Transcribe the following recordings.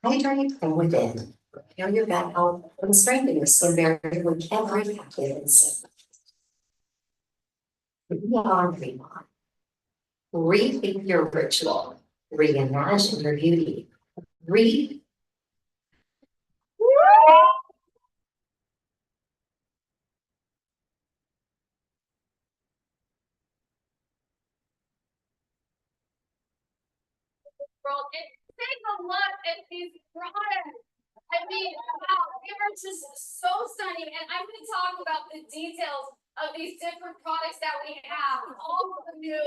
Hydrate from within. Prepare your gut health and strengthen your skin barrier with every active sip. Beyond Remon. Rethink your ritual. Reimagine your beauty. Re world and take a look at these products. I mean, wow, they are just so stunning. And I'm going to talk about the details of these different products that we have. All of the new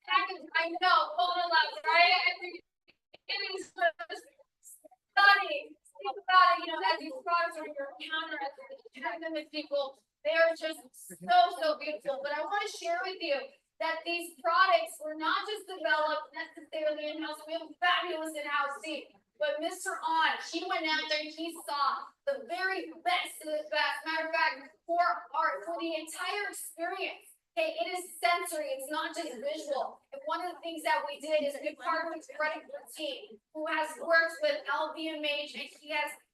package. I know, photo labs, right? I think it is just stunning. Think about it, as these products are on your counter, as you're sharing them with people, they are just so beautiful. But I want to share with you that these products were not just developed necessarily in-house. We have a fabulous in-house team. But Mr. On, he went out there and he saw the very best of the best. Matter of fact, for the entire experience, okay, it is sensory, it's not just visual. And one of the things that we did is we partnered with Frederick team, who has worked with LVMH, and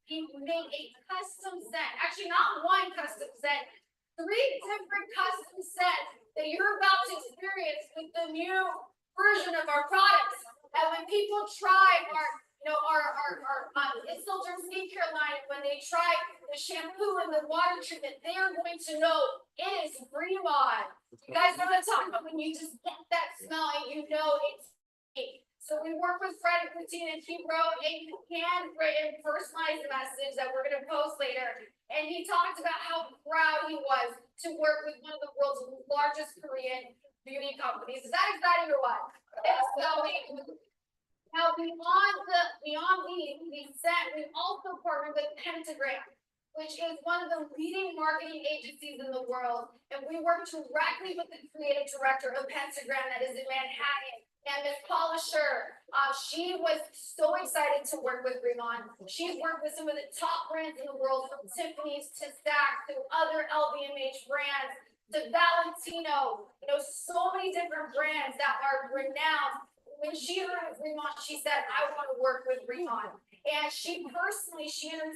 he made a custom set. Actually, not one custom set, 3 different custom sets that you're about to experience with the new version of our products. And when people try our Instant skincare line, when they try the shampoo and the water treatment, they are going to know it is Remon. You guys know what I'm talking about when you just get that smell and you know it's me. So we work with Fred and Christine, and he wrote a handwritten personalized message that we're going to post later. And he talked about how proud he was to work with one of the world's largest Korean beauty companies. Is that exciting or what? It's so now, beyond the set, we also partnered with Pentagram, which is one of the leading marketing agencies in the world. And we work directly with the creative director of Pentagram that is in Manhattan, and Ms. Paula Schur. She was so excited to work with Remon. She's worked with some of the top brands in the world, from Tiffany's to Saks to other LVMH brands to Valentino. So many different brands that are renowned. When she heard of Remon, she said, I want to work with Remon. And she and her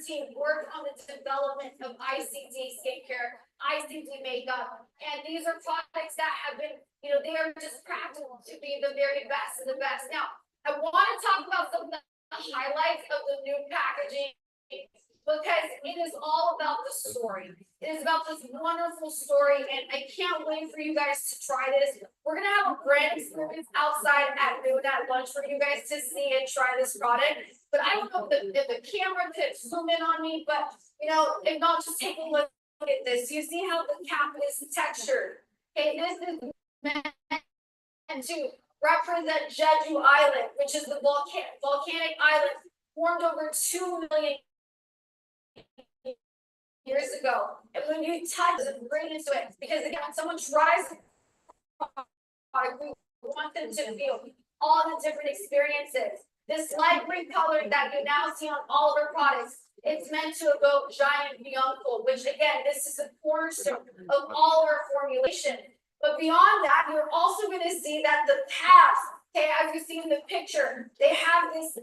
team worked on the development of ICD skincare, ICD makeup. And these are products that have been, they are just practical to be the very best of the best. Now, I want to talk about some of the highlights of the new packaging, because it is all about the story. It is about this wonderful story, and I can't wait for you guys to try this. We're gonna have a brand experience outside at noon at lunch for you guys to see and try this product. But I don't know if the camera could zoom in on me, but if not, just take a look at this. You see how the cap is textured. Okay, this is meant to represent Jeju Island, which is the volcanic island formed over 2 million years ago. And when you touch it, bring into it, because again, when someone tries we want them to feel all the different experiences. This light green color that you now see on all of our products, it's meant to evoke giant Bianco, which again, this is a cornerstone of all our formulation. But beyond that, you're also going to see that the paths, okay, as you see in the picture, they have this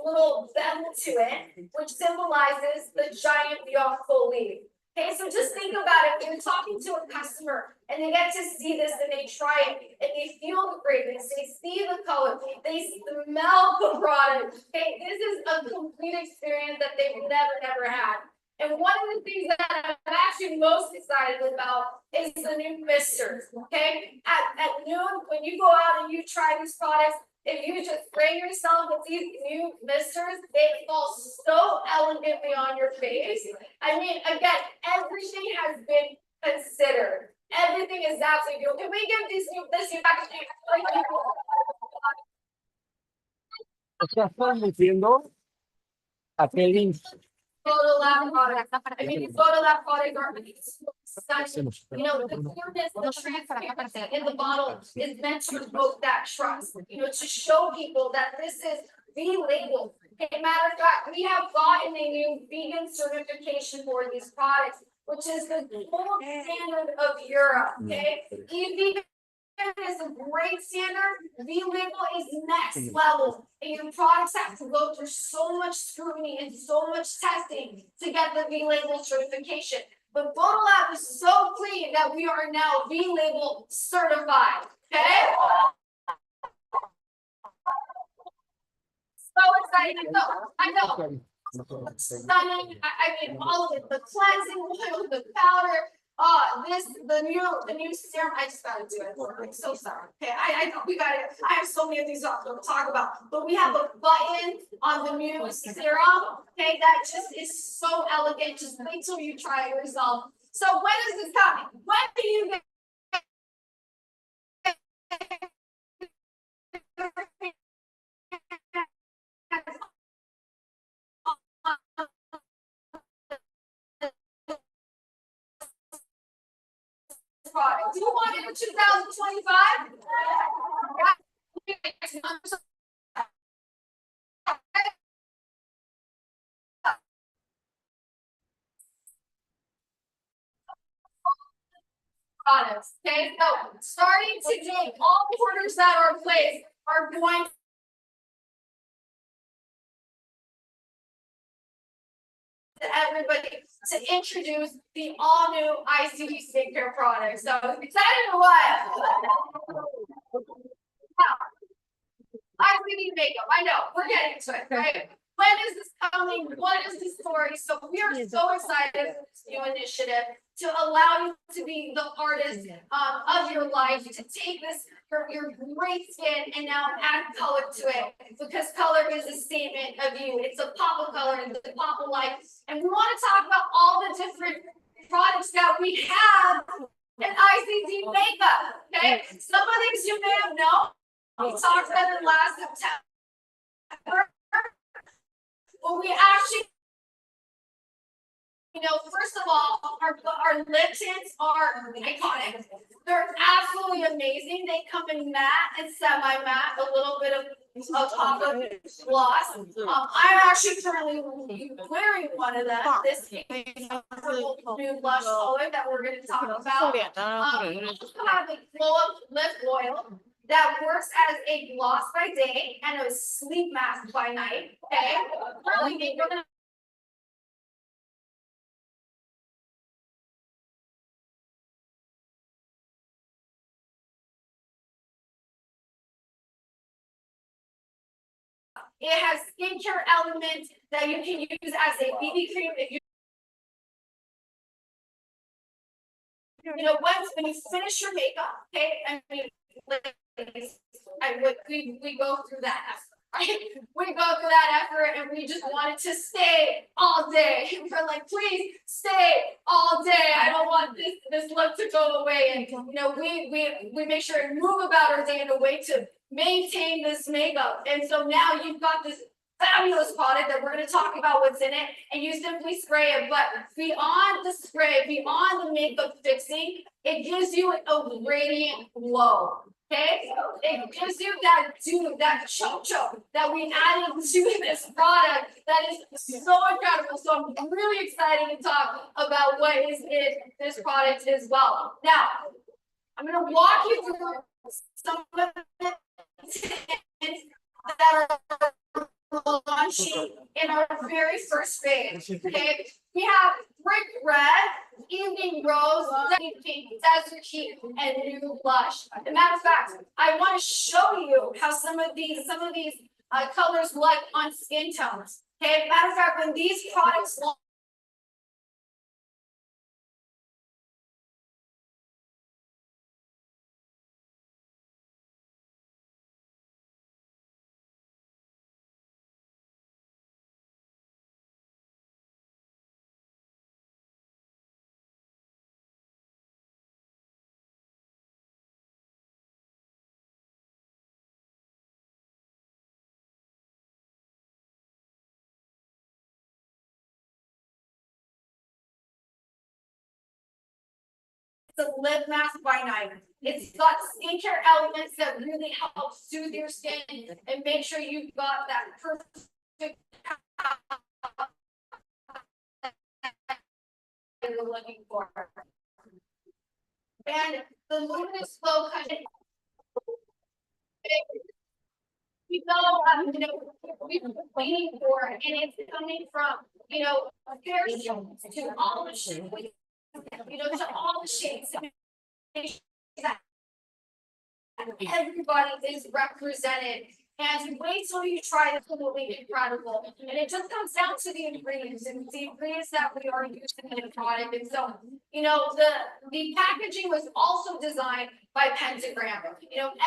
little bevel to it, which symbolizes the giant Bianco leaf. Okay, so just think about it. When you're talking to a customer and they get to see this and they try it and they feel the fragrance, they see the color, they smell the product. Okay, this is a complete experience that they've never had. And one of the things that I'm actually most excited about is the new misters. Okay, at noon, when you go out and you try these products, if you just spray yourself with these new misters, they fall so elegantly on your face. I mean, again, everything has been considered. Everything is absolutely beautiful. Can we give this new packaging? Estás transmitiendo a qué link. Photo lab products. I mean, these photo lab products are stunning. The clearness, the transparency in the bottle is meant to evoke that trust. To show people that this is the label. Okay, matter of fact, we have gotten a new vegan certification for these products, which is the gold standard of Europe. Okay, vegan is a great standard. V-label is next level. And your products have to go through so much scrutiny and so much testing to get the V-label certification. But Photolab is so clean that we are now V-label certified. Okay? So excited. I know. Stunning. I mean, all of it. The cleansing oil, the powder. The new serum. I just gotta do it. I'm so sorry. Okay, I know we got it. I have so many of these to talk about, but we have a button on the new serum. Okay, that just is so elegant. Just wait till you try it yourself. So when is this coming? When do you get product? Do you want it in 2025? Products. Okay, so starting today, all orders that are placed are going to everybody to introduce the all new ICD skincare products. So excited or what? ICD makeup. I know we're getting to it, right? When is this coming? What is the story? So we are so excited for this new initiative to allow you to be the artist of your life, to take this your great skin and now add color to it, because color is a statement of you. It's a pop of color, it's a pop of life. And we want to talk about all the different products that we have in ICD makeup. Okay, some of these you may have known. We talked about it last September. Well, we actually, first of all, our lip tints are iconic. They're absolutely amazing. They come in matte and semi-matte, a little bit of top of gloss. I'm actually currently wearing one of them. This is new blush color that we're going to talk about. I have a glow-up lip oil that works as a gloss by day and a sleep mask by night. Okay, really, we're gonna it has skincare elements that you can use as a BB cream if when you finish your makeup, okay, we go through that effort, right? We go through that effort and we just want it to stay all day. We're like, please stay all day. I don't want this look to go away. And we make sure and move about our day in a way to maintain this makeup. And so now you've got this fabulous product that we're going to talk about what's in it, and you simply spray it. But beyond the spray, beyond the makeup fixing, it gives you a radiant glow. Okay, it gives you that dew, that choke that we added to this product that is so incredible. So I'm really excited to talk about what is in this product as well. Now, I'm going to walk you through some of the things that are launching in our very first phase. Okay, we have brick red, evening rose, pink, desert heat, and new blush. As a matter of fact, I want to show you how some of these colors look on skin tones. Okay, as a matter of fact, when these products launch, it's a lip mask by night. It's got skincare elements that really help soothe your skin and make sure you've got that perfect you're looking for. And the luminous glow cushion We know, we've been waiting for, and it's coming from, fair shapes to all the shapes, to all the shapes. That everybody is represented. And wait till you try this, it will be incredible. And it just comes down to the ingredients and the ingredients that we are using in the product. And so, the packaging was also designed by Pentagram.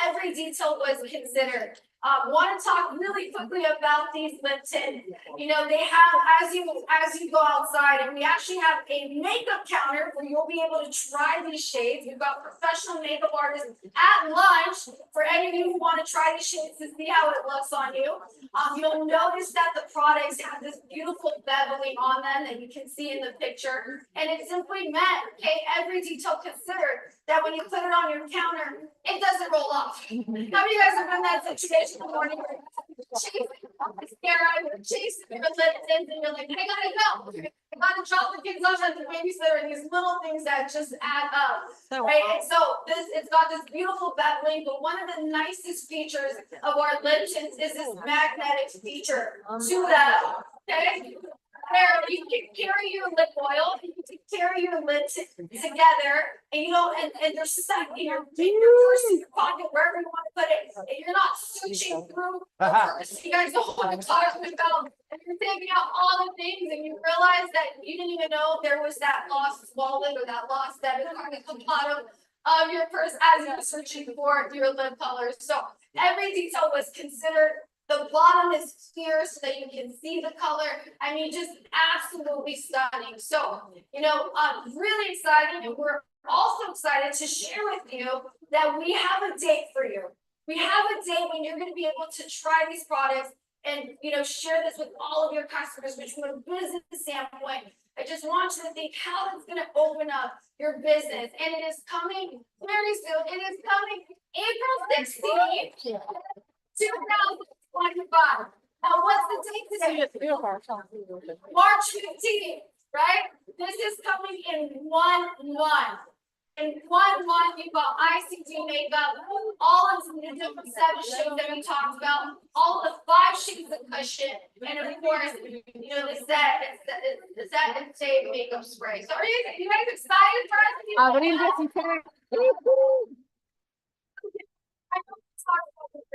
Every detail was considered. Want to talk really quickly about these Lipton. They have, as you go outside, and we actually have a makeup counter where you'll be able to try these shades. We've got professional makeup artists at lunch for any of you who want to try these shades to see how it looks on you. You'll notice that the products have this beautiful beveling on them that you can see in the picture, and it's simply meant, every detail considered, that when you put it on your counter, it doesn't roll off. How many of you guys have been in that situation in the morning where you're chasing your Liptons and you're like, I gotta go. I gotta drop the kids off at the babysitter, and these little things that just add up. Right? And so it's got this beautiful beveling, but one of the nicest features of our Liptons is this magnetic feature to them. Okay? Where you can carry your lip oil, you can carry your lips together, and they're stuck in your purse, in your pocket, wherever you want to put it. And you're not searching through the purse. You guys know what I'm talking about. And you're taking out all the things, and you realize that you didn't even know there was that lost wallet or that lost debit card at the bottom of your purse as you're searching for your lip colors. So every detail was considered. The bottom is clear so that you can see the color. I mean, just absolutely stunning. So, really exciting. And we're also excited to share with you that we have a date for you. We have a date when you're going to be able to try these products and, share this with all of your customers, which from a business standpoint, I just want you to think how it's going to open up your business. And it is coming very soon. It is coming April 16th, 2025. Now, what's the date today? March 15th, right? This is coming in 1 month. In 1 month, you've got ICD makeup, all of the different 7 shades that we talked about, all the 5 shades of cushion, and of course, the set and save makeup spray. So, are you guys excited for us?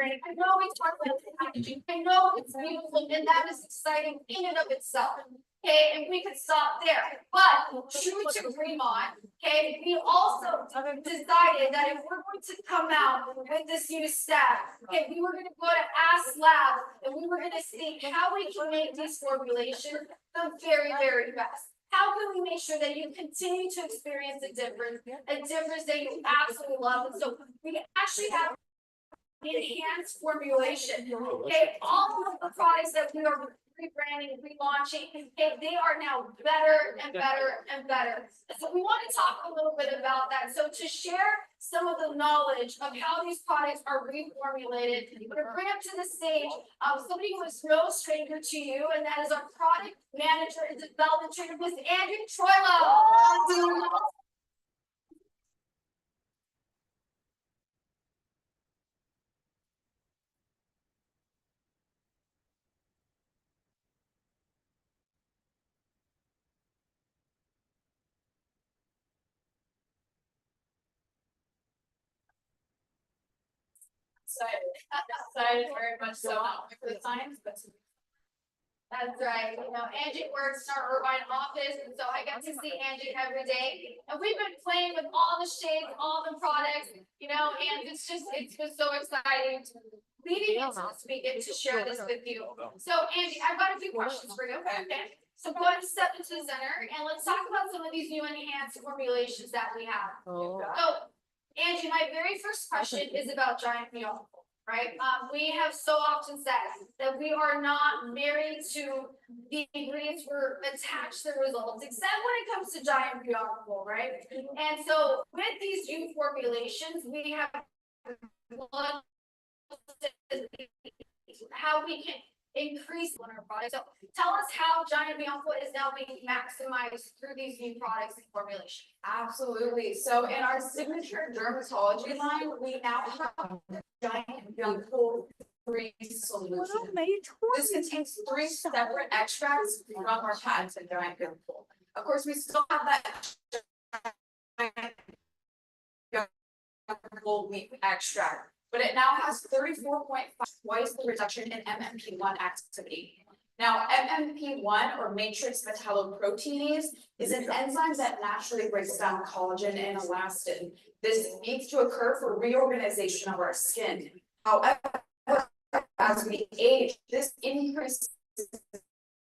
I know we talked about the packaging. I know it's beautiful, and that is exciting in and of itself. Okay, and we could stop there. But true to Fremont, we also decided that if we're going to come out with this new stack, we were going to go to Ask Lab, and we were going to see how we can make these formulations the very, very best. How can we make sure that you continue to experience a difference that you absolutely love? And so we actually have enhanced formulation. All of the products that we are rebranding, relaunching, they are now better and better and better. So we want to talk a little bit about that. So to share some of the knowledge of how these products are reformulated, we're going to bring up to the stage somebody who is no stranger to you, and that is our product manager and development trainer, Ms. Andrew Troilo. Excited very much so, not for the science, but. That's right. Angie works in our Irvine office, and so I get to see Angie every day. And we've been playing with all the shades, all the products, and it's been so exciting leading into this weekend to share this with you. So Angie, I've got a few questions for you. Okay. So go ahead and step into the center, and let's talk about some of these new enhanced formulations that we have. So Angie, my very first question is about Giant Beyond. Right? We have so often said that we are not married to the ingredients we're attached to the results, except when it comes to Giant Beyond, right? And so with these new formulations, we have how we can increase on our products. So tell us how Giant Beyond is now being maximized through these new products and formulations. Absolutely. So in our signature dermatology line, we now have Giant young cool 3 solution. This contains 3 separate extracts from our patented giant young cool. Of course, we still have that young cool leaf extract, but it now has 34.5 twice the reduction in MMP1 activity. Now, MMP1 or matrix metalloproteinase is an enzyme that naturally breaks down collagen and elastin. This needs to occur for reorganization of our skin. However, as we age, this increases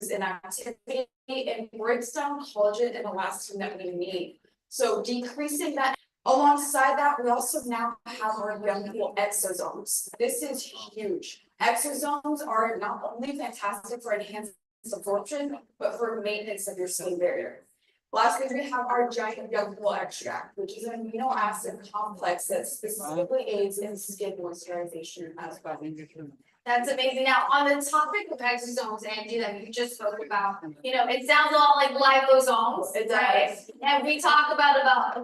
in activity and breaks down collagen and elastin that we need. So decreasing that. Alongside that, we also now have our young cool exosomes. This is huge. Exosomes are not only fantastic for enhanced absorption, but for maintenance of your skin barrier. Lastly, we have our giant young cool extract, which is an amino acid complex that specifically aids in skin moisturization as well. That's amazing. Now, on the topic of exosomes, Angie, that you just spoke about, it sounds a lot like liposomes, right? And we talk about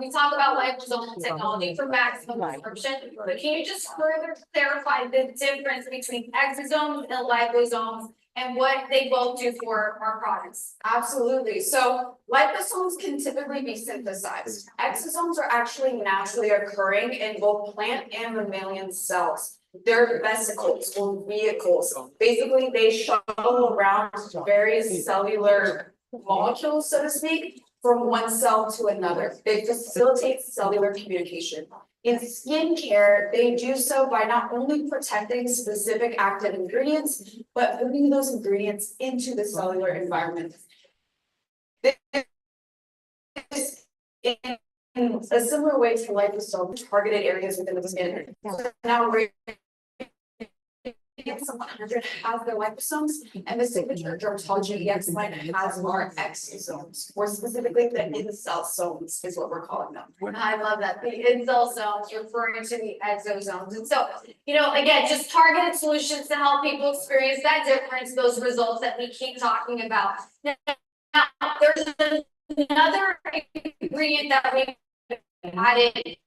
liposomal technology for maximum absorption. But can you just further clarify the difference between exosomes and liposomes and what they both do for our products? Absolutely. So liposomes can typically be synthesized. Exosomes are actually naturally occurring in both plant and mammalian cells. They're vesicles or vehicles. Basically, they shuttle around various cellular molecules, so to speak, from one cell to another. They facilitate cellular communication. In skincare, they do so by not only protecting specific active ingredients, but bringing those ingredients into the cellular environment. This in a similar way to liposome targeted areas within the skin. Now, some 100 have their liposomes, and the signature dermatology EX line has more exosomes, more specifically the in-cell somes is what we're calling them. I love that, the in-cell zones referring to the exosomes. And so, again, just targeted solutions to help people experience that difference, those results that we keep talking about. Now, there's another ingredient that we added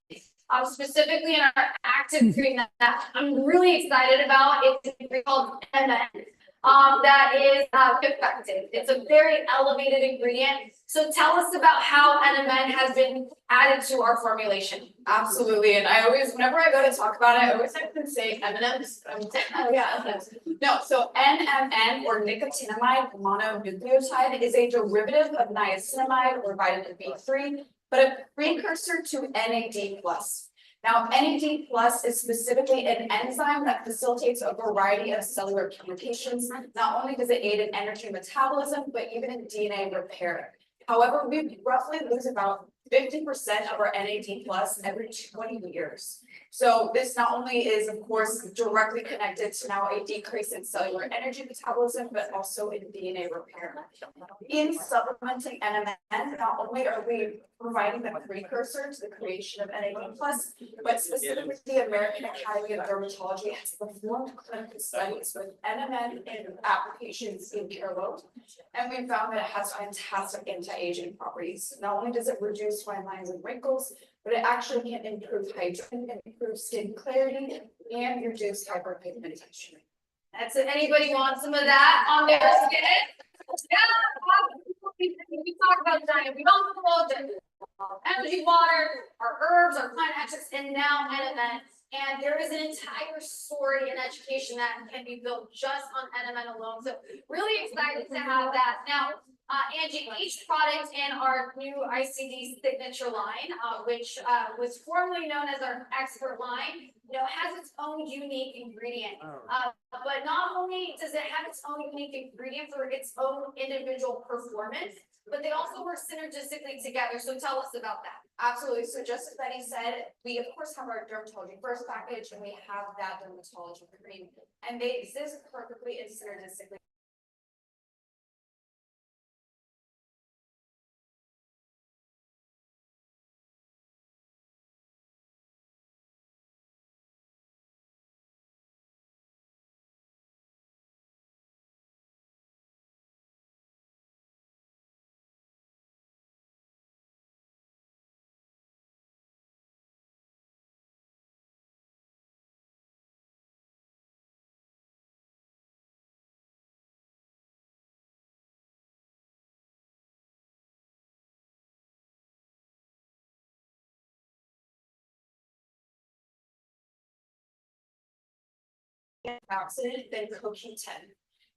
specifically in our active ingredient that I'm really excited about. It's called NMN. That is effective. It's a very elevated ingredient. So tell us about how NMN has been added to our formulation. Absolutely, and whenever I go to talk about it, I always have to say M&M's. Oh yeah, no. So NMN or nicotinamide mononucleotide is a derivative of niacinamide or vitamin B3, but a precursor to NAD+. Now, NAD+ is specifically an enzyme that facilitates a variety of cellular communications. Not only does it aid in energy metabolism, but even in DNA repair. However, we roughly lose about 50% of our NAD+ every 20 years. So this not only is, of course, directly connected to now a decrease in cellular energy metabolism, but also in DNA repair. In supplementing NMN, not only are we providing the precursor to the creation of NAD+, but specifically the American Academy of Dermatology has performed clinical studies with NMN in applications in care alone, and we found that it has fantastic anti-aging properties. Not only does it reduce fine lines and wrinkles, but it actually can improve hydration, improve skin clarity, and reduce hyperpigmentation. That's it. Anybody want some of that on their skin? Yeah. We talk about diet. We don't talk about energy, water, our herbs, our plant extracts, and now NMN. And there is an entire story and education that can be built just on NMN alone. So really excited to have that. Now, Angie, each product in our new ICD signature line, which was formerly known as our expert line, has its own unique ingredient. But not only does it have its own unique ingredient for its own individual performance, but they also work synergistically together. So tell us about that. Absolutely. So just as Betty said, we of course have our dermatology first package and we have that dermatology cream, and they exist perfectly and synergistically antioxidant than CoQ10.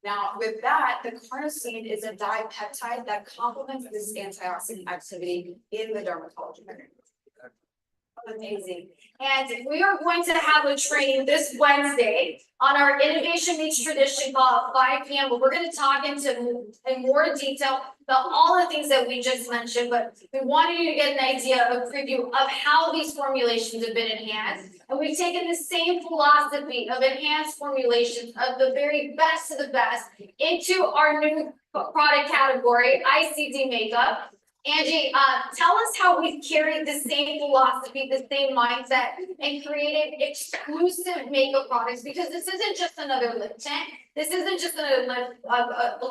Now, with that, the carnosine is a dipeptide that complements this antioxidant activity in the dermatology area. Amazing. And we are going to have a training this Wednesday on our Innovation Meets Tradition call at 5 p.m. But we're going to talk in more detail about all the things that we just mentioned. But we wanted you to get an idea, a preview of how these formulations have been enhanced. And we've taken the same philosophy of enhanced formulations of the very best of the best into our new product category, ICD makeup. Angie, tell us how we've carried the same philosophy, the same mindset, and created exclusive makeup products, because this isn't just another lip tint. This isn't just another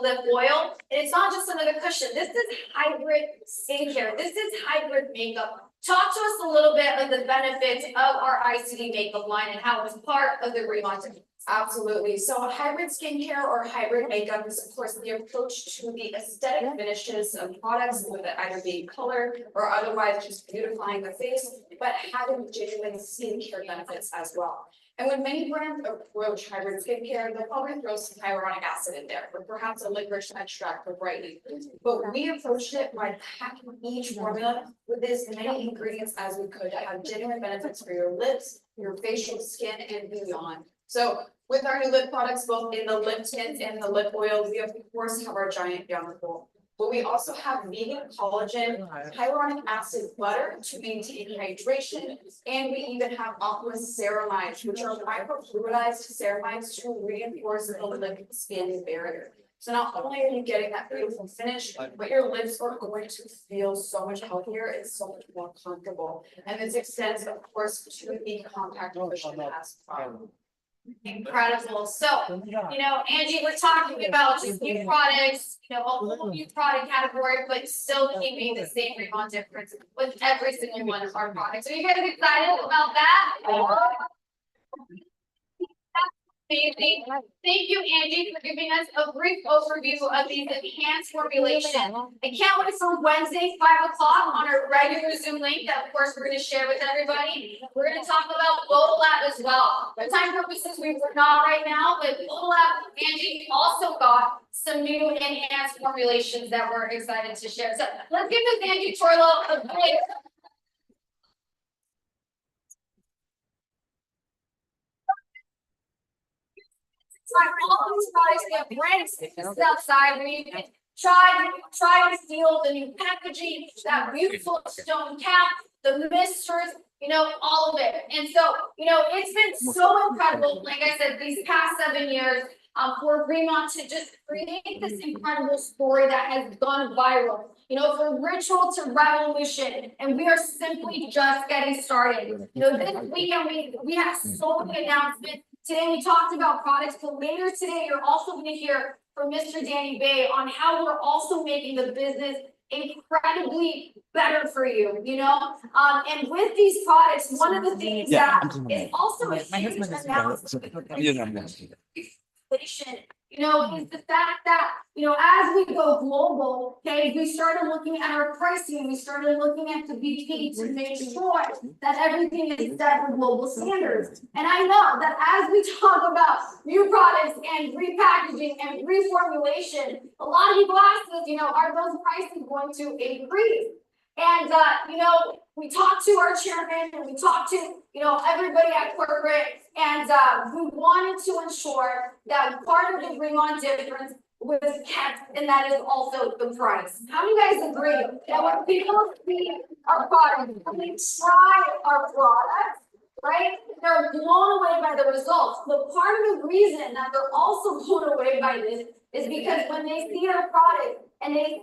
lip oil. And it's not just another cushion. This is hybrid skincare. This is hybrid makeup. Talk to us a little bit of the benefits of our ICD makeup line and how it's part of the relaunch. Absolutely. So hybrid skincare or hybrid makeup is, of course, the approach to the aesthetic finishes of products, with it either being color or otherwise just beautifying the face, but having genuine skincare benefits as well. And when many brands approach hybrid skincare, they'll probably throw some hyaluronic acid in there, or perhaps a licorice extract for brightening. But we approached it by packing each formula with as many ingredients as we could to have genuine benefits for your lips, your facial skin, and beyond. So with our new lip products, both in the lip tint and the lip oil, we of course have our giant Beyond Bowl. But we also have vegan collagen, hyaluronic acid butter to maintain hydration, and we even have aqueous ceramides, which are microfluidized ceramides to reinforce the lip skin barrier. So not only are you getting that beautiful finish, but your lips are going to feel so much healthier and so much more comfortable. And this extends, of course, to the compact cushion as well. Incredible. So, Angie, we're talking about just new products, a whole new product category, but still keeping the same Revon difference with every single one of our products. Are you guys excited about that? Amazing. Thank you, Angie, for giving us a brief overview of these enhanced formulations. I can't wait for Wednesday, 5 o'clock on our regular Zoom link that, of course, we're going to share with everybody. We're going to talk about GlobalLab as well. For time purposes, we're not right now, but GlobalLab, Angie, also got some new enhanced formulations that we're excited to share. So let's give this Angie Torlo a big all these products get brand stickers outside where you can try and feel the new packaging, that beautiful stone cap, the misters, all of it. And so, it's been so incredible, like I said, these past 7 years, for Fremont to just create this incredible story that has gone viral. From ritual to revolution, and we are simply just getting started. This weekend we have so many announcements. Today we talked about products, but later today you're also going to hear from Mr. Danny Bay on how we're also making the business incredibly better for you, and with these products, one of the things that is also a huge announcement, is the fact that, as we go global, okay, we started looking at our pricing, we started looking at the BP to make sure that everything is set for global standards. And I know that as we talk about new products and repackaging and reformulation, a lot of people ask us, are those prices going to increase? And, we talked to our chairman and we talked to, everybody at corporate, and we wanted to ensure that part of the Fremont difference was kept, and that is also the price. How do you guys agree that when people see our product, when they try our products, right, they're blown away by the results? But part of the reason that they're also blown away by this is because when they see our product, and they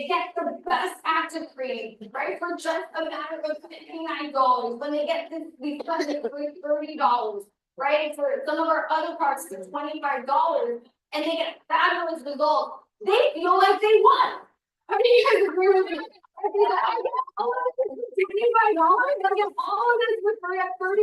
get the best active cream, right, for just a matter of $59. When they get these products for $30, right, for some of our other products for $25, and they get fabulous results, they feel like they won. How many of you guys agree with me? I feel like I get all of this for $25, I get all of this for free at $30.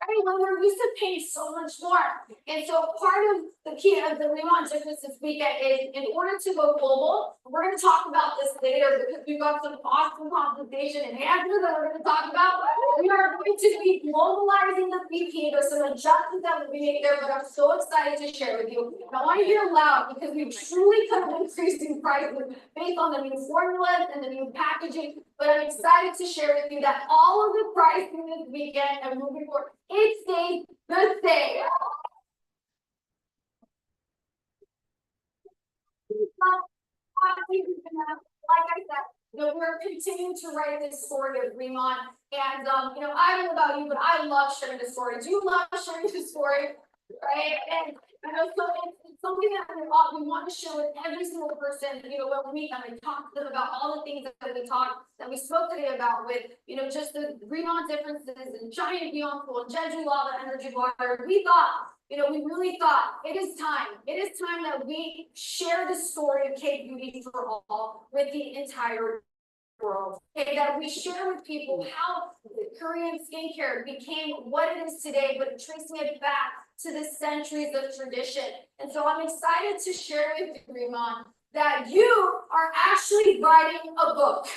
right? When we're used to paying so much more. And so part of the key of the relaunch difference this weekend is in order to go global, we're going to talk about this later because we've got some awesome compensation and answers that we're going to talk about. We are going to be globalizing the VP. There's some adjustments that will be made there, but I'm so excited to share with you. And I want to hear loud because we truly could have increased in prices based on the new formulas and the new packaging. But I'm excited to share with you that all of the pricing this weekend and moving forward, it stays the same. Like I said, we're continuing to write this story of Fremont. And, I don't know about you, but I love sharing the story. Do you love sharing the story? Right? And, so it's something that we want to share with every single person, when we meet them and talk to them about all the things that we spoke today about with, just the Fremont differences and giant beyond pool and Jeju lava energy water. We thought, we really thought it is time. It is time that we share the story of K Beauty for all with the entire world. Okay, that we share with people how Korean skincare became what it is today, but tracing it back to the centuries of tradition. And so I'm excited to share with you, Riemann, that you are actually writing a book.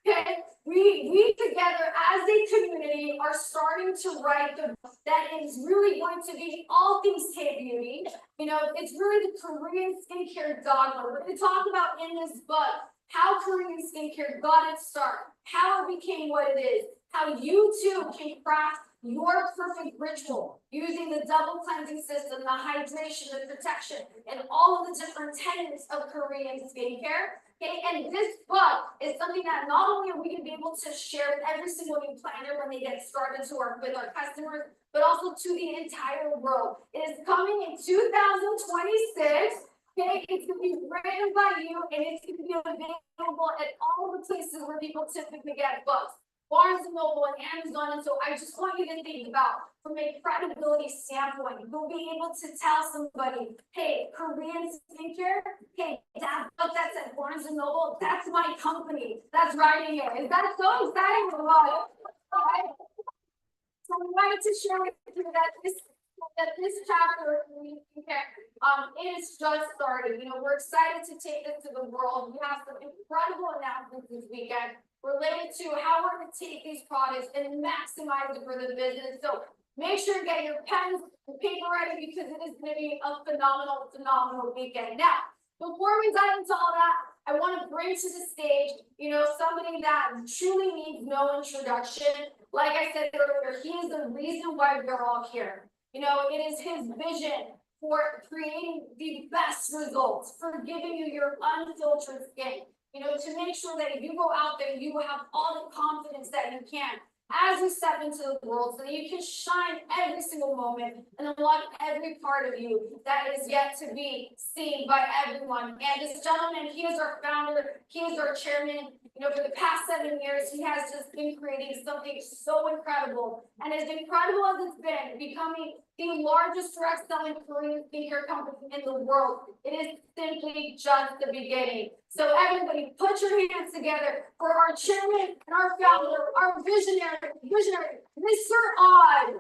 Okay, we together as a community are starting to write the book that is really going to be all things K-beauty. It's really the Korean skincare dogma. We're going to talk about in this book how Korean skincare got its start, how it became what it is, how you too can craft your perfect ritual using the double cleansing system, the hydration, the protection, and all of the different tenets of Korean skincare. Okay, and this book is something that not only are we going to be able to share with every single new planner when they get started to work with our customers, but also to the entire world. It is coming in 2026. Okay, it's going to be written by you, and it's going to be available at all the places where people typically get books. Barnes & Noble and Amazon. And so I just want you to think about, from a credibility standpoint, you'll be able to tell somebody, hey, Korean skincare, hey, that book that's at Barnes & Noble, that's my company that's writing it. Is that so exciting? So I wanted to share with you that this chapter of Korean skincare, it is just started. We're excited to take this to the world. We have some incredible announcements this weekend related to how we're going to take these products and maximize it for the business. So make sure you get your pens and paper ready because it is going to be a phenomenal weekend. Now, before we dive into all that, I want to bring to the stage, somebody that truly needs no introduction. Like I said earlier, he is the reason why we're all here. It is his vision for creating the best results, for giving you your unfiltered skin. To make sure that you go out there, you will have all the confidence that you can as you step into the world so that you can shine every single moment and unlock every part of you that is yet to be seen by everyone. And this gentleman, he is our founder, he is our chairman. For the past 7 years, he has just been creating something so incredible. And as incredible as it's been, becoming the largest direct selling Korean skincare company in the world, it is simply just the beginning. So everybody, put your hands together for our chairman and our founder, our visionary, Mr. Odd.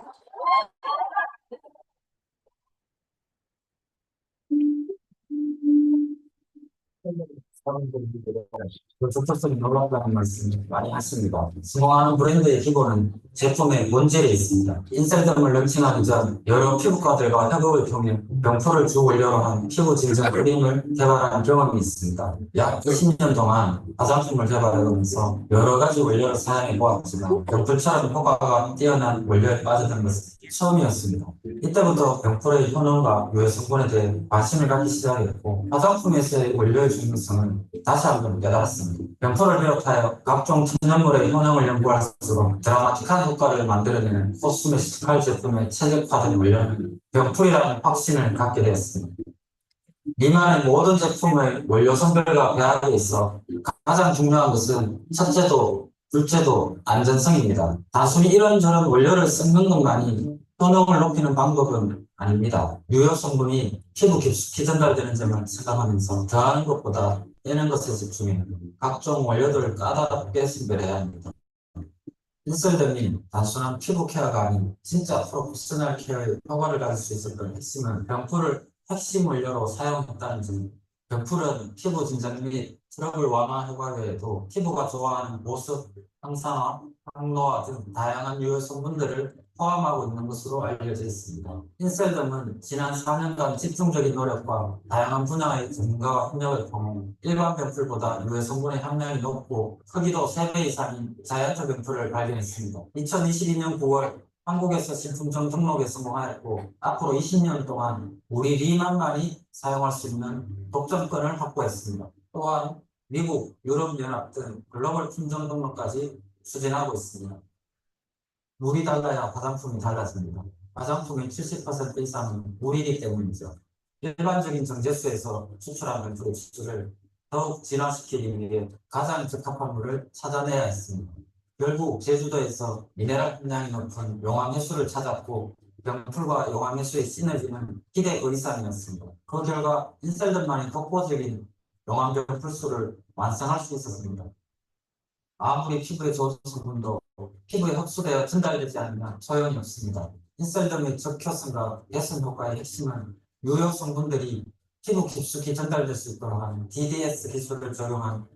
적극적인 놀랍다는 말씀 많이 하십니다. 성공하는 브랜드의 기본은 제품의 본질에 있습니다. 인셀덤을 런칭하기 전 여러 피부과들과 협업을 통해 명포를 주 원료로 한 피부 진정 크림을 개발한 경험이 있습니다. 약 20년 동안 화장품을 개발하면서 여러 가지 원료를 사용해 보았지만 병풀처럼 효과가 뛰어난 원료에 빠져든 것은 처음이었습니다. 이때부터 병풀의 효능과 유해 성분에 대해 관심을 갖기 시작했고 화장품에서의 원료의 중요성을 다시 한번 깨달았습니다. 병풀을 비롯하여 각종 천연물의 효능을 연구할수록 드라마틱한 효과를 만들어내는 코스메틱 제품의 최적화된 원료는 병풀이라는 확신을 갖게 되었습니다. 리만의 모든 제품의 원료 선별과 배합에 있어 가장 중요한 것은 첫째도 둘째도 안전성입니다. 단순히 이런저런 원료를 섞는 것만이 효능을 높이는 방법은 아닙니다. 유효 성분이 피부 깊숙이 전달되는 점을 생각하면서 더하는 것보다 빼는 것에 집중해 각종 원료들을 까다롭게 선별해야 합니다. 인셀덤이 단순한 피부 케어가 아닌 진짜 프로페셔널 케어의 효과를 가질 수 있었던 핵심은 병풀을 핵심 원료로 사용했다는 점. 병풀은 피부 진정 및 트러블 완화 효과 외에도 피부가 좋아하는 보습, 항산화, 항노화 등 다양한 유효 성분들을 포함하고 있는 것으로 알려져 있습니다. 인셀덤은 지난 4년간 집중적인 노력과 다양한 분야의 전문가와 협력을 통해 일반 병풀보다 유해 성분의 함량이 높고 크기도 3배 이상인 자이언트 병풀을 발견했습니다. 2022년 9월 한국에서 신품종 등록에 성공하였고 앞으로 20년 동안 우리 리만만이 사용할 수 있는 독점권을 확보했습니다. 또한 미국, 유럽연합 등 글로벌 품종 등록까지 추진하고 있습니다. 물이 달라야 화장품이 달라집니다. 화장품의 70% 이상은 물이기 때문이죠. 일반적인 정제수에서 추출한 병풀의 추출을 더욱 진화시키기 위해 가장 적합한 물을 찾아내야 했습니다. 결국 제주도에서 미네랄 함량이 높은 용암해수를 찾았고 병풀과 용암해수의 시너지는 기대 그 이상이었습니다. 그 결과 인셀들만의 독보적인 용암병풀수를 완성할 수 있었습니다. 아무리 피부에 좋은 성분도 피부에 흡수되어 전달되지 않으면 소용이 없습니다. 인셀덤의 적효성과 개선 효과의 핵심은 유효 성분들이 피부 깊숙이 전달될 수 있도록 하는 DDS 기술을 적용한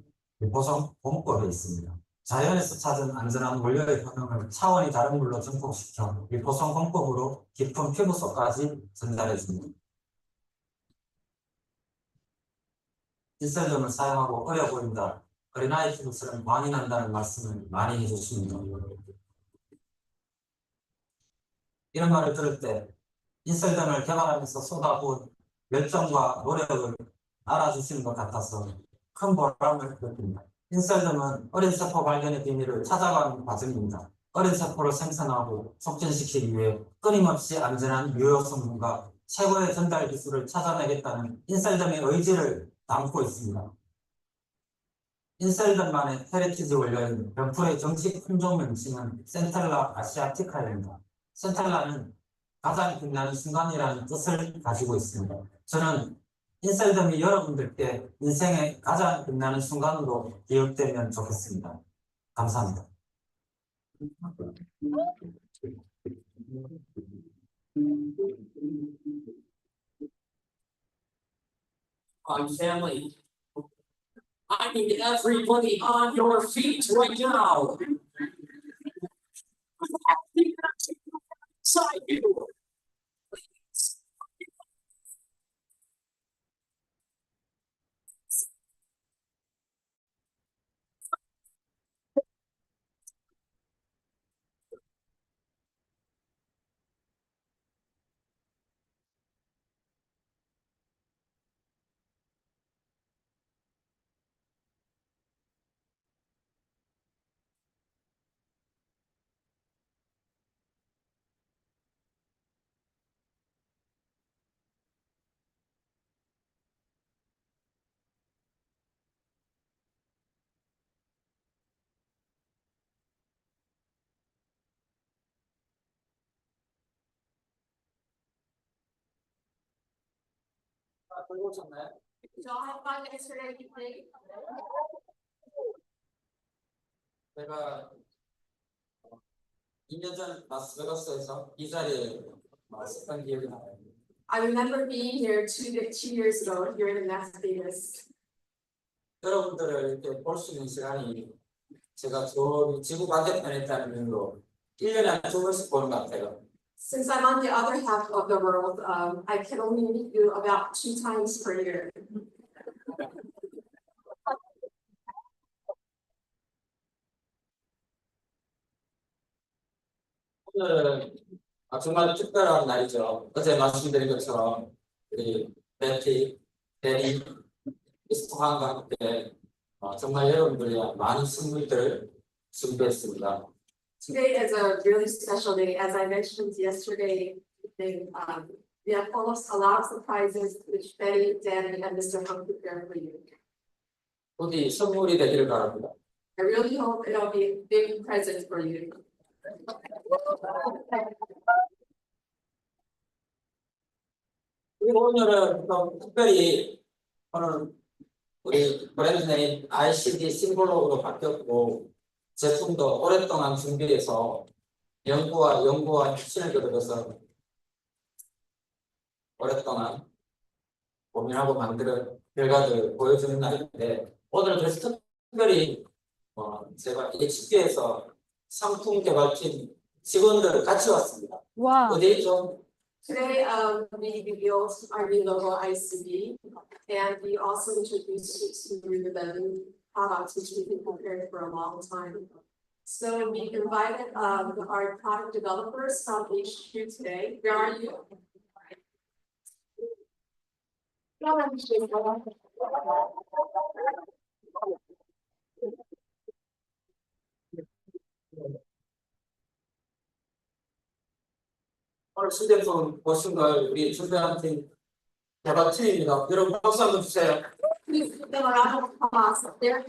리포솜 공법에 있습니다. 자연에서 찾은 안전한 원료의 효능을 차원이 다른 물로 증폭시켜 리포솜 공법으로 깊은 피부 속까지 전달해줍니다. 인셀덤을 사용하고 어려 보인다. 어린아이 피부처럼 광이 난다는 말씀을 많이 해주십니다. 이런 말을 들을 때 인셀덤을 개발하면서 쏟아부은 열정과 노력을 알아주시는 것 같아서 큰 보람을 느낍니다. 인셀덤은 어린 세포 발견의 비밀을 찾아가는 과정입니다. 어린 세포를 생산하고 촉진시키기 위해 끊임없이 안전한 유효 성분과 최고의 전달 기술을 찾아내겠다는 인셀덤의 의지를 담고 있습니다. 인셀덤만의 헤리티지 원료인 병풀의 정식 품종 명칭은 센텔라 아시아티카입니다. 센텔라는 가장 빛나는 순간이라는 뜻을 가지고 있습니다. 저는 인셀덤이 여러분들께 인생의 가장 빛나는 순간으로 기억되면 좋겠습니다. 감사합니다. Family. I need everybody on your feet right now. Side you. Did y'all have fun yesterday evening? 제가 2년 전 라스베가스에서 이 자리에 있었던 기억이 나요. I remember being here 2 years ago here in Las Vegas. 여러분들을 이렇게 볼 수 있는 시간이 제가 저 지구 반대편에 있다는 이유로 1년에 한 2번씩 보는 것 같아요. Since I'm on the other half of the world, I can only meet you about 2 times per year. 오늘은 정말 특별한 날이죠. 어제 말씀드린 것처럼 우리 베티, 데니, 이스토한과 함께 정말 여러분들이 많은 선물들을 준비했습니다. Today is a really special day. As I mentioned yesterday, we have almost a lot of surprises which Betty, Danny, and Mr. Hung prepared for you. 부디 선물이 되기를 바랍니다. I really hope it'll be a big present for you. 그리고 오늘은 또 특별히 오늘 우리 브랜드 네임 ICD 심볼로그로 바뀌었고 제품도 오랫동안 준비해서 연구와 혁신을 거듭해서 오랫동안 고민하고 만드는 결과들 보여주는 날인데 오늘 그래서 특별히 제가 HP에서 상품 개발팀 직원들 같이 왔습니다. 어디 있죠? Today, we revealed our new logo ICB, and we also introduced you to the new products which we've been preparing for a long time. So we invited our product developers from HQ today. Where are you? 오늘 휴대폰 보신 걸 우리 준비한팀 개발팀입니다. 여러분 박수 한번 주세요. Please give them a round of applause. They're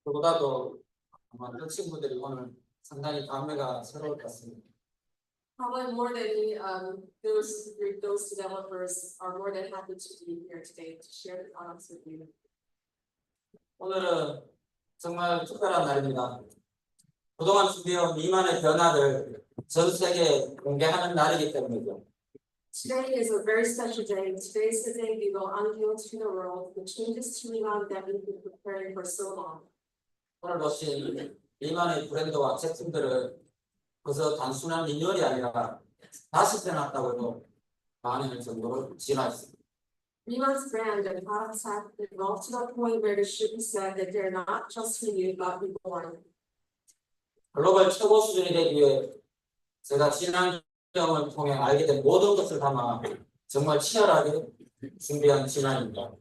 그보다도 아마 그 친구들이 오늘 상당히 감회가 새로울 것 같습니다. probably more than those developers are more than happy to be here today to share the products with you. 오늘은 정말 특별한 날입니다. 그동안 준비해온 미만의 변화를 전 세계에 공개하는 날이기 때문이죠. Today is a very special day. Today's the day we will unveil to the world the changes to Milan that we've been preparing for so long. 오늘 보신 미만의 브랜드와 제품들은 그래서 단순한 리뉴얼이 아니라 다시 태어났다고 해도 많은 정도로 진화했습니다. Milan's brand and products have evolved to the point where it should be said that they're not just renewed but reborn. 글로벌 최고 수준이 되기 위해 제가 지난 경험을 통해 알게 된 모든 것을 담아 정말 치열하게 준비한 진화입니다.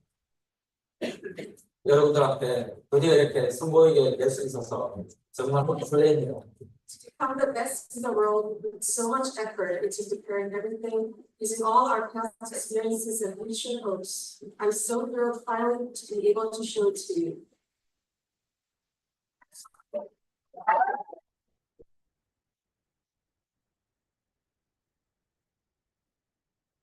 여러분들 앞에 드디어 이렇게 선보이게 될 수 있어서 정말 설레입니다. To become the best in the world with so much effort into preparing everything, using all our past experiences and future hopes. I'm so thrilled finally to be able to show it to you.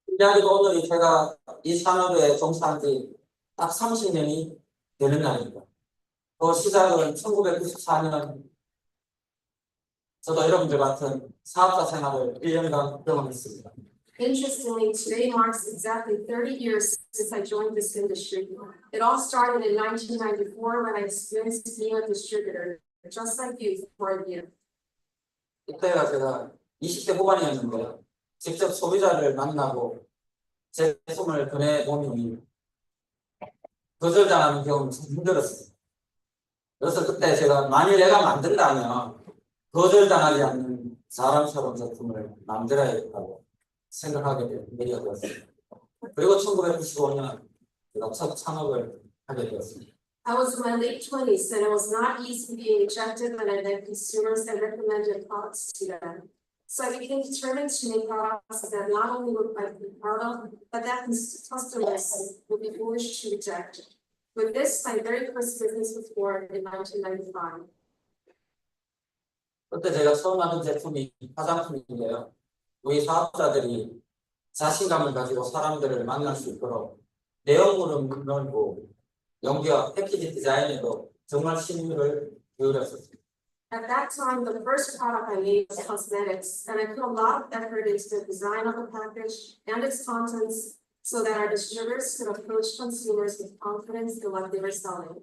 신기하게도 오늘이 제가 이 산업에 종사한 지 딱 30년이 되는 날입니다. 그 시작은 1994년 저도 여러분들 같은 사업자 생활을 1년간 경험했습니다. Interestingly, today marks exactly 30 years since I joined this industry. It all started in 1994 when I experienced being a distributor, just like you for a year. 이때가 제가 20대 후반이었는데 직접 소비자를 만나고 제품을 보내보니 거절당하는 경험이 참 힘들었어요. 그래서 그때 제가 만일 내가 만든다면 거절당하지 않는 사람처럼 제품을 만들어야겠다고 생각하게 된 계기가 되었습니다. 그리고 1995년 제가 첫 창업을 하게 되었습니다. I was in my late 20s and it was not easy being rejected when I met consumers and recommended products to them. So I became determined to make products that not only would I be proud of, but that customers would be foolish to reject. With this, my very first business was born in 1995. 그때 제가 처음 만든 제품이 화장품인데요. 우리 사업자들이 자신감을 가지고 사람들을 만날 수 있도록 내용물은 물론이고 연기와 패키지 디자인에도 정말 신경을 기울였었습니다. At that time, the first product I made was cosmetics, and I put a lot of effort into the design of the package and its contents so that our distributors could approach consumers with confidence in what they were selling.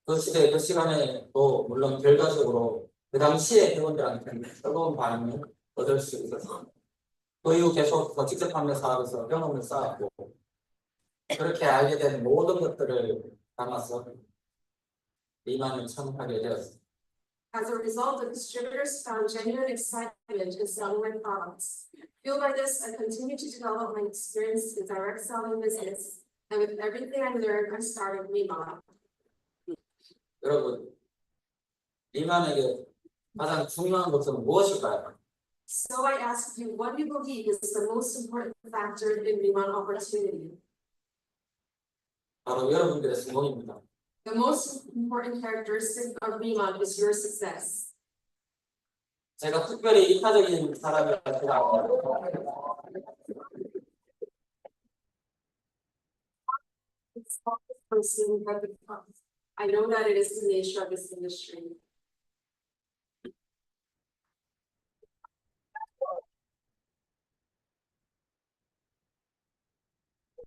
그 시대, 그 시간에도 물론 결과적으로 그 당시에 회원들한테는 뜨거운 반응을 얻을 수 있었습니다. 그 이후 계속 더 직접 판매 사업에서 경험을 쌓았고 그렇게 알게 된 모든 것들을 담아서 리만을 창업하게 되었습니다. As a result, the distributors found genuine excitement in selling my products. Fueled by this, I continued to develop my experience in direct selling business, and with everything I learned, I started Remodel. 여러분, 리만에게 가장 중요한 것은 무엇일까요? So I ask you, what do you believe is the most important factor in Remodel opportunity? 바로 여러분들의 성공입니다. The most important characteristic of Remodel is your success. 제가 특별히 이타적인 사람이라 person, but I know that it is the nature of this industry.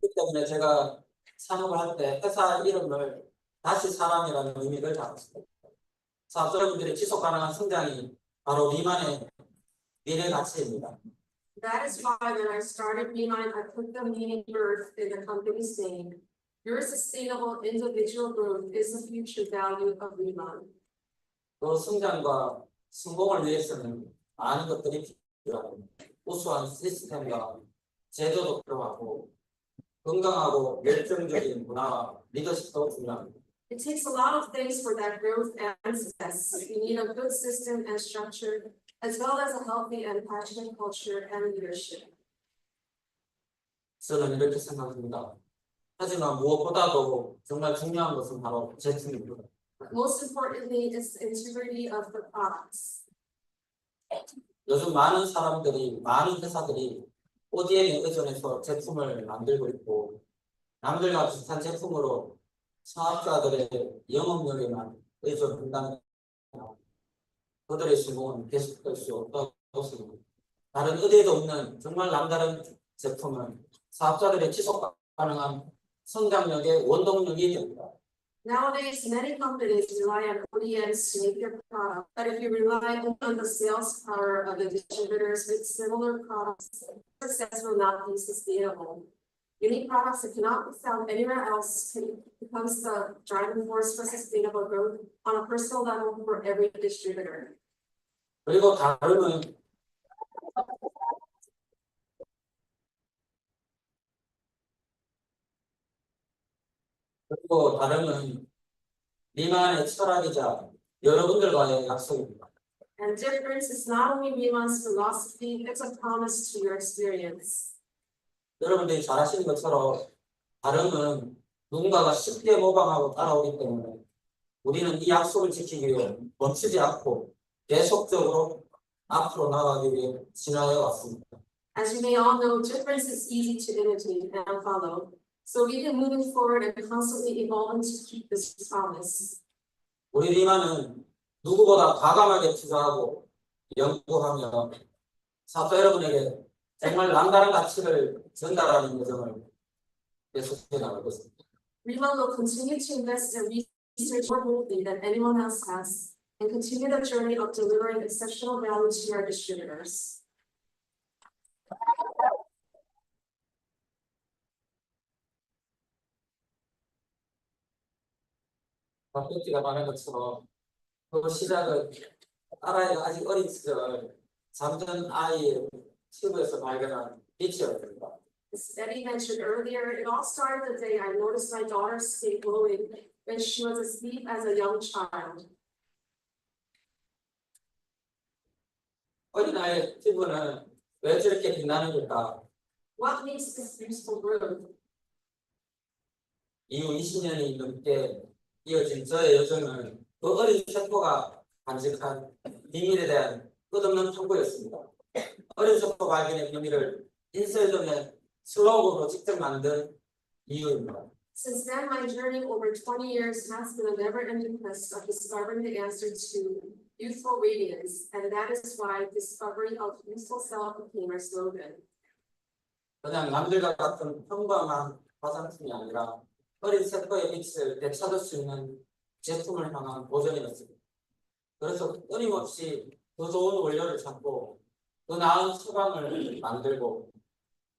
그렇기 때문에 제가 창업을 할 때 회사 이름을 다시 사람이라는 의미를 담았습니다. 사업자분들의 지속 가능한 성장이 바로 리만의 미래 가치입니다. That is why when I started Beeline, I put the meaning birth in the company's name. Your sustainable individual growth is the future value of Beeline. 그 성장과 성공을 위해서는 많은 것들이 필요합니다. 우수한 시스템과 제도도 필요하고 건강하고 열정적인 문화와 리더십도 중요합니다. It takes a lot of things for that growth and success. You need a good system and structure, as well as a healthy and passionate culture and leadership. 저는 이렇게 생각합니다. 하지만 무엇보다도 정말 중요한 것은 바로 제품입니다. Most importantly is the integrity of the products. 요즘 많은 사람들이, 많은 회사들이 ODM에 의존해서 제품을 만들고 있고 남들과 비슷한 제품으로 사업자들의 영업력에만 의존한다면 그들의 성공은 계속될 수 없다고 생각합니다. 다른 어디에도 없는 정말 남다른 제품은 사업자들의 지속 가능한 성장력의 원동력이 됩니다. Nowadays, many companies rely on ODMs to make their product, but if you rely only on the sales power of the distributors with similar products, success will not be sustainable. Unique products that cannot be found anywhere else becomes the driving force for sustainable growth on a personal level for every distributor. 그리고 다름은 리만의 철학이자 여러분들과의 약속입니다. And difference is not only Milan's philosophy, it's a promise to your experience. 여러분들이 잘 아시는 것처럼 다름은 누군가가 쉽게 모방하고 따라오기 때문에 우리는 이 약속을 지키기 위해 멈추지 않고 계속적으로 앞으로 나가기 위해 진화해 왔습니다. As you may all know, difference is easy to imitate and follow. So we've been moving forward and constantly evolving to keep this promise. 우리 리만은 누구보다 과감하게 투자하고 연구하며 사업자 여러분에게 정말 남다른 가치를 전달하는 여정을 계속해 나갈 것입니다. Rima will continue to invest in research more boldly than anyone else has, and continue the journey of delivering exceptional value to our distributors. 박대지가 말한 것처럼 그 시작은 딸아이가 아직 어린 시절 잠든 아이의 튜브에서 발견한 빛이었습니다. As Betty mentioned earlier, it all started the day I noticed my daughter's skin glowing when she was asleep as a young child. 어린아이의 튜브는 왜 저렇게 빛나는 걸까? What makes this useful growth? 이후 20년이 넘게 이어진 저의 여정은 그 어린 세포가 간직한 비밀에 대한 끝없는 탐구였습니다. 어린 세포 발견의 비밀을 인셀dom의 슬로건으로 직접 만든 이유입니다. Since then, my journey over 20 years has been a never-ending quest of discovering the answer to youthful radiance, and that is why discovery of youthful self became our slogan. 그냥 남들과 같은 평범한 화장품이 아니라 어린 세포의 빛을 되찾을 수 있는 제품을 향한 도전이었습니다. 그래서 끊임없이 더 좋은 원료를 찾고 더 나은 처방을 만들고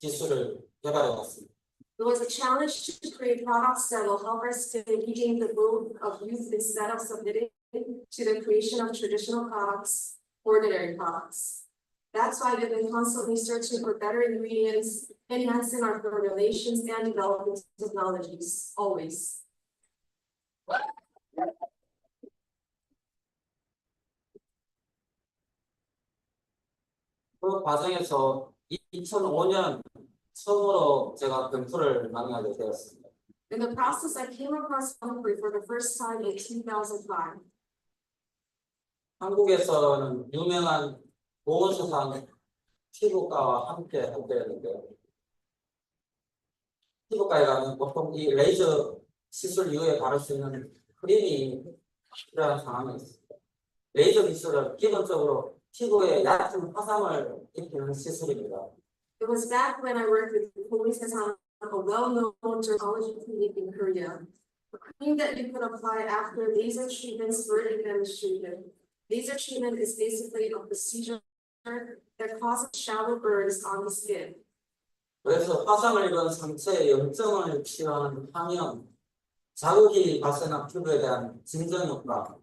기술을 개발해 왔습니다. It was a challenge to create products that will help us to regain the growth of youth instead of submitting to the creation of traditional products, ordinary products. That's why we've been constantly searching for better ingredients, enhancing our formulations and developing technologies, always. 그 과정에서 2005년 처음으로 제가 병풀을 만나게 되었습니다. In the process, I came across Humphrey for the first time in 2005. 한국에서는 유명한 보온수산 피부과와 함께 활동했는데요. 피부과에 가면 보통 이 레이저 시술 이후에 바를 수 있는 크림이 필요한 상황이 있습니다. 레이저 기술은 기본적으로 피부에 얕은 화상을 입히는 시술입니다. It was back when I worked with the police on a well-known dermatology clinic in Korea. A cream that you could apply after laser treatments were demonstrated. Laser treatment is basically a procedure that causes shallow burns on the skin. 그래서 화상을 입은 상체에 염증을 치료하는 항염, 자극이 발생한 피부에 대한 진정 효과,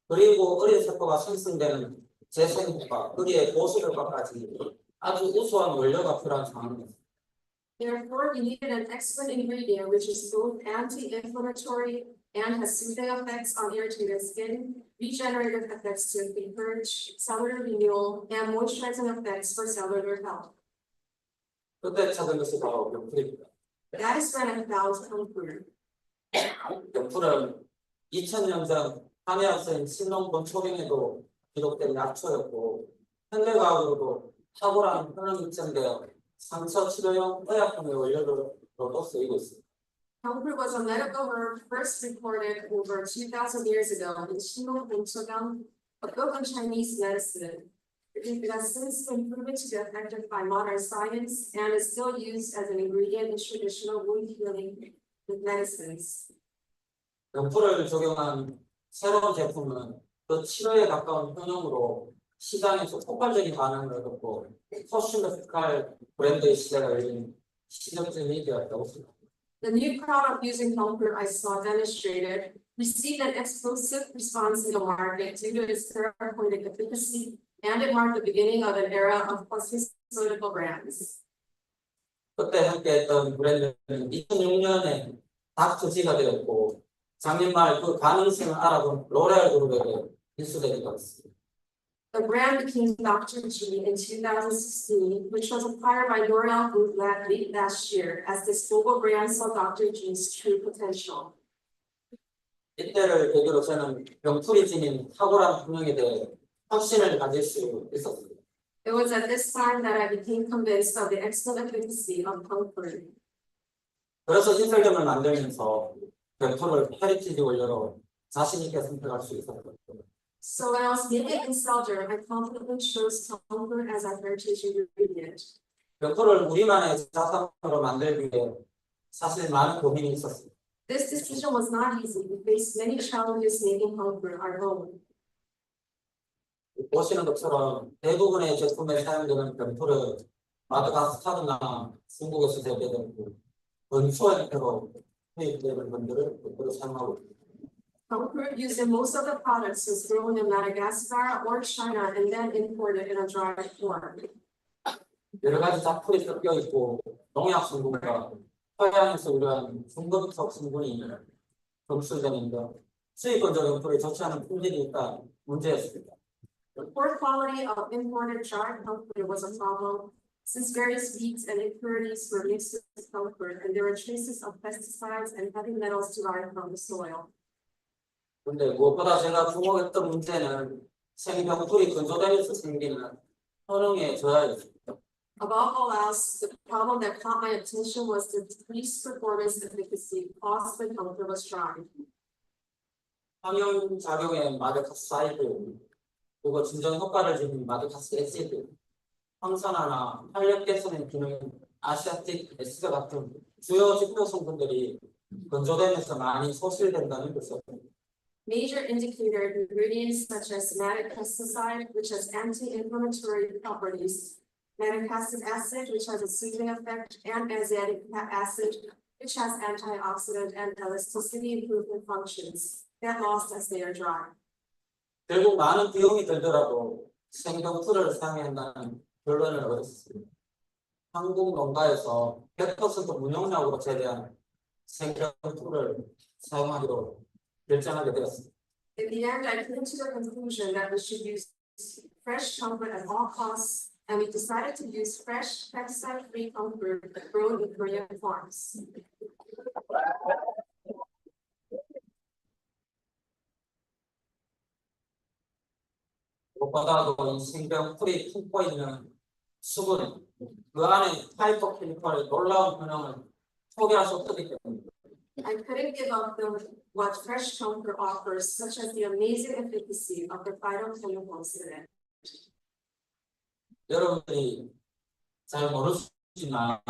그리고 어린 세포가 생성되는 재생 효과, 거기에 보수 효과까지 아주 우수한 원료가 필요한 상황입니다. Therefore, we needed an excellent ingredient which is both anti-inflammatory and has soothing effects on irritated skin, regenerative effects to encourage cellular renewal, and moisturizing effects for cellular health. 그때 찾은 것이 바로 명풀입니다. That is when I found comfort. 명풀은 2000년 전 한의학생 신농본 초경에도 기록된 약초였고 현대과학으로도 탁월한 효능이 입증되어 상처 치료용 의약품의 원료로도 쓰이고 있습니다. Comfort was a medical herb first recorded over 2,000 years ago in Shingon Bonchogang, a book on Chinese medicine. It has since been proven to be effective by modern science and is still used as an ingredient in traditional wound healing medicines. 명풀을 적용한 새로운 제품은 그 치료에 가까운 효능으로 시장에서 폭발적인 반응을 얻었고 코스메티컬 브랜드의 시대가 열린 시점이 되었다고 생각합니다. The new product using comfort I saw demonstrated received an explosive response in the market due to its therapeutic efficacy, and it marked the beginning of an era of cosmeceutical brands. 그때 함께했던 브랜드는 2006년에 닥터지가 되었고 작년 말 그 가능성을 알아본 로레알 그룹에게 인수되기도 했습니다. The brand became Dr. G in 2016, which was acquired by L'Oreal Group late last year, as this global brand saw Dr. G's true potential. 이때를 계기로 저는 명풀이 지닌 탁월한 효능에 대해 확신을 가질 수 있었습니다. It was at this time that I became convinced of the excellent efficacy of comfort. 그래서 인설점을 만들면서 명풀을 헤리티지 원료로 자신 있게 선택할 수 있었거든요. So when I was making Inselder, I confidently chose comfort as our heritage ingredient. 명풀을 우리만의 자산으로 만들기 위해 사실 많은 고민이 있었습니다. This decision was not easy. We faced many challenges making comfort our own. 보시는 것처럼 대부분의 제품에 사용되는 명풀은 마다가스카르나 중국에서 재배되고 건조한 형태로 수입되는 분들을 명풀을 사용하고 있습니다. Comfort used in most of the products was grown in Madagascar or China and then imported in a dry form. 여러 가지 작품이 섞여 있고 농약 성분과 서양에서 유래한 중금속 성분이 검출되는데 수입권적 명풀에 좋지 않은 품질이 있다 문제였습니다. The poor quality of imported dry comfort was a problem since various wheats and impurities were mixed with comfort and there were traces of pesticides and heavy metals derived from the soil. 그런데 무엇보다 제가 주목했던 문제는 생명풀이 건조되면서 생기는 효능의 저하였습니다. Above all else, the problem that caught my attention was the decreased performance efficacy caused when comfort was dried. 항염작용의 마데카사이드, 그리고 진정 효과를 주는 마데카스 에시드, 황산화나 활력 개선의 기능인 아시아틱 에시드 같은 주요 직료 성분들이 건조되면서 많이 소실된다는 것을 Major indicator ingredients such as malic pesticide, which has anti-inflammatory properties, malic acid, which has a soothing effect, and azatic acid, which has antioxidant and elasticity improvement functions, get lost as they are dry. 결국 많은 비용이 들더라도 생명풀을 사용해야 한다는 결론을 얻었습니다. 한국 농가에서 100% 무농약으로 재배한 생명풀을 사용하기로 결정하게 되었습니다. In the end, I came to the conclusion that we should use fresh comfort at all costs, and we decided to use fresh, pesticide-free comfort grown in Korean farms. 무엇보다도 이 생명풀이 품고 있는 수분, 그 안에 파이토케미컬의 놀라운 효능을 포기할 수 없기 때문에 I couldn't give up what fresh Comfort offers, such as the amazing efficacy of the phytochemicals in it. 여러분들이 잘 모르시지만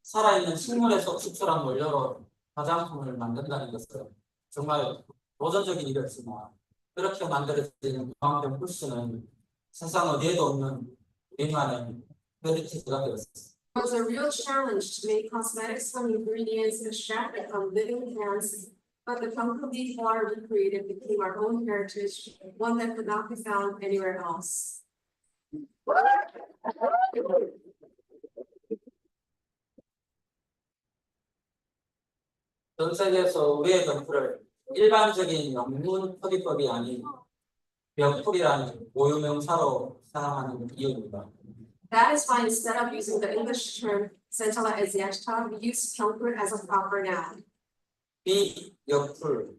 살아있는 식물에서 추출한 원료로 화장품을 만든다는 것은 정말 도전적인 일이었지만 그렇게 만들어진 광병 풀씨는 세상 어디에도 없는 우리만의 헤리티지가 되었습니다. It was a real challenge to make cosmetics from ingredients extracted from living plants, but the Comfort leaf water we created became our own heritage, one that could not be found anywhere else. 전 세계에서 우리의 병풀을 일반적인 영문 표기법이 아닌 병풀이라는 고유명사로 사용하는 이유입니다. That is why instead of using the English term Centella asiatica, we use Comfort as a proper noun. 비역풀,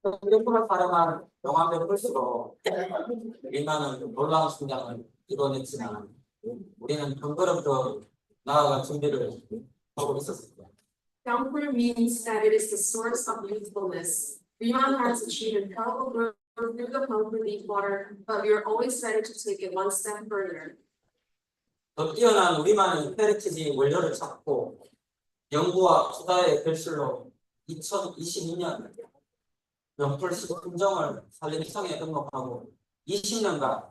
병풀을 활용한 영화의 풀수로 리만은 놀라운 성장을 이뤄냈지만 우리는 한 걸음 더 나아갈 준비를 하고 있었습니다. Comfort means that it is the source of youthfulness. Riemann has achieved incredible growth through the Comfort leaf water, but we are always ready to take it one step further. 더 뛰어난 우리만의 헤리티지 원료를 찾고 연구와 투자의 결실로 2022년 병풀식 품종을 산림청에 등록하고 20년간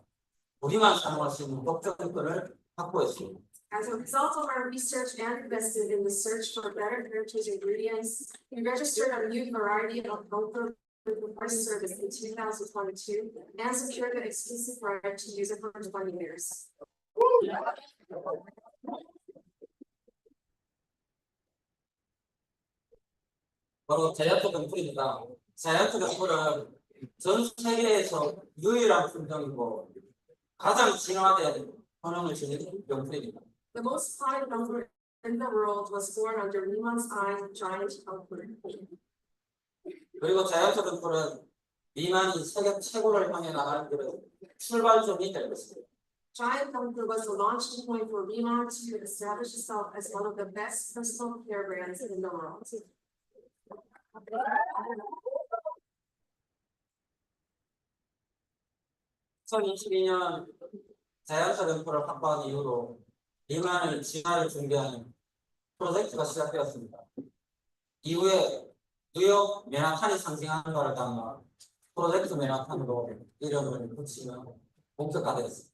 우리만 사용할 수 있는 독점권을 확보했습니다. As a result of our research and invested in the search for better heritage ingredients, we registered a new variety of Comfort with the first service in 2022 and secured the exclusive right to use it for 20 years. 바로 자이언트 병풀입니다. 자이언트 병풀은 전 세계에서 유일한 품종이고 가장 진화된 효능을 지닌 병풀입니다. The most common Comfort in the world was born under Riemann's eye, giant Comfort. 그리고 자이언트 병풀은 리만이 세계 최고를 향해 나가는 길은 출발점이 될 것입니다. Giant Comfort was the launching point for Riemann to establish itself as one of the best personal care brands in the world. 2022년 자이언트 병풀을 확보한 이후로 리만의 진화를 준비하는 프로젝트가 시작되었습니다. 이후에 뉴욕 맨하탄이 상징하는 것을 담아 프로젝트 맨하탄으로 이름을 붙이며 본격화되었습니다.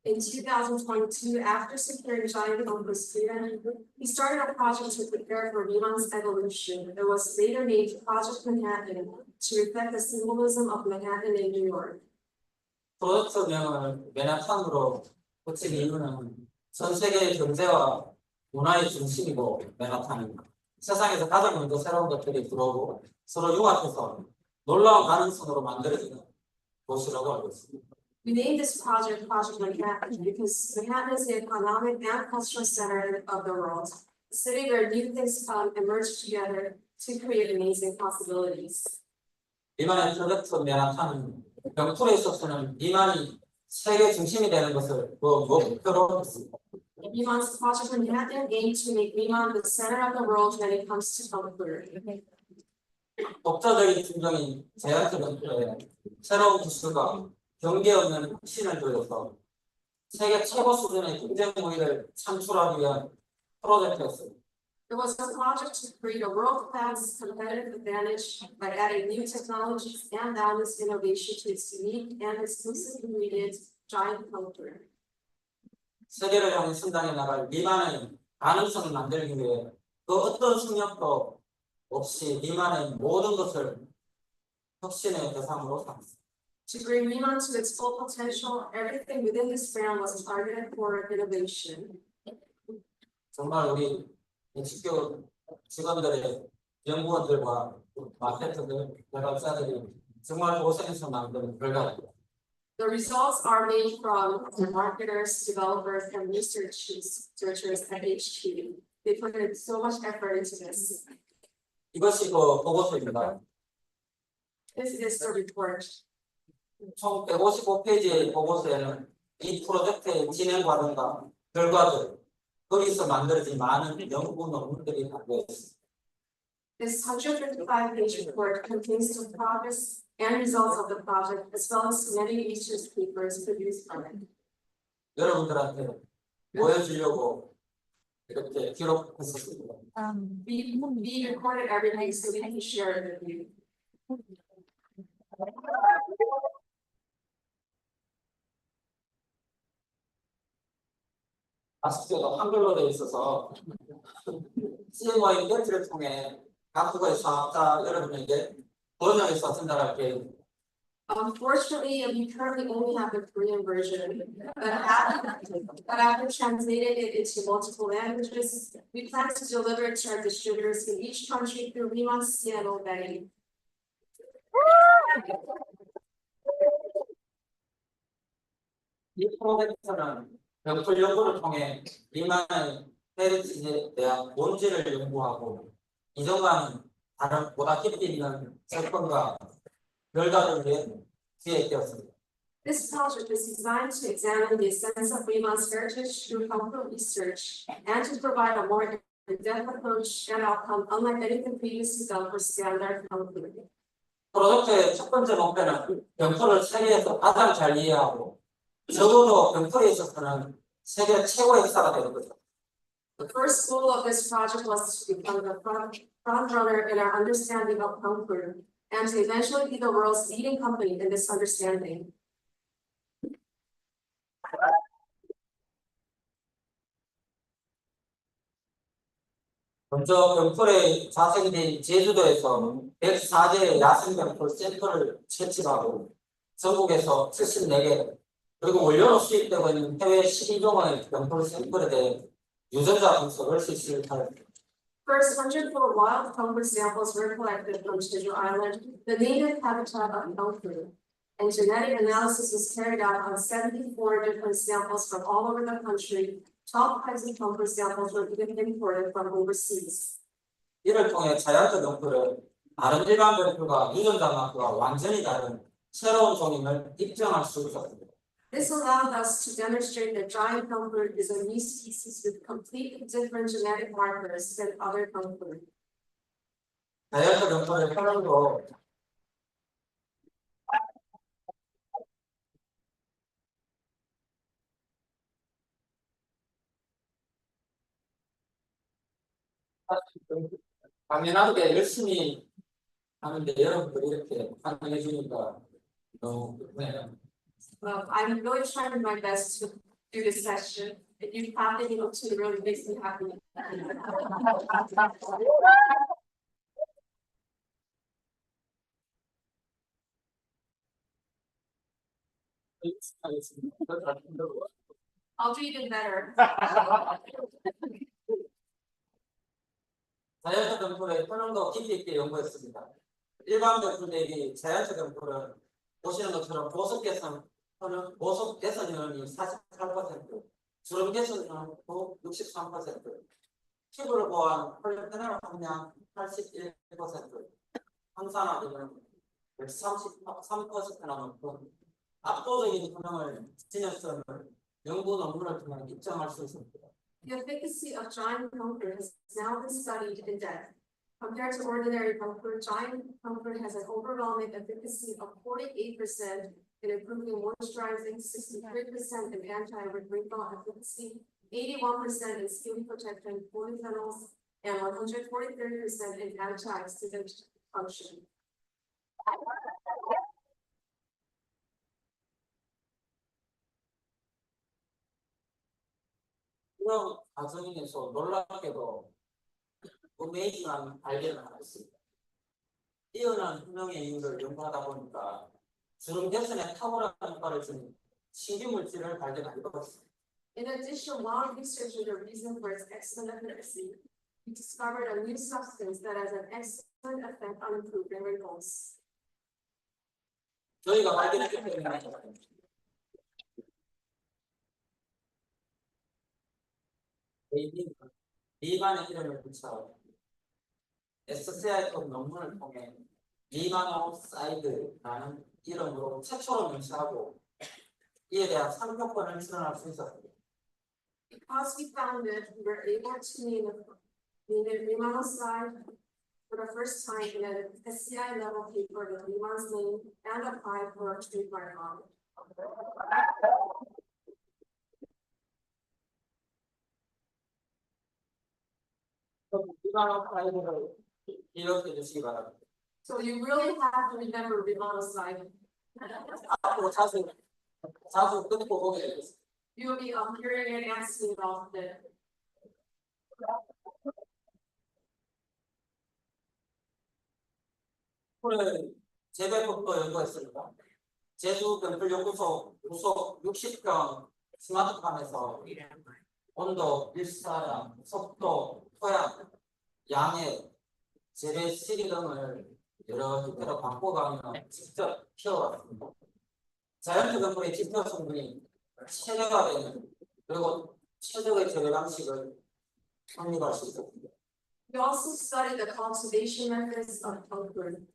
In 2022, after securing Giant Comfort's freedom, he started a project to prepare for Riemann's evolution. It was later named Project Manhattan to reflect the symbolism of Manhattan in New York. 프로젝트명을 맨하탄으로 붙인 이유는 전 세계의 경제와 문화의 중심이고 맨하탄입니다. 세상에서 가장 먼저 새로운 것들이 들어오고 서로 융합해서 놀라운 가능성으로 만들어지는 곳이라고 알고 있습니다. We named this project Project Manhattan because Manhattan is the economic and cultural center of the world, a city where new things come and merge together to create amazing possibilities. 리만의 프로젝트 맨하탄은 병풀에 있어서는 리만이 세계 중심이 되는 것을 목표로 했습니다. Riemann's Project Manhattan aimed to make Riemann the center of the world when it comes to comfort. 독자적인 품종인 자이언트 병풀에 새로운 기술과 경계 없는 혁신을 들여서 세계 최고 수준의 경쟁 모의를 창출하기 위한 프로젝트였습니다. It was a project to create a world-class competitive advantage by adding new technologies and boundless innovation to its unique and exclusive ingredient, Giant Comfort. 세계를 향해 성장해 나갈 리만의 가능성을 만들기 위해 그 어떤 승력도 없이 리만의 모든 것을 혁신의 대상으로 삼았습니다. To bring Riemann to its full potential, everything within this brand was targeted for innovation. 정말 우리 직교 직원들의 연구원들과 마케터들, 개발자들이 정말 고생해서 만든 결과입니다. The results are made from marketers, developers, and researchers at HQ. They put in so much effort into this. 이것이 그 보고서입니다. This is the report. 총 155페이지의 보고서에는 이 프로젝트의 진행 과정과 결과들, 거기서 만들어진 많은 연구 논문들이 담겨 있습니다. This 155-page report contains the progress and results of the project, as well as many research papers produced from it. 여러분들한테 보여주려고 이렇게 기록했었습니다. We recorded everything so we can share it with you. 아쉽게도 한글로 되어 있어서 CMO의 이벤트를 통해 각국의 사업자 여러분에게 번역해서 전달할 계획입니다. Unfortunately, we currently only have the Korean version, but after translating it into multiple languages, we plan to deliver it to our distributors in each country through Remon's Seattle Betty. 이 프로젝트는 병풀 연구를 통해 리만의 헤리티지에 대한 본질을 연구하고 이전과는 다른 보다 깊이 있는 접근과 결과를 위해 기획되었습니다. This project is designed to examine the essence of Remon's heritage through cultural research and to provide a more in-depth approach and outcome unlike anything previously done for standard culture. 프로젝트의 첫 번째 목표는 병풀을 세계에서 가장 잘 이해하고 적어도 병풀에 있어서는 세계 최고의 역사가 되는 거죠. The first goal of this project was to become the front runner in our understanding of Kung Fu and to eventually be the world's leading company in this understanding. 먼저 병풀에 자생된 제주도에서 104개 야생병풀 센터를 채취하고 전국에서 74개 그리고 원료로 수입되고 있는 해외 12종의 병풀 샘플에 대해 유전자 분석을 실시하였습니다. First, 104 wild Kung Fu samples were collected from Jeju Island, the native habitat of Kung Fu, and genetic analysis was carried out on 74 different samples from all over the country. 12 types of Kung Fu samples were even imported from overseas. 이를 통해 자연적 병풀은 다른 일반 병풀과 유전자 마크가 완전히 다른 새로운 종임을 입증할 수 있었습니다. This allowed us to demonstrate that giant Kung Fu is a new species with completely different genetic markers than other Kung Fu. 자연적 병풀의 활용도 당연하게 열심히 하는데 여러분들이 이렇게 환영해 주니까 너무 좋네요. Well, I'm really trying my best to do this session. If you have it, it really makes me happy. I'll do even better. 자연적 병풀의 효능도 깊이 있게 연구했습니다. 일반 병풀 대비 자연적 병풀은 보시는 것처럼 보석 개선 효능이 48%, 주름 개선 효능도 63%, 피부를 보호한 폴리페놀 함량 81%, 항산화 기능 133%나 넘고 압도적인 효능을 지녔음을 연구 논문을 통해 입증할 수 있습니다. The efficacy of giant Kung Fu has now been studied in depth. Compared to ordinary Kung Fu, giant Kung Fu has an overwhelming efficacy of 48% in improving moisturizing, 63% in anti-wrinkle efficacy, 81% in skin protection polyphenols, and 143% in antioxidant function. 이런 과정에서 놀랍게도 어메이징한 발견을 하였습니다. 뛰어난 효능의 이유를 연구하다 보니까 주름 개선에 탁월한 효과를 주는 신규 물질을 발견하게 되었습니다. In addition, while researching the reason for its excellent efficacy, we discovered a new substance that has an excellent effect on improving wrinkles. 저희가 발견했기 때문에 리반의 이름을 붙여 SCI 논문을 통해 리마노사이드라는 이름으로 최초로 명시하고 이에 대한 상표권을 출원할 수 있었습니다. Because we found it, we were able to name it Limanoside for the first time in a SCI level paper with Lima's name and apply for a trademark on it. 리마노사이드를 기억해 주시기 바랍니다. So you really have to remember Limanoside. 앞으로 자주 듣고 보게 되겠습니다. You will be hearing it and seeing it often. 오늘 재배법도 연구했습니다. 제주 병풀연구소 무속 60평 스마트팜에서 온도, 일사량, 속도, 토양, 양의 재배 시기 등을 여러 형태로 바꿔가며 직접 키워왔습니다. 자연적 병풀의 지표 성분이 체계화되는 그리고 최적의 재배 방식을 확립할 수 있었습니다. We also studied the cultivation methods of pangpur.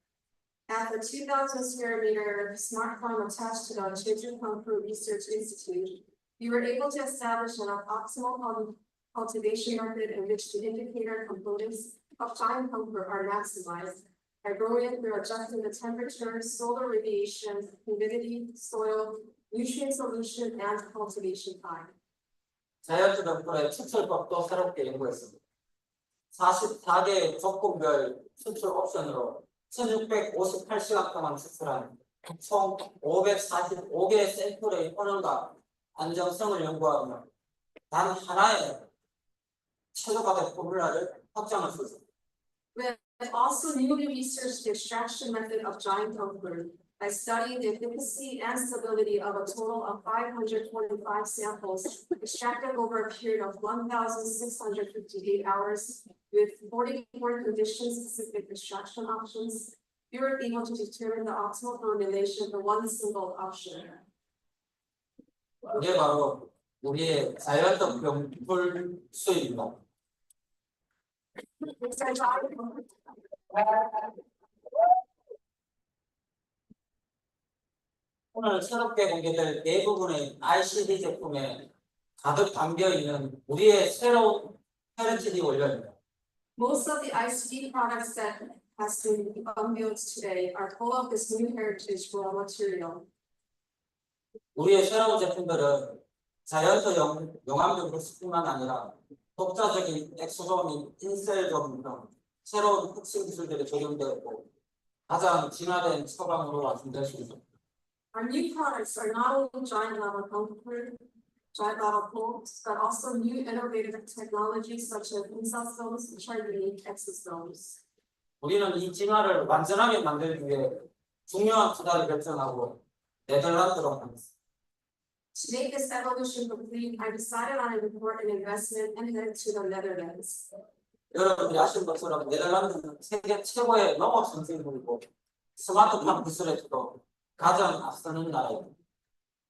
At the 2,000 square meter smart farm attached to the Jeju Pangpur Research Institute, we were able to establish an optimal cultivation method in which the indicator components of giant pangpur are maximized by growing it through adjusting the temperature, solar radiation, humidity, soil, nutrient solution, and cultivation time. 자연적 병풀의 추출법도 새롭게 연구했습니다. 44개의 조건별 추출 옵션으로 1658시간 동안 추출한 총 545개의 샘플의 효능과 안정성을 연구하며 단 하나의 최적화된 포뮬라를 확정할 수 있습니다. We have also newly researched the extraction method of giant pangpur by studying the efficacy and stability of a total of 545 samples extracted over a period of 1,658 hours with 44 condition-specific extraction options. We were able to determine the optimal formulation for one single option. 이게 바로 우리의 자연적 병풀 수입입니다. 오늘 새롭게 공개될 대부분의 ICD 제품에 가득 담겨 있는 우리의 새로운 헤리티지 원료입니다. Most of the ICD products that has been unveiled today are full of this new heritage raw material. 우리의 새로운 제품들은 자연적 용암병풀뿐만 아니라 독자적인 엑소소민, 인셀점 등 새로운 혁신 기술들이 적용되었고 가장 진화된 처방으로 완성될 수 있습니다. Our new products are not only giant level pangpur, giant level pulps, but also new innovative technologies such as insosomes, which are unique exosomes. 우리는 이 진화를 완전하게 만들기 위해 중요한 투자를 결정하고 네덜란드로 가겠습니다. To make this evolution complete, I decided on an important investment and headed to the Netherlands. 여러분들이 아시는 것처럼 네덜란드는 세계 최고의 농업 선진국이고 스마트팜 기술에서도 가장 앞서는 나라입니다.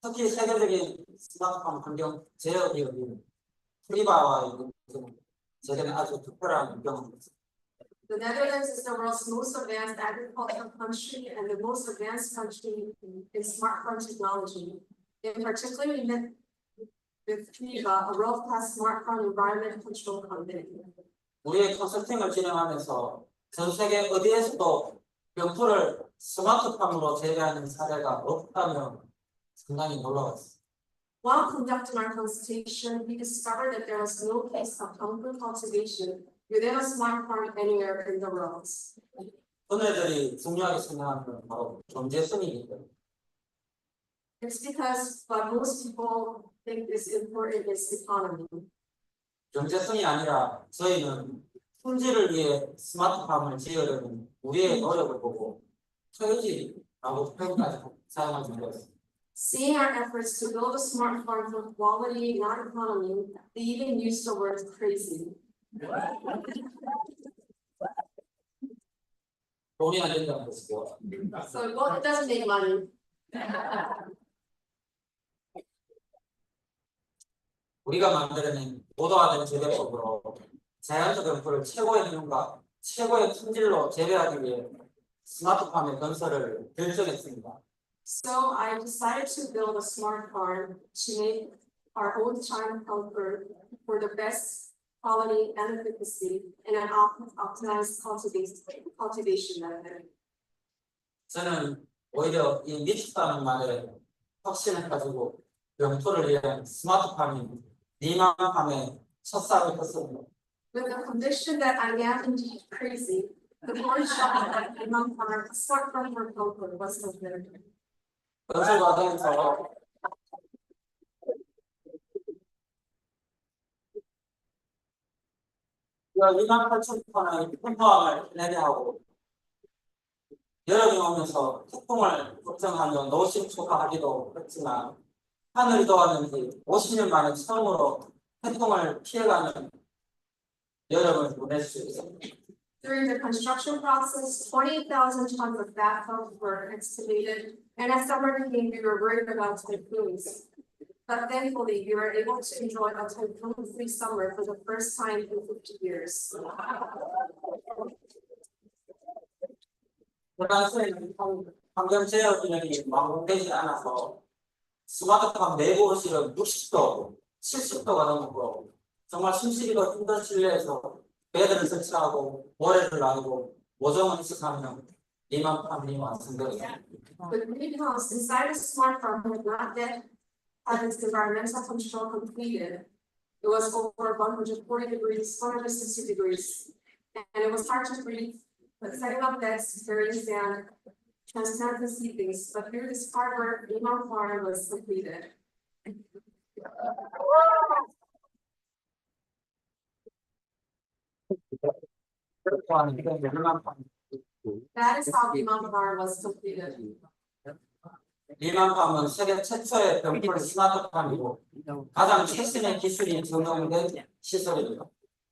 특히 세계적인 스마트팜 환경 제어 기업인 프리바와의 제대는 아주 특별한 경험입니다. The Netherlands is the world's most advanced agricultural country and the most advanced country in smart farm technology. In particular, we met with Priva, a world-class smart farm environment control company. 우리의 컨설팅을 진행하면서 전 세계 어디에서도 병풀을 스마트팜으로 재배하는 사례가 없다며 상당히 놀라웠습니다. While conducting our consultation, we discovered that there was no case of pangpur cultivation within a smart farm anywhere in the world. 은혜들이 중요하게 생각하는 건 바로 경제성이기 때문에. It's because what most people think is important is economy. 경제성이 아니라 저희는 품질을 위해 스마트팜을 지으려는 우리의 노력을 보고 소유지라고 표현까지 사용하지 않았습니다. Seeing our efforts to build a smart farm for quality, not economy, they even used the word crazy. 돈이 안 된다는 것이고 So well, it doesn't make money. 우리가 만들어낸 모던화된 재배법으로 자연적 병풀을 최고의 효능과 최고의 품질로 재배하기 위해 스마트팜의 건설을 결정했습니다. So I decided to build a smart farm to make our own China helper for the best quality and efficacy in an optimized cultivation method. 저는 오히려 이 미치다는 말에 확신을 가지고 영토를 위한 스마트팜인 니만팜의 첫살을 떴습니다. With the conviction that I am indeed crazy, the board shot that among our smart farm helper was completed. 건설 과정에서 우리가 2만 8천 톤의 펌프함을 내려하고 여름이 오면서 태풍을 걱정하며 노심초사하기도 했지만 하늘이 도왔는지 50년 만에 처음으로 태풍을 피해가는 여름을 보낼 수 있습니다. During the construction process, 28,000 tons of backhoes were excavated, and as summer came, we were worried about typhoons. But thankfully, we were able to enjoy a typhoon-free summer for the first time in 50 years. 프랑스에는 환경 제어 기능이 완공되지 않아서 스마트팜 내부 온실은 60도, 70도가 넘고 정말 숨쉬기도 힘든 실내에서 베드를 설치하고 모래를 나누고 모종을 이식하며 니만팜이 완성되었습니다. The greenhouse inside a smart farm had not yet had its environmental control completed. It was over 140 degrees, 160 degrees, and it was hard to breathe. But setting up beds, burying sand, transplanting seedlings, but through this hard work, the farm was completed. 또한 니만팜 That is how the farm was completed. 니만팜은 세계 최초의 병풀 스마트팜이고 가장 최신의 기술이 적용된 시설입니다.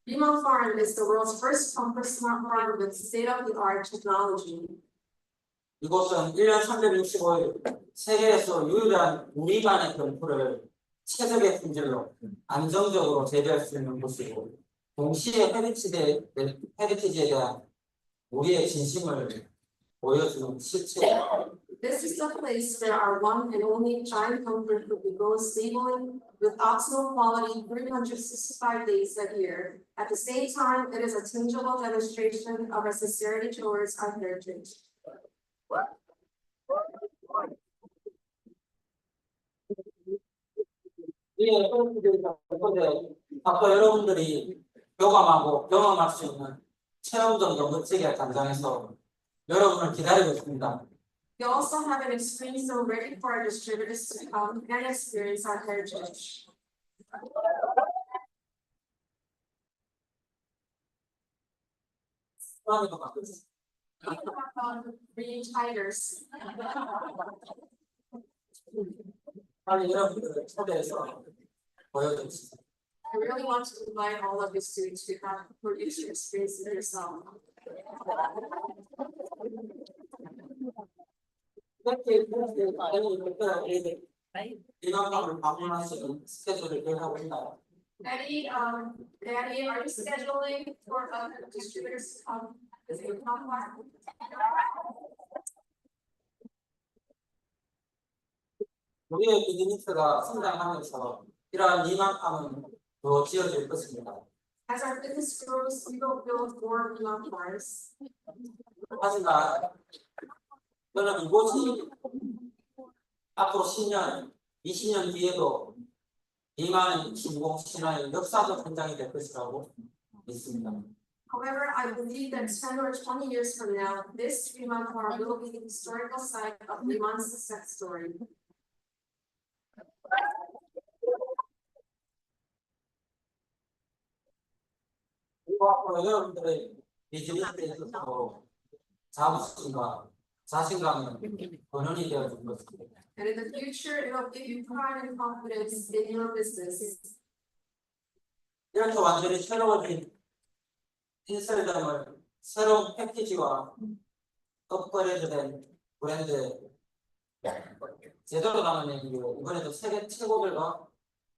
Lima Farm is the world's first pumper smart farm with state-of-the-art technology. 이곳은 1년 365일 세계에서 유일한 우리만의 병풀을 최적의 품질로 안정적으로 재배할 수 있는 곳이고 동시에 헤리티지에 대한 우리의 진심을 보여주는 실체입니다. This is the place where our one and only giant pumper could be grown stably with optimal quality 365 days a year. At the same time, it is a tangible demonstration of our sincerity towards our heritage. 이 헤리티지에서 아까 여러분들이 교감하고 경험할 수 있는 체험전도 멋지게 단장해서 여러분을 기다리고 있습니다. We also have an experience zone ready for our distributors to come and experience our heritage. Green tigers. 빨리 여러분들을 초대해서 보여주십시오. I really want to invite all of you students to have produce your experience it yourself. 이만큼을 방문하시는 스케줄을 계획하고 있나요? Daddy, are you scheduling for other distributors to come? Is it not far? 우리의 비즈니스가 성장하면서 이러한 이만큼은 더 지어질 것입니다. As our business grows, we will build more Lima farms. 하지만 저는 이곳이 앞으로 10년, 20년 뒤에도 이만 신공 신화의 역사적 현장이 될 것이라고 믿습니다. However, I believe that 10 or 20 years from now, this Lima farm will be the historical site of Lima's success story. 그리고 앞으로 여러분들의 비즈니스에 있어서 자부심과 자신감은 본연이 되어줄 것입니다. And in the future, it will give you pride and confidence in your business. 이렇게 완전히 새로워진 인셀덤을 새로운 패키지와 업그레이드된 브랜드에 제대로 담은 얘기로 이번에도 세계 최고들과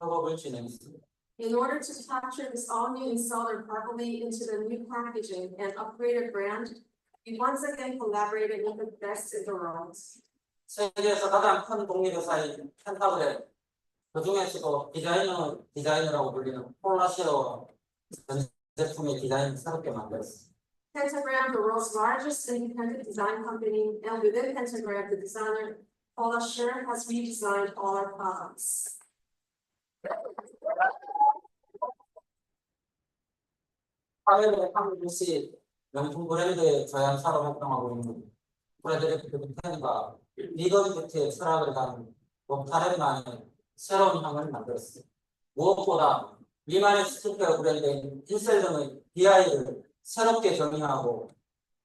협업을 진행했습니다. In order to capture this all new installer properly into the new packaging and upgraded brand, We once again collaborated with the best in the world. 세계에서 가장 큰 독립회사인 펜타그램, 그 중에서도 디자이너라고 불리는 폴라시오 전 제품의 디자인을 새롭게 만들었어요. Pentagram, the world's largest independent design company, and within Pentagram, the designer Paula Scher has redesigned all our products. 화요일에 한국시 명품 브랜드의 저양사로 활동하고 있는 프레드리크 펜과 리더십의 철학을 가진 옥타렌만의 새로운 향을 만들었어요. 무엇보다 미만의 스키케어 브랜드인 인셀덤의 DI를 새롭게 정의하고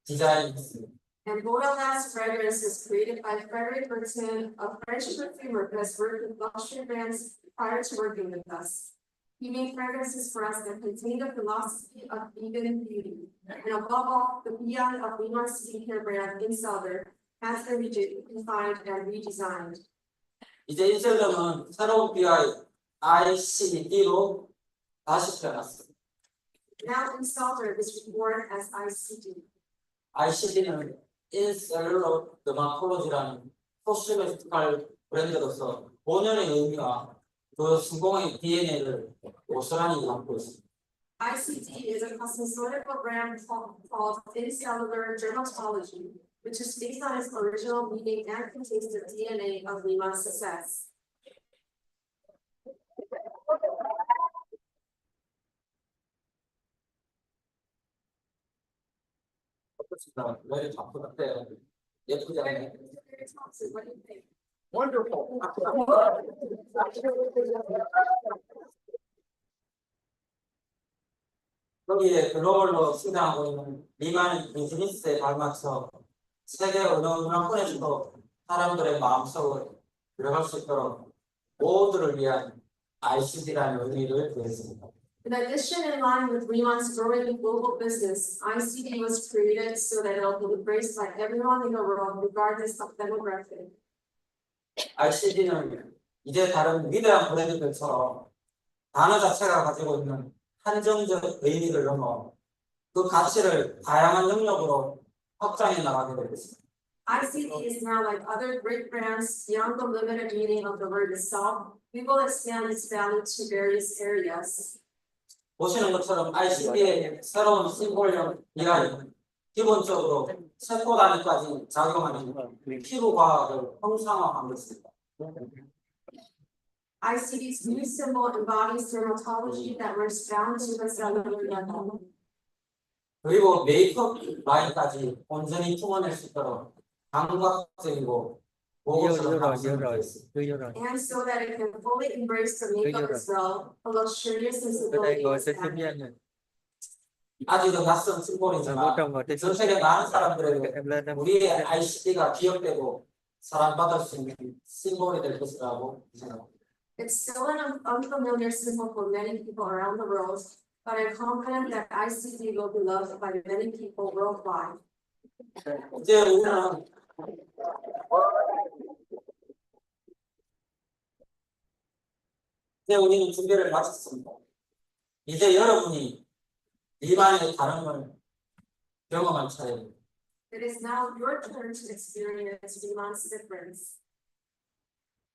디자인했습니다. And Borealis fragrance is created by Frederic Bertin, a French perfumer who has worked with luxury brands prior to working with us. He made fragrances for us that contain the philosophy of vegan beauty. And above all, the beyond of Leon's skincare brand Insider has been redefined and redesigned. 이제 인셀덤은 새로운 ICD로 다시 태어났습니다. Now Insider is reborn as ICD. ICD는 인셀룰로 더마콜로지라는 코스메티컬 브랜드로서 본연의 의미와 그 성공의 DNA를 고스란히 담고 있습니다. ICD is a cosmeceutical brand called Incellular Dermatology, which is based on its original meaning and contains the DNA of Lima's success. 어떻습니까? 왜 자꾸 같아요? 예쁘지 않아요? What do you think? Wonderful. 여기에 글로벌로 성장하고 있는 리만 비즈니스에 발맞춰 세계 어느 문화권에서도 사람들의 마음속을 들어갈 수 있도록 모두를 위한 ICD라는 의미를 부여했습니다. In addition, in line with Lima's growing global business, ICD was created so that it will be embraced by everyone in the world, regardless of demographic. ICD는 이제 다른 위대한 브랜드들처럼 단어 자체가 가지고 있는 한정적 의미를 넘어 그 가치를 다양한 영역으로 확장해 나가게 되겠습니다. ICD is now like other great brands beyond the limited meaning of the word itself. We will expand its value to various areas. 보시는 것처럼 ICD의 새로운 심볼형 DI는 기본적으로 세포 단위까지 작용하는 피부 과학을 형상화한 것입니다. ICD's new symbol embodies dermatology that runs down to the cellular level. 그리고 메이크업 라인까지 온전히 품어낼 수 있도록 감각적이고 고급스러운 감성을 더했습니다. And so that it can fully embrace the makeup as well, a luxurious sensibility. 아직은 낯선 심볼이지만 전 세계 많은 사람들에게 우리의 ICD가 기억되고 사랑받을 수 있는 심볼이 될 것이라고 생각합니다. It's still an unfamiliar symbol for many people around the world, but I'm confident that ICD will be loved by many people worldwide. 이제 우리는 준비를 마쳤습니다. 이제 여러분이 리만의 다름을 경험할 차례입니다. It is now your turn to experience Liman's difference.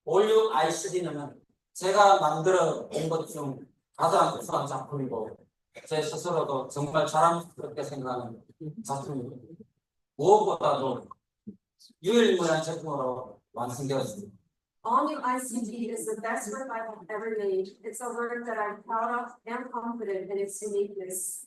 올류 ICD는 제가 만들어 본 것 중 가장 우수한 작품이고 제 스스로도 정말 자랑스럽게 생각하는 작품입니다. 무엇보다도 유일무이한 제품으로 완성되었습니다. All new ICD is the best work I have ever made. It's a work that I'm proud of and confident in its uniqueness.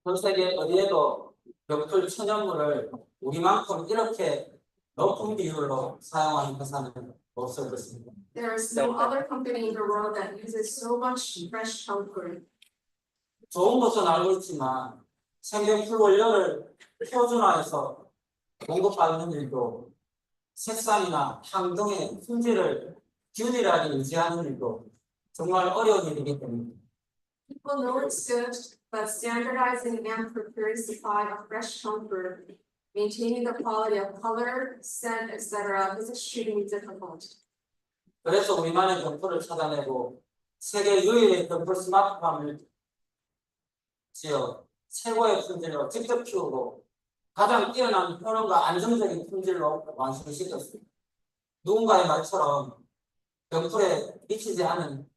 전 세계 어디에도 벽돌 천연물을 우리만큼 이렇게 높은 비율로 사용하는 회사는 없을 것입니다. There is no other company in the world that uses so much fresh concrete. 좋은 것은 알고 있지만 생경풀 원료를 표준화해서 공급받는 일도 색상이나 향 등의 품질을 균일하게 유지하는 일도 정말 어려운 일이기 때문에 People know it's good, but standardizing and procuring supply of fresh comfort, maintaining the quality of color, scent, etc. is extremely difficult. 그래서 우리만의 경포를 찾아내고 세계 유일의 병풀 스마트팜을 지어 최고의 품질로 직접 키우고 가장 뛰어난 효능과 안정적인 품질로 완성시켰습니다. 누군가의 말처럼 병풀에 미치지 않은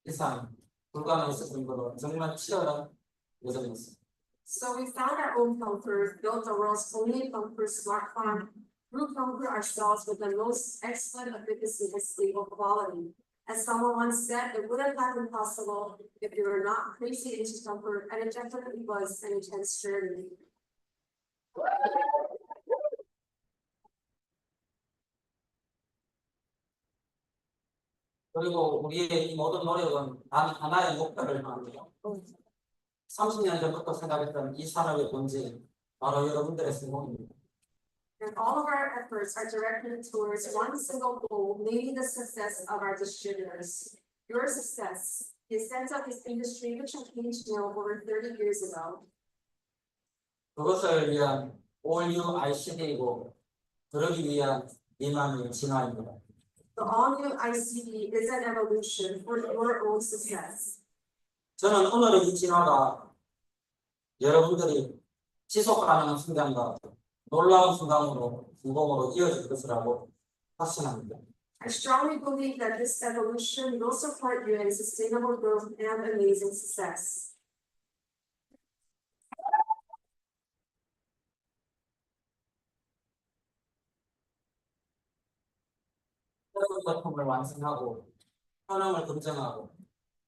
이상 불가능했을 정도로 정말 치열한 여정이었습니다. So we found our own pumpers, built the world's only pumper smart farm, grew pumper ourselves with the most excellent efficacy and stable quality. As someone once said, it wouldn't have been possible if we were not crazy into pumper, and it definitely was an intense journey. 그리고 우리의 이 모든 노력은 단 하나의 목표를 향하며 30년 전부터 생각했던 이 산업의 본질, 바로 여러분들의 성공입니다. And all of our efforts are directed towards one single goal, namely the success of our distributors. Your success, the ascent of this industry, which I came to know over 30 years ago. 그것을 위한 All New ICD이고 그러기 위한 니만의 진화입니다. The all-new ICD is an evolution for your own success. 저는 오늘의 이 진화가 여러분들이 지속 가능한 성장과 놀라운 성공으로 이어질 것이라고 확신합니다. I strongly believe that this evolution will support you in sustainable growth and amazing success. 새로운 제품을 완성하고 효능을 검증하고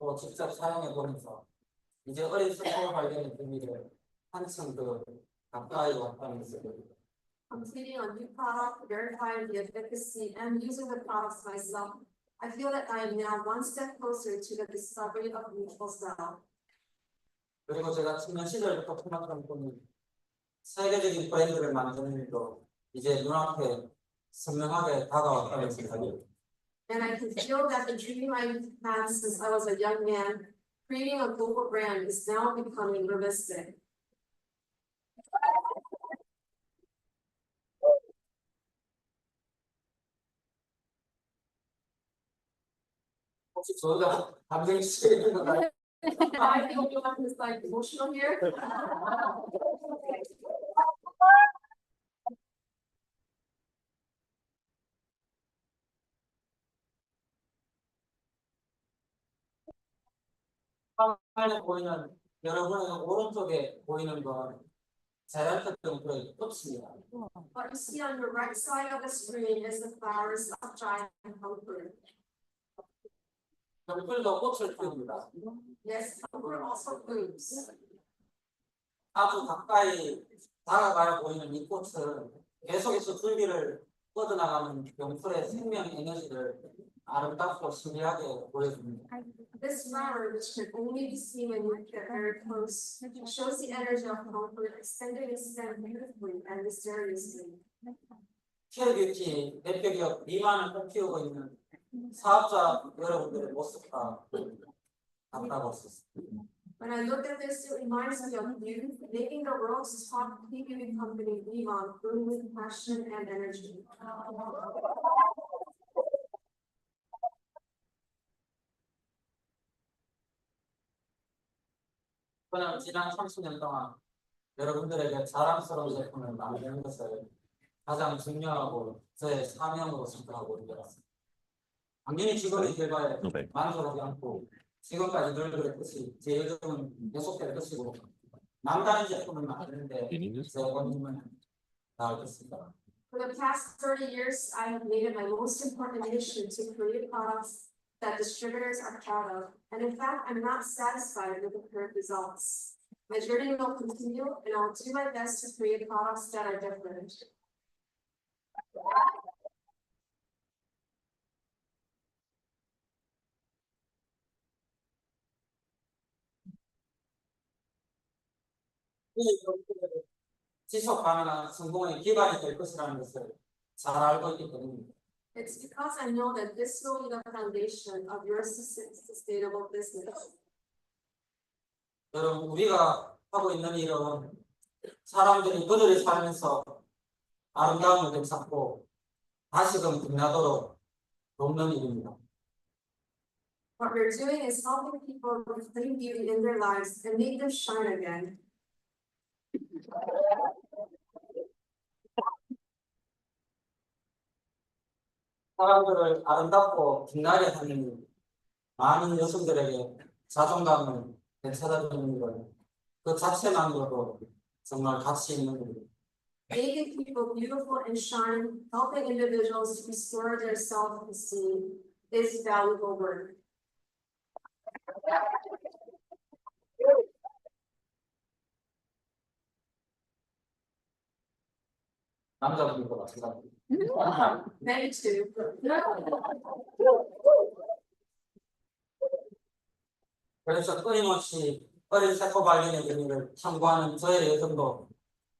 또 직접 사용해 보면서 이제 어린 스포 발견의 의미를 한층 더 가까이 왔다는 것을 Completing a new product, verifying the efficacy, and using the products myself, I feel that I am now one step closer to the discovery of mutual self. 그리고 제가 청년 시절부터 꿈꿨던 꿈은 세계적인 브랜드를 만드는 일도 이제 눈앞에 선명하게 다가왔다는 생각이 And I can feel that the dream I've had since I was a young man, creating a global brand, is now becoming realistic. 혹시 저희가 감정이 시키는 건가요? I feel I'm just like emotional here. 화면에 보이는 여러분의 오른쪽에 보이는 건 자연적 병풀의 꽃입니다. What you see on the right side of the screen is the flowers of giant pumper. 병풀도 꽃을 피웁니다. Yes, pumper also blooms. 아주 가까이 다가가야 보이는 이 꽃은 계속해서 줄기를 뻗어나가는 병풀의 생명 에너지를 아름답고 신비하게 보여줍니다. This flower, which can only be seen when you get very close, shows the energy of pumper extending its stem beautifully and mysteriously. 케어뷰티 대표기업 리만을 꼭 키우고 있는 사업자 여러분들의 모습과 같다고 썼습니다. When I look at this, it reminds me of you, making the world's top PPV company, Lehman, bloom with passion and energy. 저는 지난 30년 동안 여러분들에게 자랑스러운 제품을 만드는 것을 가장 중요하고 저의 사명으로 생각하고 있습니다. 당연히 직원의 결과에 만족하지 않고 지금까지 늘 그랬듯이 제 요즘은 계속될 것이고 남다른 제품을 만드는데 제 원님은 나을 것입니다. For the past 30 years, I have made it my most important mission to create products that distributors are proud of. And in fact, I'm not satisfied with the current results. My journey will continue, and I'll do my best to create products that are different. 지속 가능한 성공의 기반이 될 것이라는 것을 잘 알고 있기 때문입니다. It's because I know that this will be the foundation of your sustainable business. 여러분, 우리가 하고 있는 일은 사람들이 그들을 살면서 아름다움을 되찾고 다시금 빛나도록 돕는 일입니다. What we're doing is helping people with clean beauty in their lives and make them shine again. 사람들을 아름답고 빛나게 하는 많은 여성들에게 자존감을 되찾아주는 것, 그 자체만으로도 정말 가치 있는 일입니다. Making people beautiful and shine, helping individuals to restore their self-esteem is valuable work. 남자분도 마찬가지입니다. Many too. 그래서 끊임없이 어린 세포 발견의 의미를 탐구하는 저의 애정도,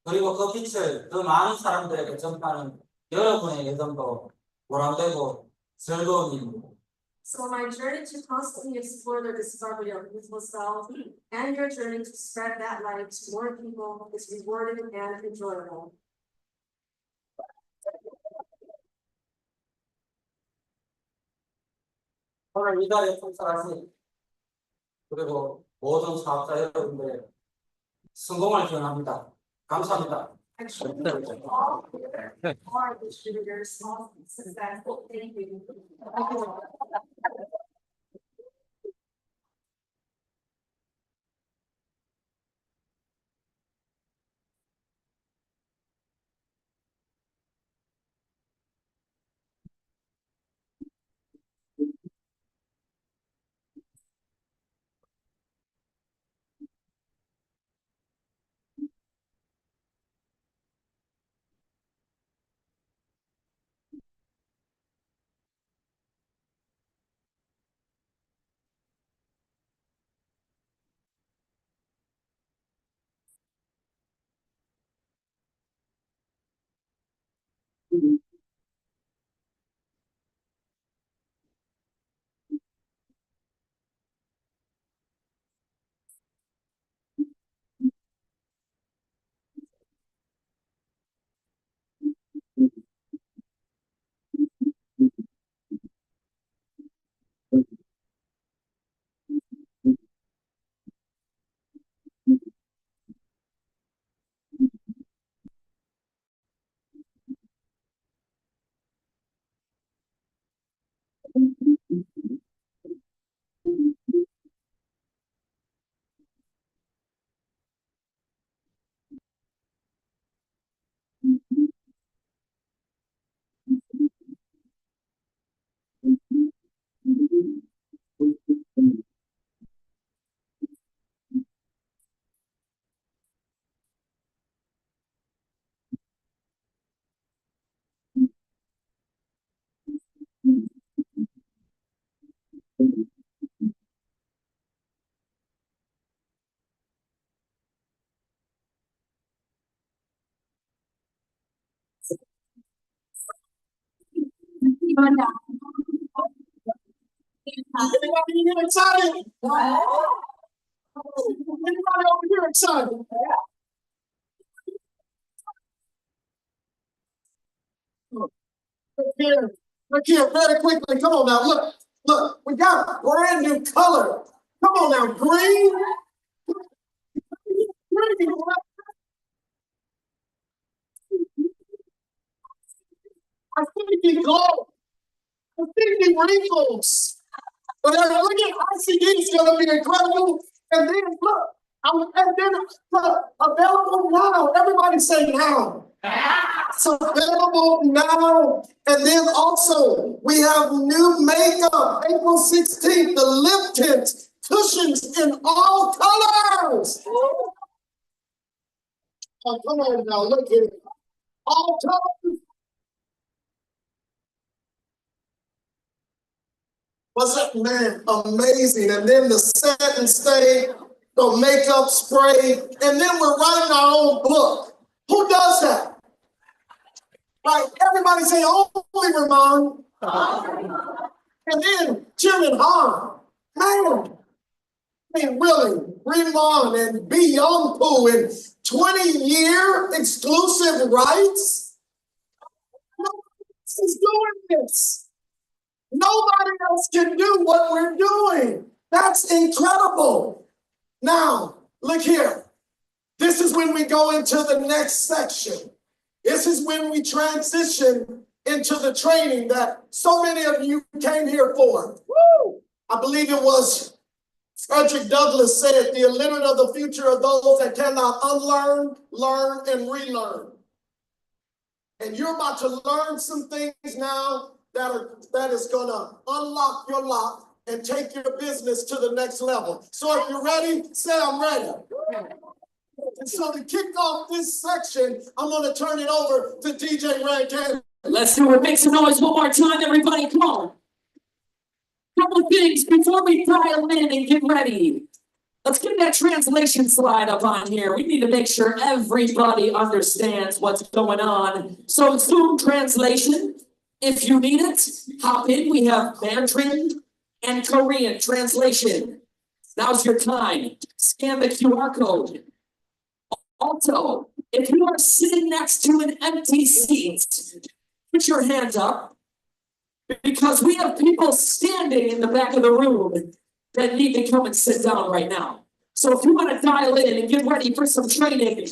그리고 그 빛을 더 많은 사람들에게 전파하는 여러분의 애정도 보람되고 즐거움입니다. So my journey to constantly explore the discovery of youthful self and your journey to spread that light to more people is rewarding and enjoyable. 오늘 이 자리에 참석하신 그리고 모든 사업자 여러분들의 성공을 기원합니다. 감사합니다. Actually, all our distributors, all successful, thank you. Anybody in here excited? Anybody over here excited? Look here, very quickly. Come on now, look, we got a brand new color. Come on now, green. Green. I think he glow. I think he wrinkles. But look at ICD is gonna be incredible. And then look, available now. Everybody say now. It's available now. And then also we have new makeup, April 16th, the lip tint, cushions in all colors. Oh, come on now, look here. All colors. Was that, man, amazing. And then the set and stay, the makeup spray, and then we're writing our own book. Who does that? Right, everybody say, only Ramon. And then Jim and Han, man, Willie, Ramon, and B. Youngpoo, and 20-year exclusive rights. No one else is doing this. Nobody else can do what we're doing. That's incredible. Now, look here. This is when we go into the next section. This is when we transition into the training that so many of you came here for. Woo! I believe it was Frederick Douglass said, the illiterate of the future are those that cannot unlearn, learn, and relearn. And you're about to learn some things now that is gonna unlock your lock and take your business to the next level. So if you're ready, say I'm ready. And so to kick off this section, I'm gonna turn it over to DJ Rankin. Let's do it. Make some noise one more time, everybody. Come on. Couple things before we dial in and get ready. Let's get that translation slide up on here. We need to make sure everybody understands what's going on. So Zoom translation, if you need it, hop in. We have Mandarin and Korean translation. Now's your time. Scan the QR code. Also, if you are sitting next to an empty seat, put your hand up, because we have people standing in the back of the room that need to come and sit down right now. So if you want to dial in and get ready for some training,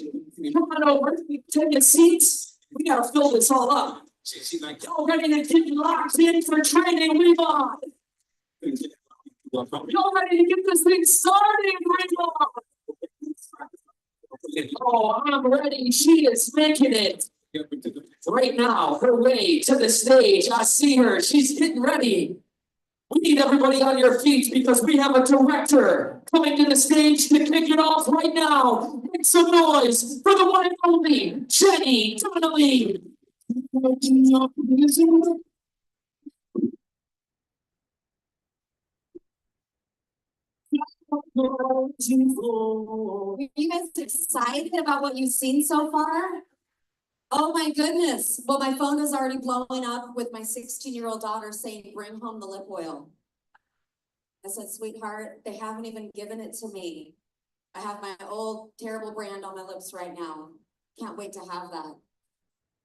come on over, take your seats. We got to fill this all up. Y'all ready to get locked in for training? We've on. Y'all ready to get this thing started? We've on. Oh, I'm ready. She is making it. Right now, her way to the stage. I see her. She's getting ready. We need everybody on your feet because we have a director coming to the stage to kick it off right now. Make some noise for the one and only Jenny Donnelly. Are you guys excited about what you've seen so far? Oh my goodness. Well, my phone is already blowing up with my 16-year-old daughter saying, bring home the lip oil. I said, sweetheart, they haven't even given it to me. I have my old terrible brand on my lips right now. Can't wait to have that.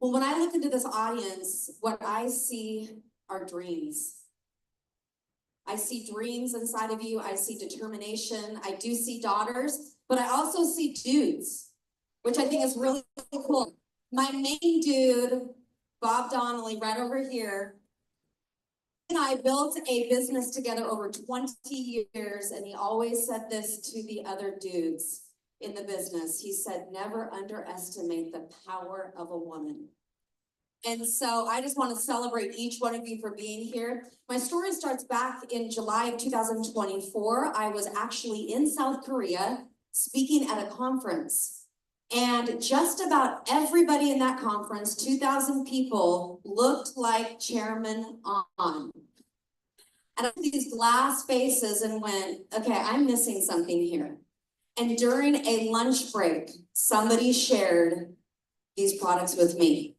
Well, when I look into this audience, what I see are dreams. I see dreams inside of you. I see determination. I do see daughters, but I also see dudes, which I think is really cool. My main dude, Bob Donnelly, right over here, and I built a business together over 20 years, and he always said this to the other dudes in the business. He said, never underestimate the power of a woman. And so I just want to celebrate each one of you for being here. My story starts back in July of 2024. I was actually in South Korea speaking at a conference. And just about everybody in that conference, 2,000 people, looked like Chairman On. And I had these glass faces and went, okay, I'm missing something here. And during a lunch break, somebody shared these products with me.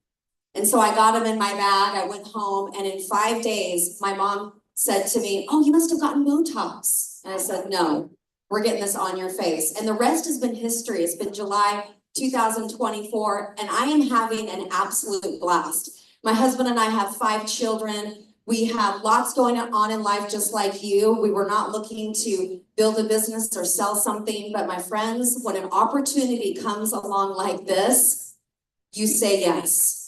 And so I got them in my bag, I went home, and in 5 days, my mom said to me, oh, you must have gotten Botox. And I said, no, we're getting this on your face. And the rest has been history. It's been July 2024, and I am having an absolute blast. My husband and I have 5 children. We have lots going on in life just like you. We were not looking to build a business or sell something, but my friends, when an opportunity comes along like this, you say yes.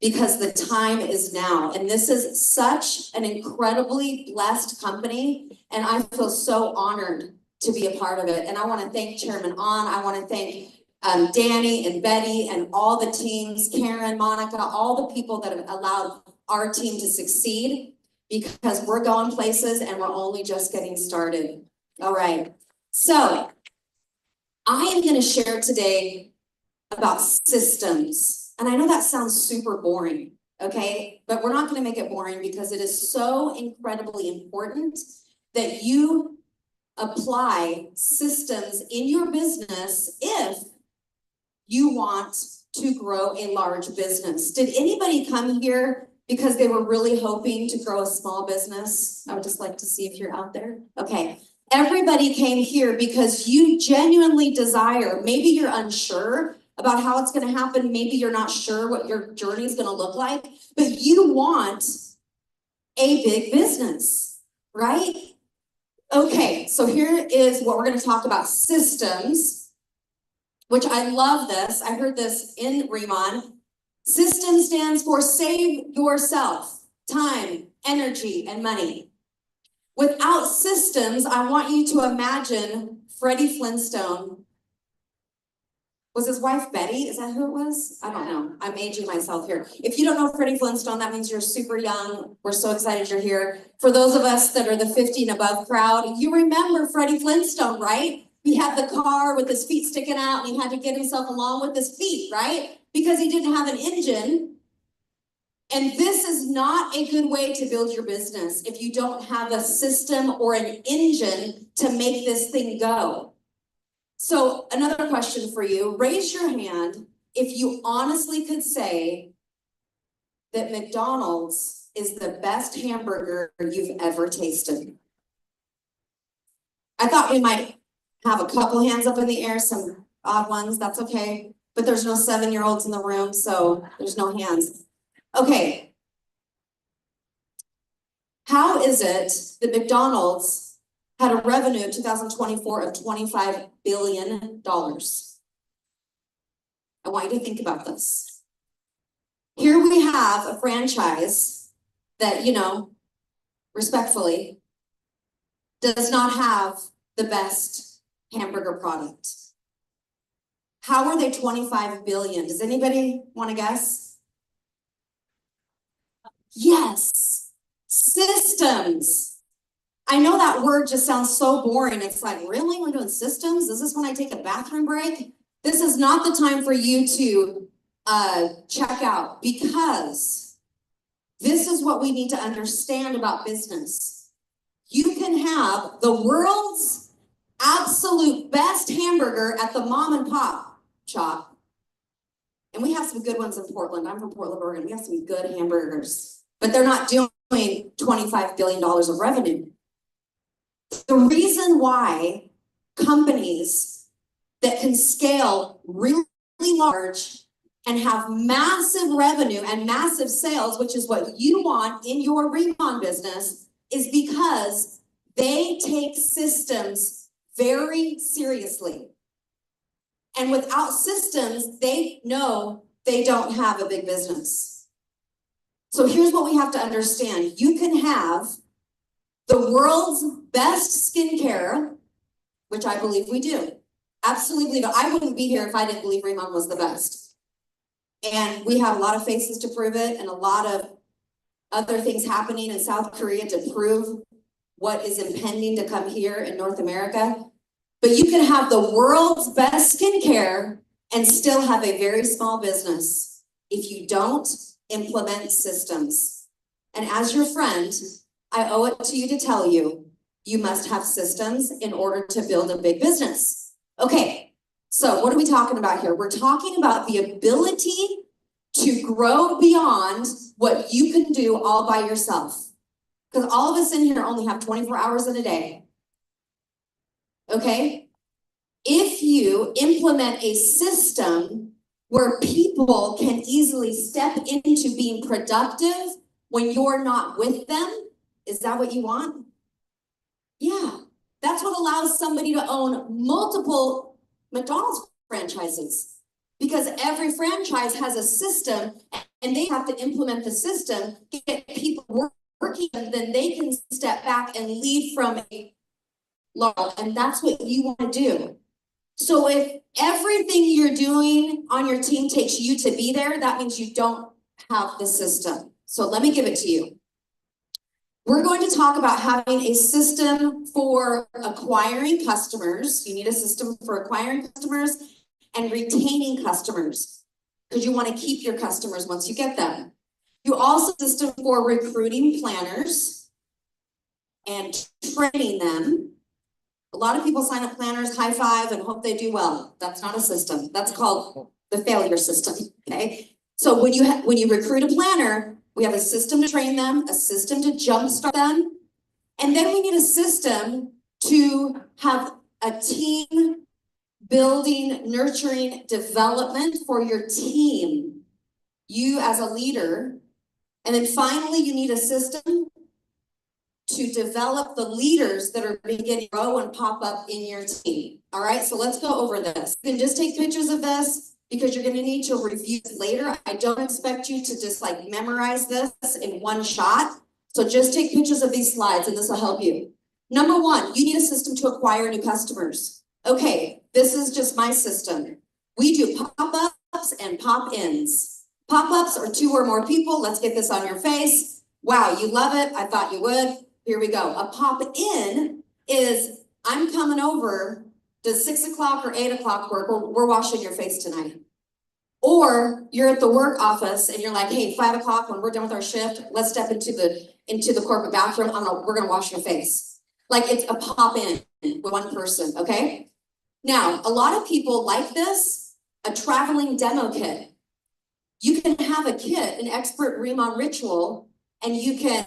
Because the time is now. And this is such an incredibly blessed company. And I feel so honored to be a part of it. And I want to thank Chairman On. I want to thank Danny and Betty and all the teams, Karen, Monica, all the people that have allowed our team to succeed, because we're going places and we're only just getting started. All right. So I am going to share today about systems. And I know that sounds super boring, okay? But we're not going to make it boring because it is so incredibly important that you apply systems in your business if you want to grow a large business. Did anybody come here because they were really hoping to grow a small business? I would just like to see if you're out there. Okay. Everybody came here because you genuinely desire, maybe you're unsure about how it's going to happen. Maybe you're not sure what your journey is going to look like, but you want a big business, right? Okay, so here is what we're gonna talk about, systems, which I love this. I heard this in Remon. System stands for save yourself time, energy, and money. Without systems, I want you to imagine Freddie Flintstone. Was his wife Betty? Is that who it was? I don't know. I'm aging myself here. If you don't know Freddie Flintstone, that means you're super young. We're so excited you're here. For those of us that are the 50 and above crowd, you remember Freddie Flintstone, right? He had the car with his feet sticking out and he had to get himself along with his feet, right? Because he didn't have an engine. And this is not a good way to build your business if you don't have a system or an engine to make this thing go. So another question for you, raise your hand if you honestly could say that McDonald's is the best hamburger you've ever tasted. I thought we might have a couple hands up in the air, some odd ones, that's okay. But there's no 7-year-olds in the room, so there's no hands. Okay. How is it that McDonald's had a revenue in 2024 of $25 billion? I want you to think about this. Here we have a franchise that, you know, respectfully, does not have the best hamburger product. How are they 25 billion? Does anybody want to guess? Yes, systems. I know that word just sounds so boring. It's like, really? We're doing systems? Is this when I take a bathroom break? This is not the time for you to check out, because this is what we need to understand about business. You can have the world's absolute best hamburger at the mom and pop shop. And we have some good ones in Portland. I'm from Portland, Oregon. We have some good hamburgers, but they're not doing $25 billion of revenue. The reason why companies that can scale really large and have massive revenue and massive sales, which is what you want in your Remon business, is because they take systems very seriously. And without systems, they know they don't have a big business. So here's what we have to understand. You can have the world's best skincare, which I believe we do. Absolutely. I wouldn't be here if I didn't believe Remon was the best. And we have a lot of faces to prove it, and a lot of other things happening in South Korea to prove what is impending to come here in North America. But you can have the world's best skincare and still have a very small business if you don't implement systems. And as your friend, I owe it to you to tell you, you must have systems in order to build a big business. Okay, so what are we talking about here? We're talking about the ability to grow beyond what you can do all by yourself. Because all of us in here only have 24 hours in a day. Okay? If you implement a system where people can easily step into being productive when you're not with them, is that what you want? Yeah, that's what allows somebody to own multiple McDonald's franchises, because every franchise has a system and they have to implement the system, get people working, and then they can step back and lead from a level, and that's what you want to do. So if everything you're doing on your team takes you to be there, that means you don't have the system. So let me give it to you. We're going to talk about having a system for acquiring customers. You need a system for acquiring customers and retaining customers, because you want to keep your customers once you get them. You also have a system for recruiting planners and training them. A lot of people sign up planners, high five, and hope they do well. That's not a system. That's called the failure system, okay? So when you recruit a planner, we have a system to train them, a system to jumpstart them, and then we need a system to have a team building, nurturing, development for your team, you as a leader. And then finally, you need a system to develop the leaders that are beginning to grow and pop up in your team. All right, so let's go over this. You can just take pictures of this because you're gonna need to review it later. I don't expect you to just like memorize this in one shot. So just take pictures of these slides and this will help you. Number one, you need a system to acquire new customers. Okay, this is just my system. We do pop-ups and pop-ins. Pop-ups are 2 or more people. Let's get this on your face. Wow, you love it. I thought you would. Here we go. A pop-in is, I'm coming over. Does 6 o'clock or 8 o'clock work? We're washing your face tonight. Or you're at the work office and you're like, hey, 5 o'clock when we're done with our shift, let's step into the corporate bathroom. We're gonna wash your face. Like it's a pop-in with one person, okay? Now, a lot of people like this, a traveling demo kit. You can have a kit, an expert Remon ritual, and you can,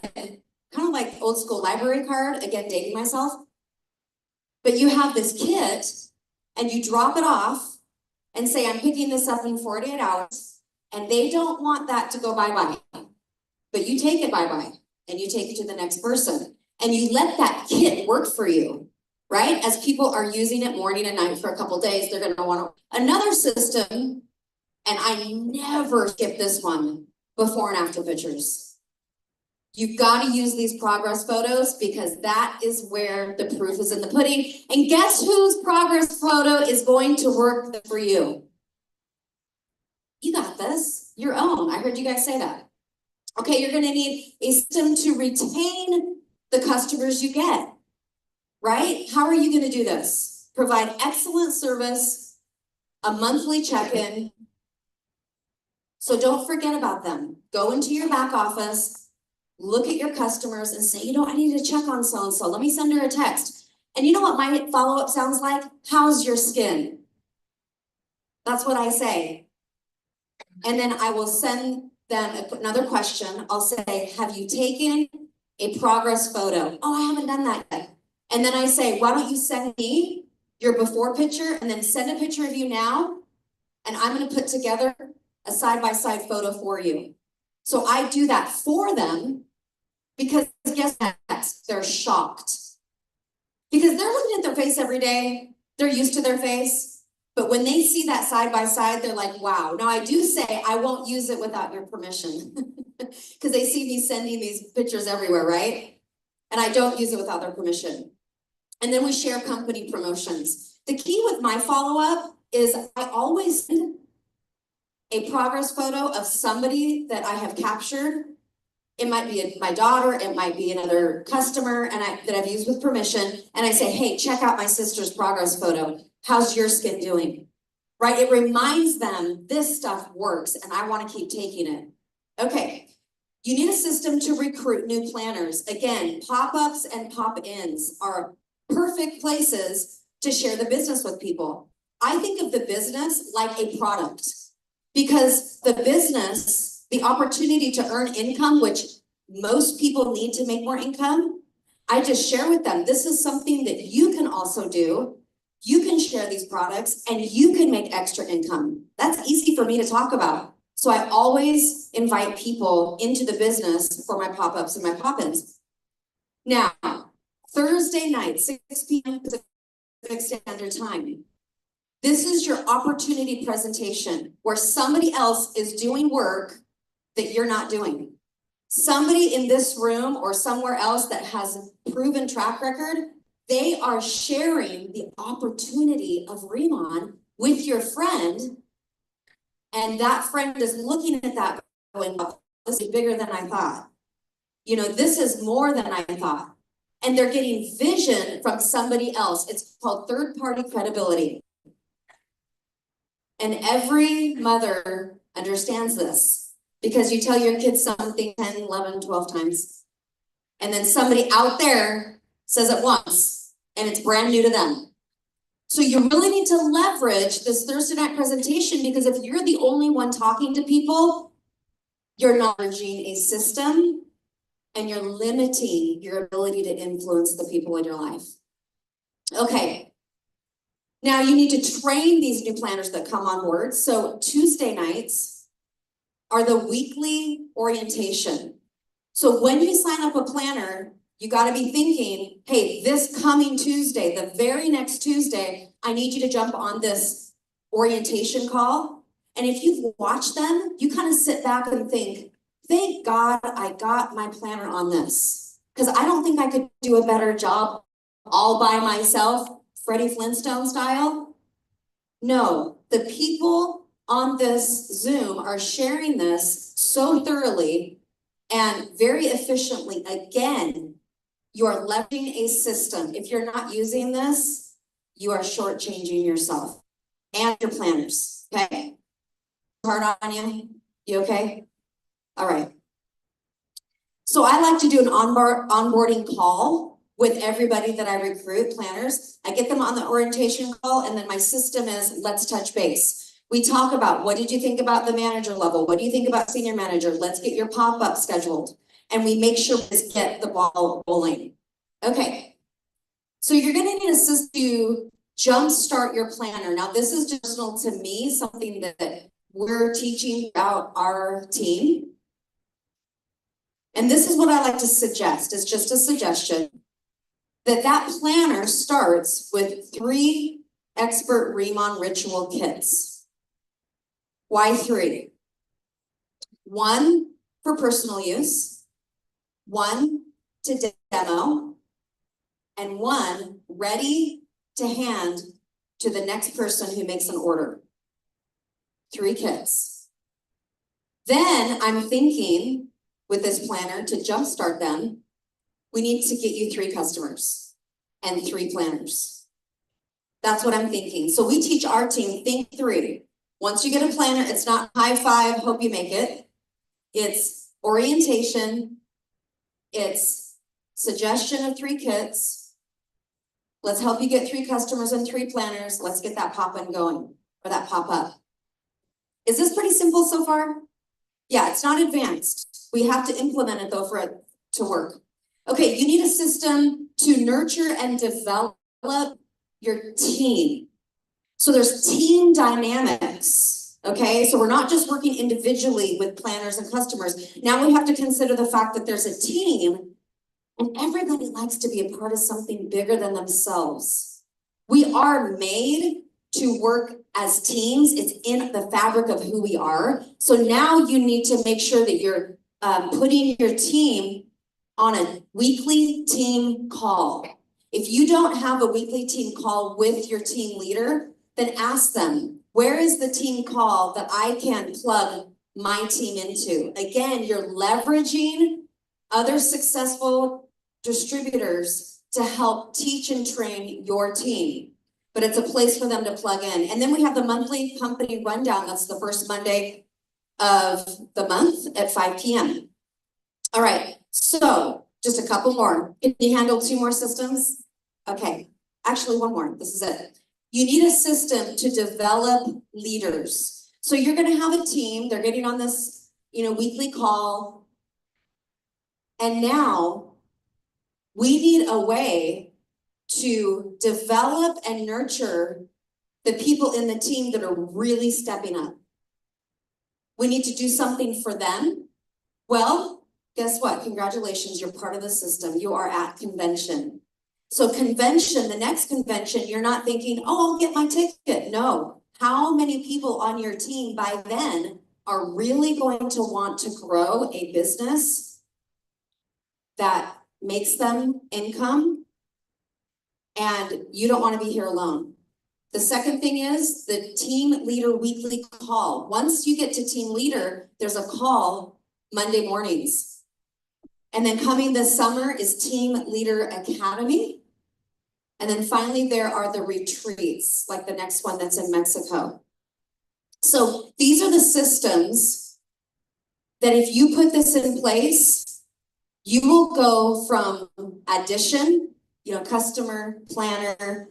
kind of like old school library card, again, dating myself. But you have this kit and you drop it off and say, I'm picking this up in 48 hours. And they don't want that to go bye-bye. But you take it bye-bye and you take it to the next person. And you let that kit work for you, right? As people are using it morning and night for a couple days, they're gonna want to. Another system, and I never skip this one, before and after pictures. You've got to use these progress photos because that is where the proof is in the pudding. And guess whose progress photo is going to work for you? You got this, your own. I heard you guys say that. Okay, you're gonna need a system to retain the customers you get, right? How are you gonna do this? Provide excellent service, a monthly check-in. So don't forget about them. Go into your back office, look at your customers and say, you know, I need to check on so-and-so. Let me send her a text. And you know what my follow-up sounds like? How's your skin? That's what I say. And then I will send them another question. I'll say, have you taken a progress photo? Oh, I haven't done that yet. And then I say, why don't you send me your before picture and then send a picture of you now. And I'm gonna put together a side-by-side photo for you. So I do that for them because guess what? They're shocked. Because they're looking at their face every day. They're used to their face. But when they see that side-by-side, they're like, wow. Now I do say I won't use it without your permission. Because they see me sending these pictures everywhere, right? And I don't use it without their permission. And then we share company promotions. The key with my follow-up is I always send a progress photo of somebody that I have captured. It might be my daughter, it might be another customer that I've used with permission. And I say, hey, check out my sister's progress photo. How's your skin doing? Right? It reminds them this stuff works and I want to keep taking it. Okay. You need a system to recruit new planners. Again, pop-ups and pop-ins are perfect places to share the business with people. I think of the business like a product because the business, the opportunity to earn income, which most people need to make more income, I just share with them. This is something that you can also do. You can share these products and you can make extra income. That's easy for me to talk about. So I always invite people into the business for my pop-ups and my pop-ins. Now, Thursday night, 6 p.m. Pacific Standard Time. This is your opportunity presentation where somebody else is doing work that you're not doing. Somebody in this room or somewhere else that has proven track record, they are sharing the opportunity of Remon with your friend. And that friend is looking at that going, oh, this is bigger than I thought. You know, this is more than I thought. And they're getting vision from somebody else. It's called third-party credibility. And every mother understands this because you tell your kids something 10, 11, 12 times. And then somebody out there says it once and it's brand new to them. So you really need to leverage this Thursday night presentation because if you're the only one talking to people, you're not leveraging a system and you're limiting your ability to influence the people in your life. Okay. Now you need to train these new planners that come on board. So Tuesday nights are the weekly orientation. So when you sign up a planner, you gotta be thinking, hey, this coming Tuesday, the very next Tuesday, I need you to jump on this orientation call. And if you've watched them, you kind of sit back and think, thank God I got my planner on this. Because I don't think I could do a better job all by myself, Freddie Flintstone style. No, the people on this Zoom are sharing this so thoroughly and very efficiently. Again, you are leveraging a system. If you're not using this, you are shortchanging yourself and your planners, okay? Hard on you? You okay? All right. So I like to do an onboarding call with everybody that I recruit, planners. I get them on the orientation call, and then my system is let's touch base. We talk about, what did you think about the manager level? What do you think about senior manager? Let's get your pop-up scheduled. And we make sure to get the ball rolling. Okay. So you're gonna need a system to jumpstart your planner. Now, this is just personal to me, something that we're teaching about our team. And this is what I like to suggest, it's just a suggestion, that planner starts with 3 expert Remon ritual kits. Why 3? 1 for personal use, 1 to demo, and 1 ready to hand to the next person who makes an order. 3 kits. Then I'm thinking, with this planner, to jumpstart them, we need to get you 3 customers and 3 planners. That's what I'm thinking. So we teach our team, think 3. Once you get a planner, it's not high five, hope you make it. It's orientation. It's suggestion of 3 kits. Let's help you get 3 customers and 3 planners. Let's get that pop-in going, or that pop-up. Is this pretty simple so far? Yeah, it's not advanced. We have to implement it though for it to work. Okay, you need a system to nurture and develop your team. So there's team dynamics, okay? So we're not just working individually with planners and customers. Now we have to consider the fact that there's a team and everybody likes to be a part of something bigger than themselves. We are made to work as teams. It's in the fabric of who we are. So now you need to make sure that you're putting your team on a weekly team call. If you don't have a weekly team call with your team leader, then ask them, where is the team call that I can plug my team into? Again, you're leveraging other successful distributors to help teach and train your team. But it's a place for them to plug in. And then we have the monthly company rundown. That's the first Monday of the month at 5 p.m. All right, so just a couple more. Can you handle 2 more systems? Okay, actually 1 more, this is it. You need a system to develop leaders. So you're gonna have a team, they're getting on this, weekly call. And now we need a way to develop and nurture the people in the team that are really stepping up. We need to do something for them. Well, guess what? Congratulations, you're part of the system. You are at convention. So convention, the next convention, you're not thinking, oh, I'll get my ticket. No. How many people on your team by then are really going to want to grow a business that makes them income? And you don't want to be here alone. The second thing is the team leader weekly call. Once you get to team leader, there's a call Monday mornings. And then coming this summer is Team Leader Academy. And then finally, there are the retreats, like the next one that's in Mexico. So these are the systems that if you put this in place, you will go from addition, customer, planner,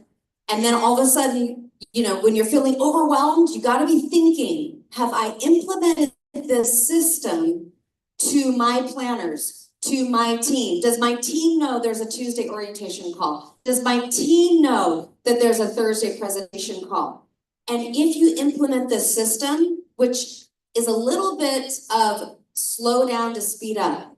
and then all of a sudden, when you're feeling overwhelmed, you got to be thinking, have I implemented this system to my planners, to my team? Does my team know there's a Tuesday orientation call? Does my team know that there's a Thursday presentation call? And if you implement this system, which is a little bit of slow down to speed up,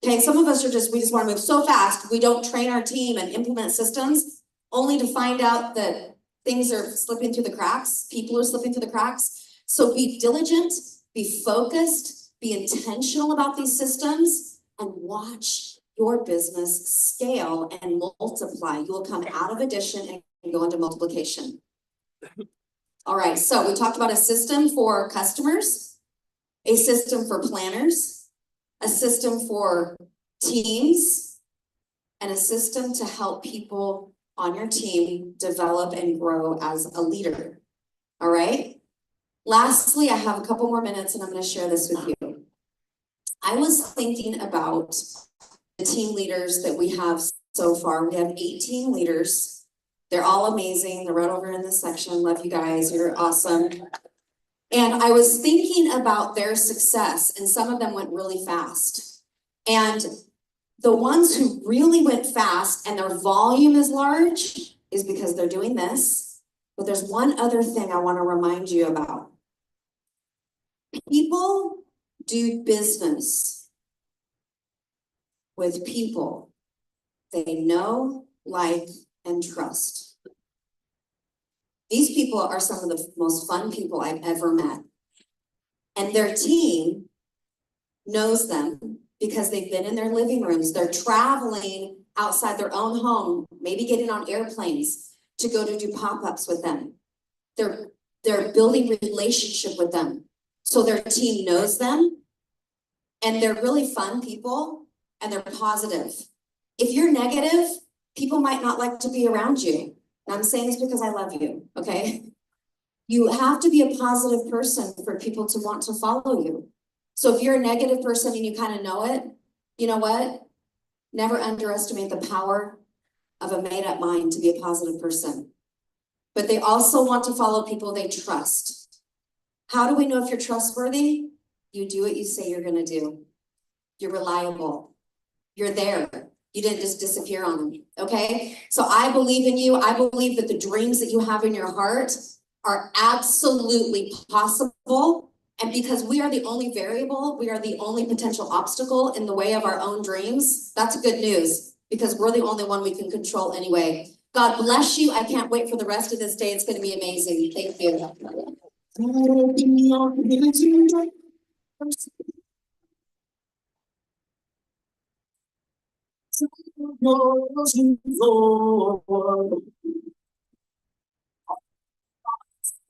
Okay, some of us are we just wanna move so fast, we don't train our team and implement systems, only to find out that things are slipping through the cracks, people are slipping through the cracks. So be diligent, be focused, be intentional about these systems, and watch your business scale and multiply. You will come out of addition and go into multiplication. All right, so we talked about a system for customers, a system for planners, a system for teams, and a system to help people on your team develop and grow as a leader. All right? Lastly, I have a couple more minutes and I'm going to share this with you. I was thinking about the team leaders that we have so far. We have 18 leaders. They're all amazing. They're right over in this section. Love you guys. You're awesome. And I was thinking about their success, and some of them went really fast. And the ones who really went fast and their volume is large is because they're doing this. But there's one other thing I want to remind you about. People do business with people they know, like, and trust. These people are some of the most fun people I've ever met. And their team knows them because they've been in their living rooms. They're traveling outside their own home, maybe getting on airplanes to go to do pop-ups with them. They're building relationship with them. So their team knows them, and they're really fun people, and they're positive. If you're negative, people might not like to be around you. And I'm saying this because I love you, okay? You have to be a positive person for people to want to follow you. So if you're a negative person and you kind of know it, you know what? Never underestimate the power of a made-up mind to be a positive person. But they also want to follow people they trust. How do we know if you're trustworthy? You do what you say you're gonna do. You're reliable. You're there. You didn't just disappear on them, okay? So I believe in you. I believe that the dreams that you have in your heart are absolutely possible. And because we are the only variable, we are the only potential obstacle in the way of our own dreams, that's good news, because we're the only one we can control anyway. God bless you. I can't wait for the rest of this day. It's gonna be amazing. Thank you.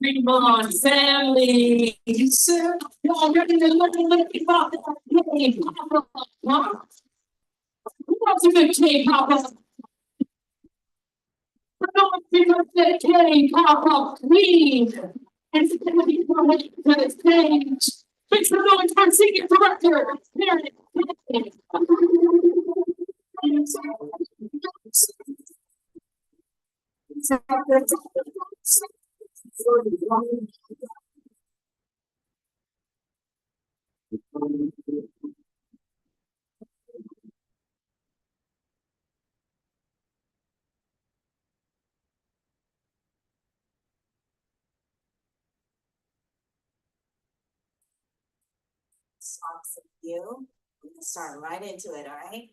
Come on, family. Y'all ready to look about K-pop? Who wants a good K-pop? K-pop queen. And to the stage. Make some noise for senior director, Mary. Awesome view. We're gonna start right into it, all right?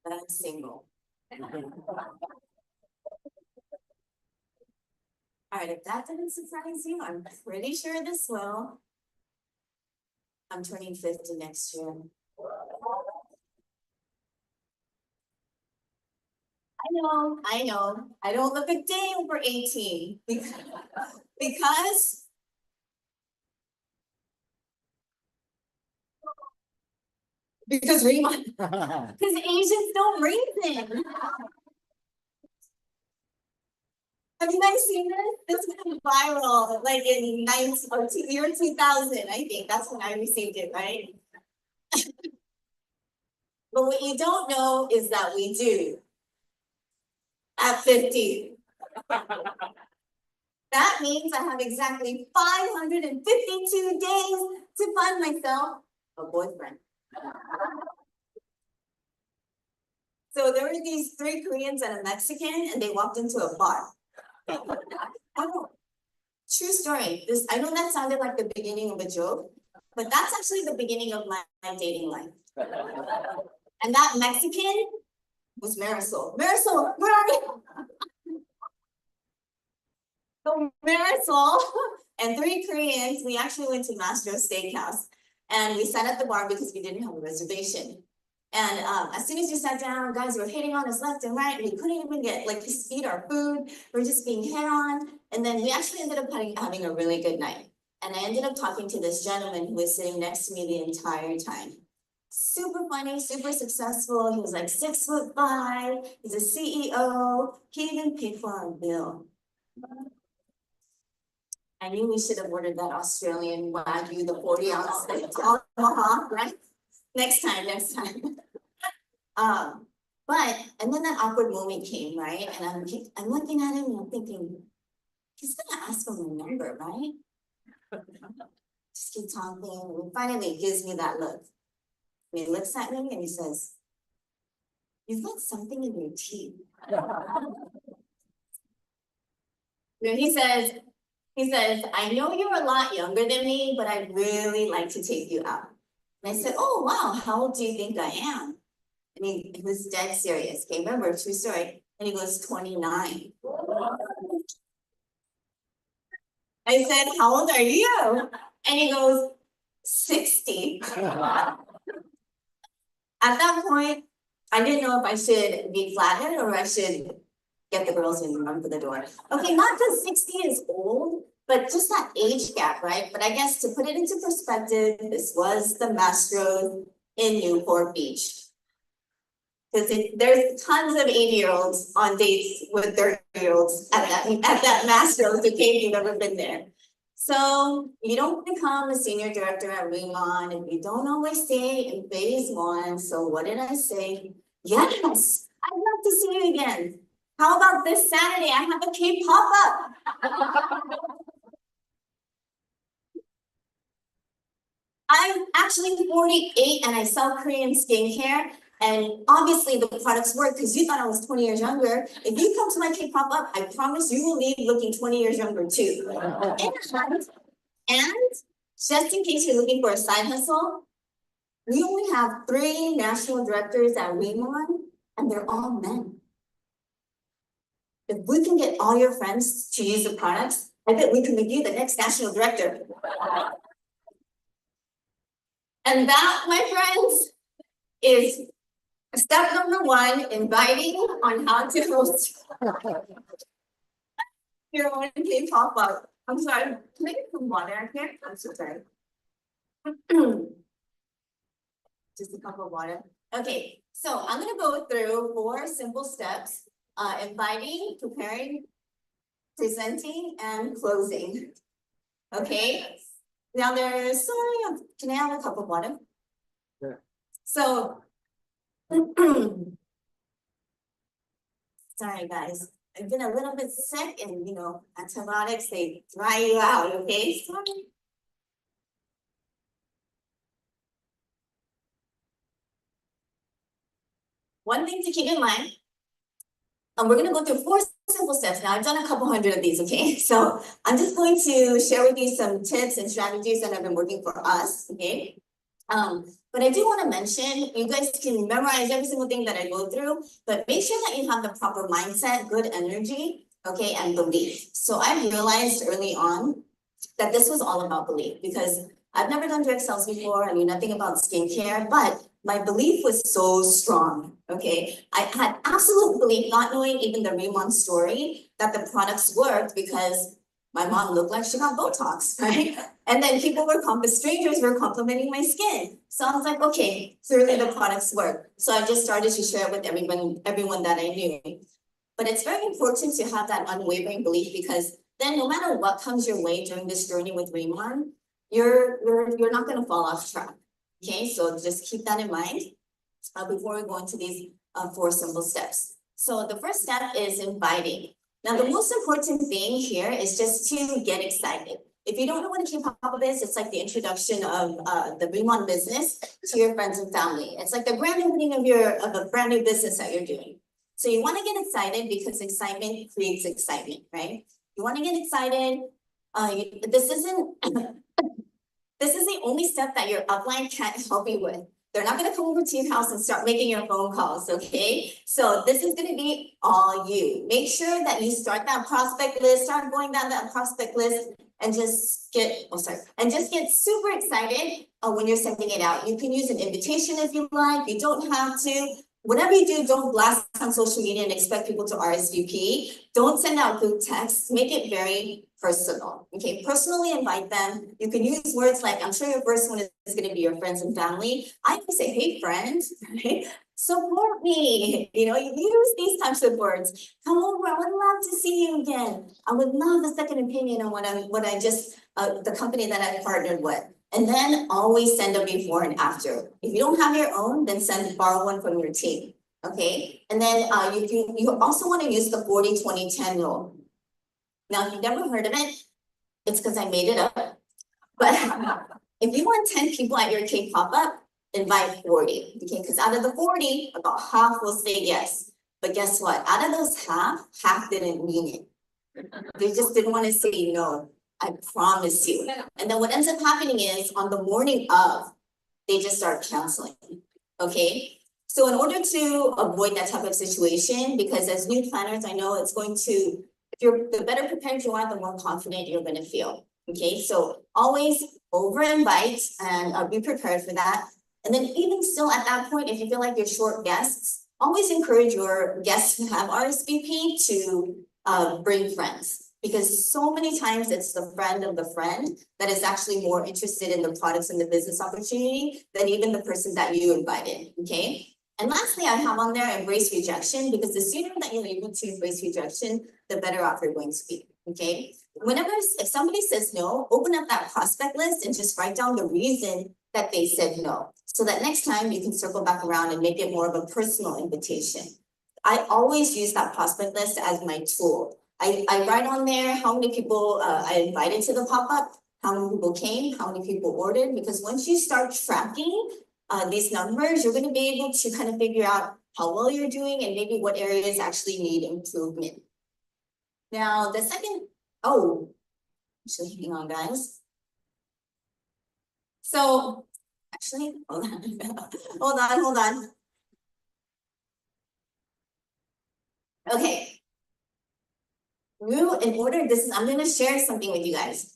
But I'm single. All right, if that didn't surprise you, I'm pretty sure this will. I'm turning 50 next year. I know. I don't look a day over 18 because Asians don't reason. Have you guys seen this? This went viral like in year 2000, I think. That's when I received it, right? But what you don't know is that we do. At 50. That means I have exactly 552 days to find myself a boyfriend. So there were these 3 Koreans and a Mexican, and they walked into a bar. Oh, true story. I know that sounded like the beginning of a joke, But that's actually the beginning of my dating life. And that Mexican was Marisol. Marisol, where are you? So Marisol and 3 Koreans, we actually went to Mastro's Steakhouse. And we sat at the bar because we didn't have a reservation. And as soon as we sat down, guys were hitting on us left and right, and we couldn't even get like eat our food. We were just being hit on. And then we actually ended up having a really good night. And I ended up talking to this gentleman who was sitting next to me the entire time. Super funny, super successful. He was like 6'5". He's a CEO. He even paid for our bill. I knew we should have ordered that Australian Wagyu, the 40-ounce steak tomahawk, right? Next time. And then that awkward moment came, right? And I'm looking at him and I'm thinking, he's gonna ask for my number, right? Just keep talking. And finally, he gives me that look. And he looks at me and he says, "You've got something in your teeth." He says, "I know you're a lot younger than me, but I'd really like to take you out." And I said, "Oh, wow, how old do you think I am?" And he was dead serious. Okay, remember, true story. And he goes, 29. I said, "How old are you?" And he goes, 60. At that point, I didn't know if I should be flattered or I should get the girls in and run for the door. Okay, not that 60 is old, but just that age gap, right? But I guess to put it into perspective, this was the Mastro in Newport Beach. Because there's tons of 80-year-olds on dates with 30-year-olds at that Mastro's, okay, if you've ever been there. So you don't become a senior director at Remon if you don't always stay in phase 1. So what did I say? Yes, I'd love to see you again. How about this Saturday? I have a K pop-up. I'm actually 48 and I sell Korean skincare. And obviously the products work because you thought I was 20 years younger. If you come to my K pop-up, I promise you will leave looking 20 years younger too. And just in case you're looking for a side hustle, we only have 3 national directors at Remon, and they're all men. If we can get all your friends to use the products, I bet we can make you the next national director. And that, my friends, is step number 1, inviting on how to host your own K pop-up. I'm sorry, can I get some water here? I'm so sorry. Just a cup of water. Okay, so I'm gonna go through 4 simple steps: inviting, preparing, presenting, and closing. Okay. Now there's can I have a cup of water? Sure. So sorry guys, I've been a little bit sick, and antibiotics, they dry you out, okay? Sorry. One thing to keep in mind, and we're gonna go through 4 simple steps. Now I've done a couple hundred of these, okay? So I'm just going to share with you some tips and strategies that have been working for us, okay? But I do want to mention, you guys can memorize every single thing that I go through, but make sure that you have the proper mindset, good energy, okay, and belief. So I realized early on that this was all about belief, because I've never done direct sales before. I knew nothing about skincare, but my belief was so strong, okay? I had absolute belief, not knowing even the Remon story, that the products worked because my mom looked like she got Botox, right? And then strangers were complimenting my skin. So I was like, okay, clearly the products work. So I just started to share it with everyone that I knew. But it's very important to have that unwavering belief, because then no matter what comes your way during this journey with Remon, you're not gonna fall off track. Okay, so just keep that in mind before we go into these 4 simple steps. So the first step is inviting. Now, the most important thing here is just to get excited. If you don't know what a K-pop is, it's like the introduction of the Remon business to your friends and family. It's like the grand opening of a brand new business that you're doing. So you want to get excited because excitement creates excitement, right? You want to get excited. This isn't This is the only step that your upline can't help you with. They're not gonna come over to your house and start making your phone calls, okay? So this is gonna be all you. Make sure that you start that prospect list, start going down that prospect list and just get, just get super excited when you're sending it out. You can use an invitation if you like, you don't have to. Whatever you do, don't blast on social media and expect people to RSVP. Don't send out group texts, make it very personal, okay? Personally invite them. You can use words like, I'm sure your first one is gonna be your friends and family. I can say, hey friends, right? Support me, you know, you use these types of words. Come over, I would love to see you again. I would love a second opinion on the company that I partnered with. And then always send a before and after. If you don't have your own, then borrow one from your team, okay? And then you also wanna use the 40-20-10 rule. Now, if you've never heard of it, it's because I made it up. But if you want 10 people at your cake pop-up, invite 40, okay? Because out of the 40, about half will say yes. But guess what? Out of those half didn't mean it. They just didn't want to say no. I promise you. And then what ends up happening is on the morning of, they just start canceling, okay? So in order to avoid that type of situation, because as new planners, I know it's going to, the better prepared you are, the more confident you're gonna feel, okay? So always over invite and be prepared for that. And then even still at that point, if you feel like you're short guests, always encourage your guests who have RSVP to bring friends. Because so many times it's the friend of the friend that is actually more interested in the products and the business opportunity than even the person that you invited, okay? And lastly, I have on there embrace rejection, because the sooner that you're able to embrace rejection, the better off you're going to be, okay? If somebody says no, open up that prospect list and just write down the reason that they said no. So that next time you can circle back around and make it more of a personal invitation. I always use that prospect list as my tool. I write on there how many people I invited to the pop-up, how many people came, how many people ordered, because once you start tracking these numbers, you're gonna be able to kind of figure out how well you're doing and maybe what areas actually need improvement. Now, the second, actually, hang on, guys. So, actually, hold on. Okay. I'm gonna share something with you guys.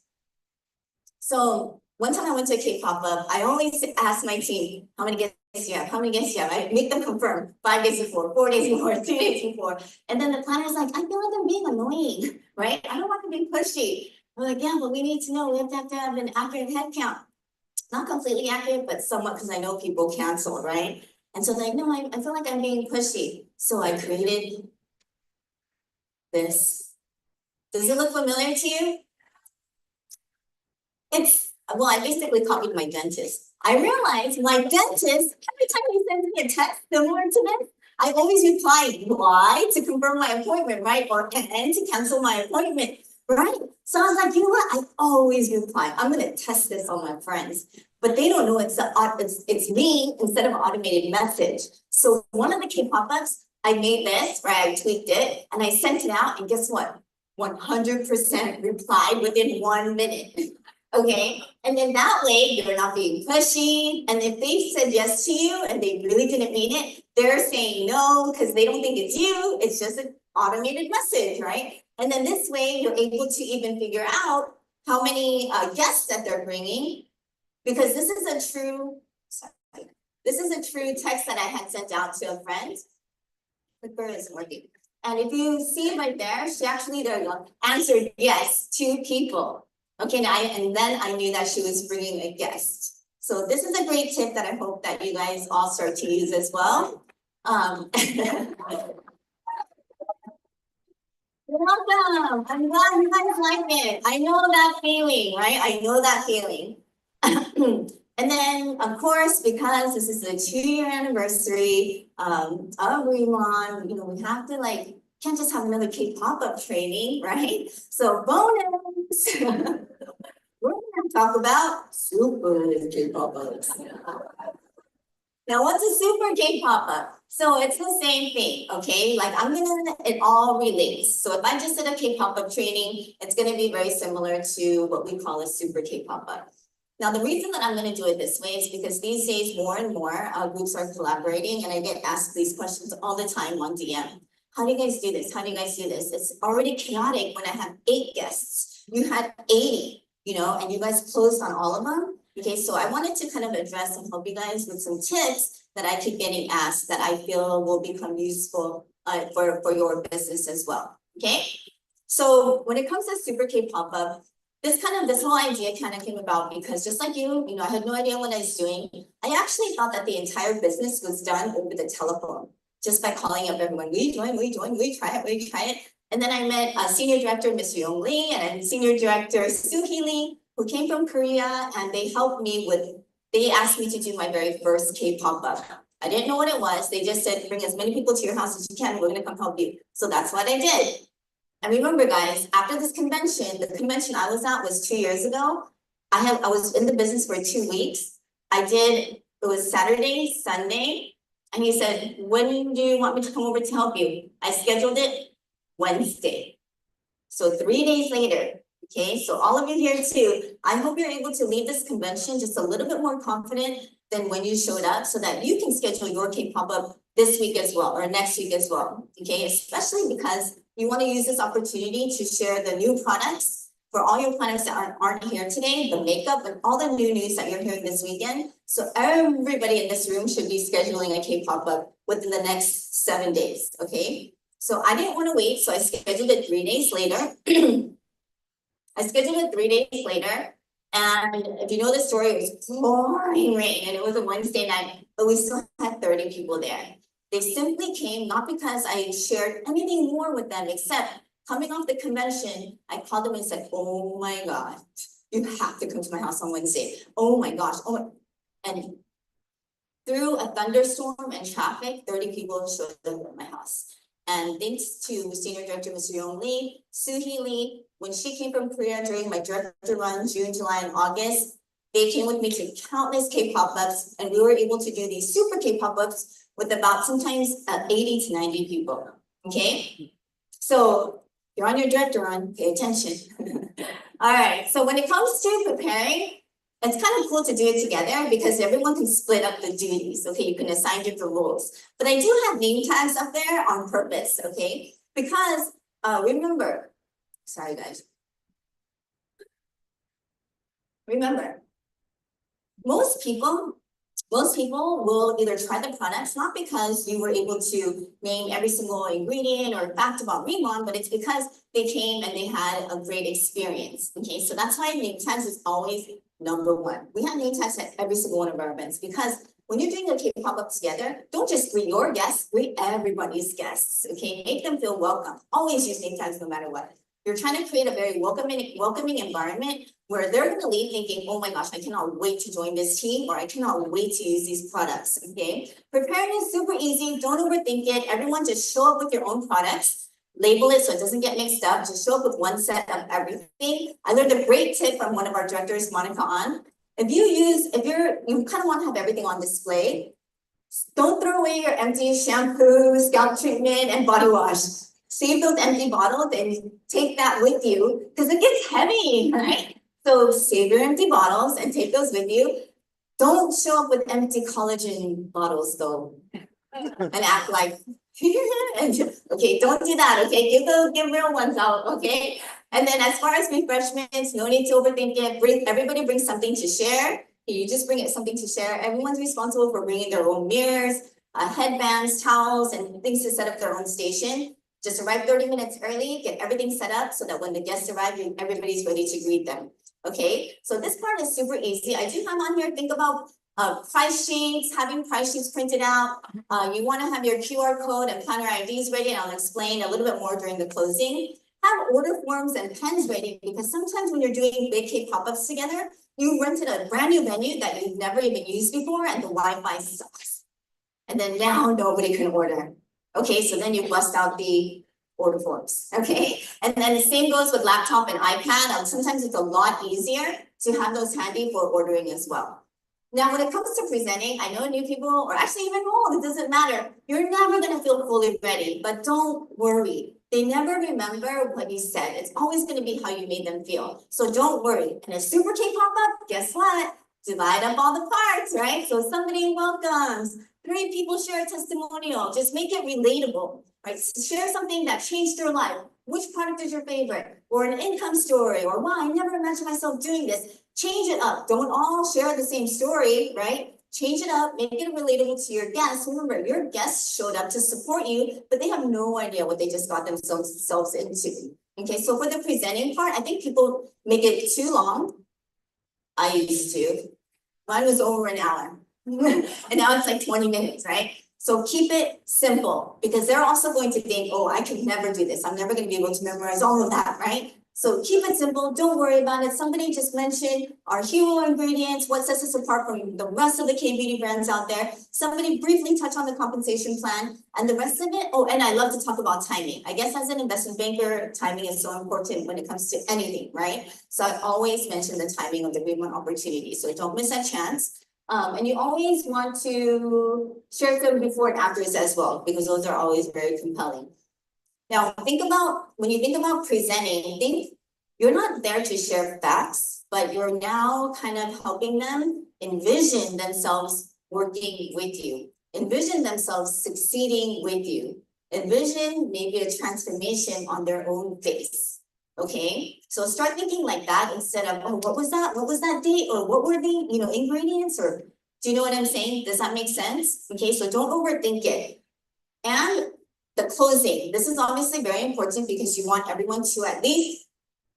So one time I went to a cake pop-up, I always ask my team, how many guests do you have? How many guests do you have? I make them confirm 5 days before, 4 days before, 2 days before. And then the planner's like, I feel like I'm being annoying, right? I don't want to be pushy. I'm like, yeah, but we need to know, we have to have an accurate head count. Not completely accurate, but somewhat, because I know people cancel, right? And so like, no, I feel like I'm being pushy. So I created this. Does it look familiar to you? Well, I basically copied my dentist. I realized my dentist, every time he sends me a text similar to this, I always reply, why? To confirm my appointment, right? Or and to cancel my appointment, right? So I was like, you know what? I always reply. I'm gonna test this on my friends, but they don't know it's me instead of an automated message. So one of the K pop-ups, I made this, right? I tweaked it and I sent it out, and guess what? 100% replied within 1 minute. Okay, and then that way you're not being pushy. And if they said yes to you and they really didn't mean it, they're saying no because they don't think it's you. It's just an automated message, right? And then this way you're able to even figure out how many guests that they're bringing, because this is a true text that I had sent out to a friend. Clicker isn't working. And if you see right there, she actually answered yes, 2 people. Okay, and then I knew that she was bringing a guest. So this is a great tip that I hope that you guys all start to use as well. You're welcome. I'm glad you guys like it. I know that feeling, right? I know that feeling. And then, of course, because this is the 2-year anniversary of Remon, we have to can't just have another cake pop-up training, right? So bonus, we're gonna talk about super cake pop-ups. Now, what's a super cake pop-up? So it's the same thing, okay? It all relates. So if I just did a cake pop-up training, it's gonna be very similar to what we call a super cake pop-up. Now, the reason that I'm gonna do it this way is because these days, more and more groups are collaborating, and I get asked these questions all the time on DM. How do you guys do this? How do you guys do this? It's already chaotic when I have 8 guests. You had 80, and you guys closed on all of them. Okay, so I wanted to kind of address and help you guys with some tips that I keep getting asked that I feel will become useful for your business as well. Okay, so when it comes to Super K pop-up, this whole idea kind of came about because just like you, I had no idea what I was doing. I actually thought that the entire business was done over the telephone, just by calling up everyone, we join, we try it. And then I met Senior Director Mr. Yong Lee and Senior Director Soo-hee Lee, who came from Korea, and they asked me to do my very first K-pop up. I didn't know what it was. They just said, bring as many people to your house as you can, we're gonna come help you. So that's what I did. And remember, guys, after this convention, the convention I was at was 2 years ago. I was in the business for 2 weeks. It was Saturday, Sunday, and he said, when do you want me to come over to help you? I scheduled it Wednesday. So 3 days later, okay, so all of you here too, I hope you're able to leave this convention just a little bit more confident than when you showed up, so that you can schedule your K-pop up this week as well, or next week as well, okay? Especially because you want to use this opportunity to share the new products for all your products that aren't here today, the makeup and all the new news that you're hearing this weekend. So everybody in this room should be scheduling a K-pop up within the next 7 days, okay? So I didn't want to wait, so I scheduled it 3 days later. And if you know the story, it was pouring rain, and it was a Wednesday night, but we still had 30 people there. They simply came not because I shared anything more with them, except coming off the convention, I called them and said, oh my God, you have to come to my house on Wednesday. Oh my gosh, and through a thunderstorm and traffic, 30 people showed up at my house. And thanks to Senior Director Mr. Yong Lee, Soo-hee Lee, when she came from Korea during my director run, June, July, and August, they came with me to countless K-pop-ups, and we were able to do these super K-pop-ups with about sometimes 80 to 90 people, okay? So you're on your director run, pay attention. All right, so when it comes to preparing, it's kind of cool to do it together because everyone can split up the duties, okay? You can assign different roles. But I do have name tags up there on purpose, okay? Because remember, sorry guys. Remember, most people will either try the products, not because you were able to name every single ingredient or fact about Remon, but it's because they came and they had a great experience, okay? So that's why name tags is always number one. We have name tags at every single one of our events because when you're doing a K-pop up together, don't just greet your guests, greet everybody's guests, okay? Make them feel welcome. Always use name tags no matter what. You're trying to create a very welcoming environment where they're gonna leave thinking, oh my gosh, I cannot wait to join this team, or I cannot wait to use these products, okay? Preparing is super easy, don't overthink it. Everyone just show up with your own products, label it so it doesn't get mixed up, just show up with one set of everything. I learned a great tip from one of our directors, Monica An. If you kind of want to have everything on display, don't throw away your empty shampoo, scalp treatment, and body wash. Save those empty bottles and take that with you because it gets heavy, right? So save your empty bottles and take those with you. Don't show up with empty collagen bottles though and act like, okay, don't do that, okay? Give real ones out, okay? And then as far as refreshments, no need to overthink it. Everybody brings something to share. You just bring something to share. Everyone's responsible for bringing their own mirrors, headbands, towels, and things to set up their own station. Just arrive 30 minutes early, get everything set up so that when the guests arrive, everybody's ready to greet them. Okay, so this part is super easy. I do have on here, think about price sheets, having price sheets printed out. You want to have your QR code and planner IDs ready, and I'll explain a little bit more during the closing. Have order forms and pens ready because sometimes when you're doing big K pop-ups together, you rented a brand new venue that you've never even used before and the Wi-Fi sucks. And then now nobody can order. Okay, so then you bust out the order forms, okay? And then the same goes with laptop and iPad. Sometimes it's a lot easier to have those handy for ordering as well. Now, when it comes to presenting, I know new people, or actually even old, it doesn't matter. You're never gonna feel fully ready, but don't worry. they never remember what you said. It's always gonna be how you made them feel. So don't worry. And a Super K pop-up, guess what? Divide up all the parts, right? So somebody welcomes, 3 people share a testimonial, just make it relatable, right? Share something that changed their life. Which product is your favorite? Or an income story, or wow, I never imagined myself doing this. Change it up. Don't all share the same story, right? Change it up, make it relatable to your guests. Remember, your guests showed up to support you, but they have no idea what they just got themselves into. Okay, so for the presenting part, I think people make it too long. I used to. Mine was over an hour. And now it's like 20 minutes, right? So keep it simple, because they're also going to think, oh, I can never do this. I'm never going to be able to memorize all of that, right? So keep it simple. Don't worry about it. Somebody just mentioned our hero ingredients, what sets us apart from the rest of the K-beauty brands out there. Somebody briefly touched on the compensation plan, and the rest of it. Oh, and I love to talk about timing. I guess as an investment banker, timing is so important when it comes to anything, right? So I always mention the timing of the Fremont opportunity. So don't miss that chance. And you always want to share them before and afters as well, because those are always very compelling. Now, when you think about presenting, think you're not there to share facts, but you're now kind of helping them envision themselves working with you, envision themselves succeeding with you, envision maybe a transformation on their own face. Okay, so start thinking like that instead of, oh, what was that date, or what were the ingredients, or do you know what I'm saying? Does that make sense? Okay, so don't overthink it. And the closing, this is obviously very important, because you want everyone to at least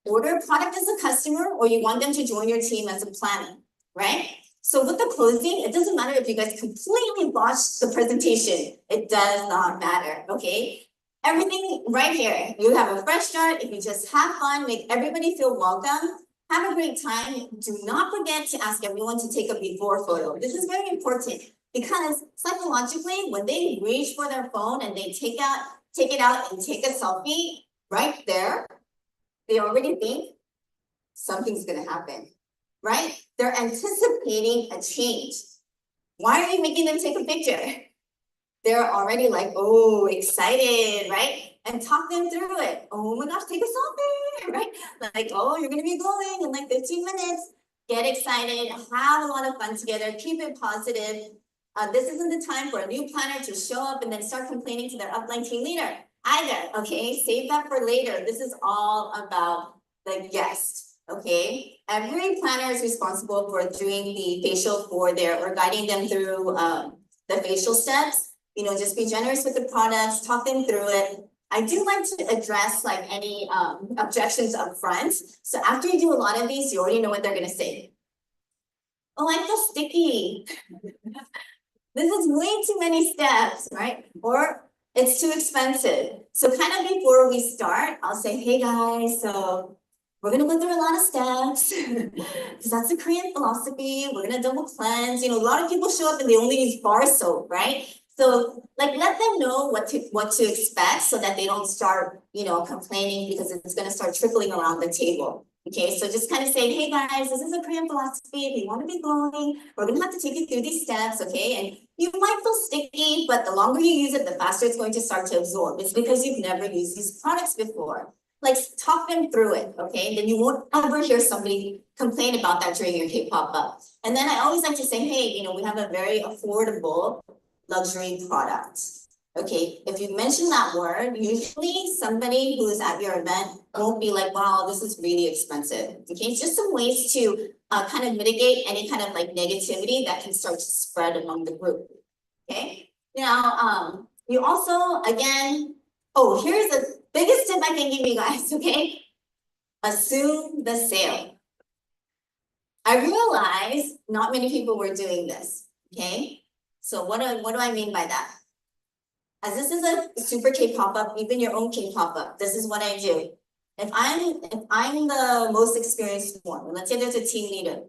order product as a customer, or you want them to join your team as a planner, right? So with the closing, it doesn't matter if you guys completely botched the presentation. It does not matter, okay? Everything right here. You have a fresh start. If you just have fun, make everybody feel welcome, have a great time. Do not forget to ask everyone to take a before photo. This is very important, because psychologically, when they reach for their phone and they take it out and take a selfie right there, they already think something's gonna happen, right? They're anticipating a change. Why are you making them take a picture? They're already like, oh, excited, right? And talk them through it. Oh my gosh, take a selfie, right? Like, oh, you're gonna be glowing in like 15 minutes. Get excited, have a lot of fun together, keep it positive. This isn't the time for a new planner to show up and then start complaining to their upline team leader either, okay? Save that for later. This is all about the guest, okay? Every planner is responsible for doing the facial or guiding them through the facial steps. Just be generous with the products, talk them through it. I do like to address like any objections up front. So after you do a lot of these, you already know what they're gonna say. Oh, I feel sticky. This is way too many steps, right? Or it's too expensive. So kind of before we start, I'll say, hey guys, so we're gonna go through a lot of steps, because that's the Korean philosophy. We're gonna double cleanse. A lot of people show up and they only use bar soap, right? So like let them know what to expect, so that they don't start, complaining, because it's gonna start trickling around the table. Okay, so just kind of say, hey guys, this is a Korean philosophy. If you want to be glowing, we're gonna have to take you through these steps, okay? And you might feel sticky, but the longer you use it, the faster it's going to start to absorb. It's because you've never used these products before. Like talk them through it, okay? Then you won't ever hear somebody complain about that during your K-pop up. And then I always like to say, hey, we have a very affordable luxury product. Okay, if you mention that word, usually somebody who's at your event won't be like, wow, this is really expensive. Okay, it's just some ways to kind of mitigate any kind of like negativity that can start to spread among the group. Okay, now you also, again, oh, here's the biggest tip I can give you guys, okay? Assume the sale. I realize not many people were doing this, okay? So what do I mean by that? As this is a super K pop-up, even your own K pop-up, this is what I do. If I'm the most experienced one, let's say there's a team leader,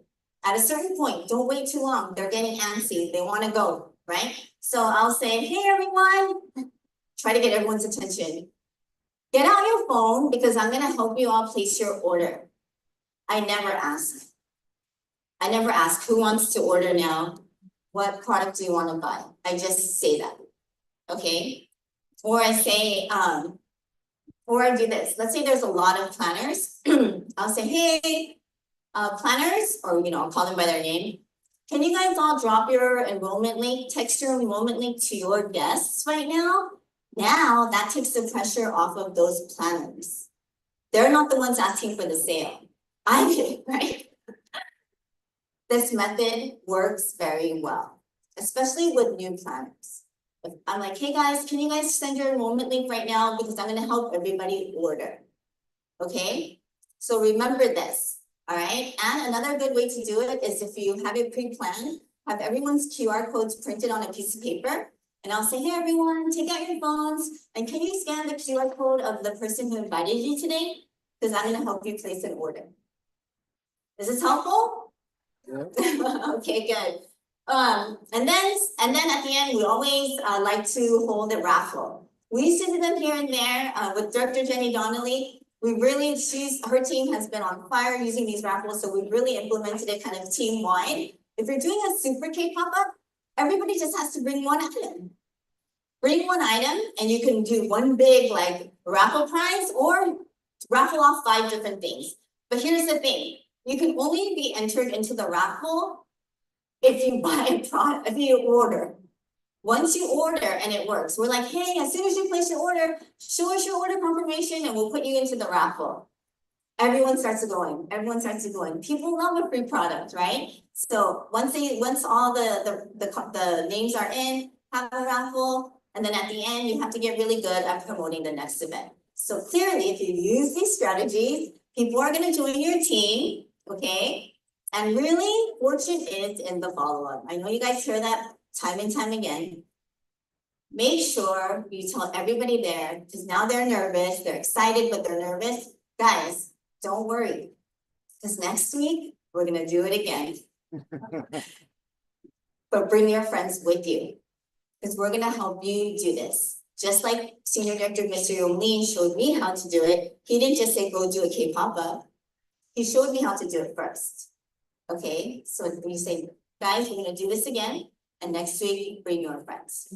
at a certain point, don't wait too long. They're getting antsy, they want to go, right? So I'll say, hey everyone, try to get everyone's attention. Get out your phone, because I'm gonna help you all place your order. I never ask who wants to order now. What product do you want to buy? I just say that. Okay, or I say, Or do this, let's say there's a lot of planners. I'll say, hey, planners, or I'll call them by their name. Can you guys all drop your enrollment link, text your enrollment link to your guests right now? Now that takes the pressure off of those planners. They're not the ones asking for the sale. I did, right? This method works very well, especially with new planners. If I'm like, hey guys, can you guys send your enrollment link right now because I'm gonna help everybody order. Okay, so remember this, all right? And another good way to do it is if you have it pre-planned, have everyone's QR codes printed on a piece of paper. And I'll say, hey everyone, take out your phones and can you scan the QR code of the person who invited you today? Because I'm gonna help you place an order. Is this helpful? Yeah. Okay, good. And then at the end, we always like to hold a raffle. We used to do them here and there with Director Jenny Donnelly. Her team has been on fire using these raffles, so we've really implemented it kind of team-wide. If you're doing a Super K pop-up, everybody just has to bring one item. Bring one item and you can do one big like raffle prize or raffle off 5 different things. But here's the thing, you can only be entered into the raffle if you buy a product, if you order. Once you order and it works, we're like, hey, as soon as you place your order, show us your order confirmation and we'll put you into the raffle. Everyone starts going, People love a free product, right? So once all the names are in, have a raffle, and then at the end, you have to get really good at promoting the next event. So clearly, if you use these strategies, people are gonna join your team, okay? And really, fortune is in the follow-up. I know you guys hear that time and time again. Make sure you tell everybody there, because now they're nervous, they're excited, but they're nervous. Guys, don't worry, because next week, we're gonna do it again. But bring your friends with you, because we're gonna help you do this. Just like Senior Director Mr. Yomlin showed me how to do it, he didn't just say, go do a K-pop-up. He showed me how to do it first. Okay, so we say, guys, we're gonna do this again, and next week, bring your friends.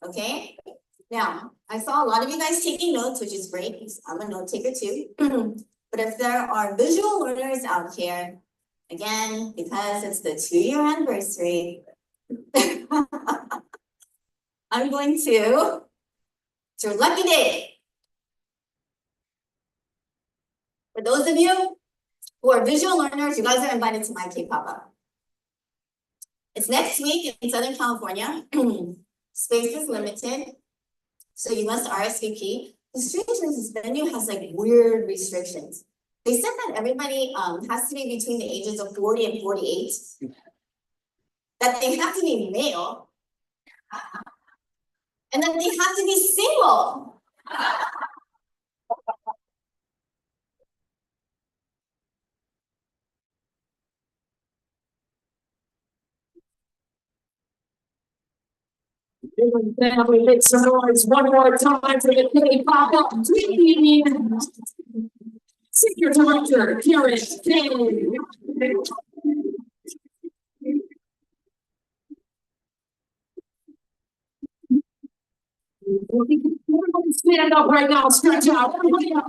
Okay, now, I saw a lot of you guys taking notes, which is great, because I'm a note taker too. But if there are visual learners out here, again, because it's the 2-year anniversary, I'm going to, it's your lucky day. For those of you who are visual learners, you guys are invited to my K-pop-up. It's next week in Southern California. Space is limited, so you must RSVP. The strange thing is this venue has like weird restrictions. They said that everybody has to be between the ages of 40 and 48. That they have to be male. And that they have to be single. Family, make some noise one more time for the K-pop-up team. Senior Director, Karen King. Everybody stand up right now, stretch out. Everybody out.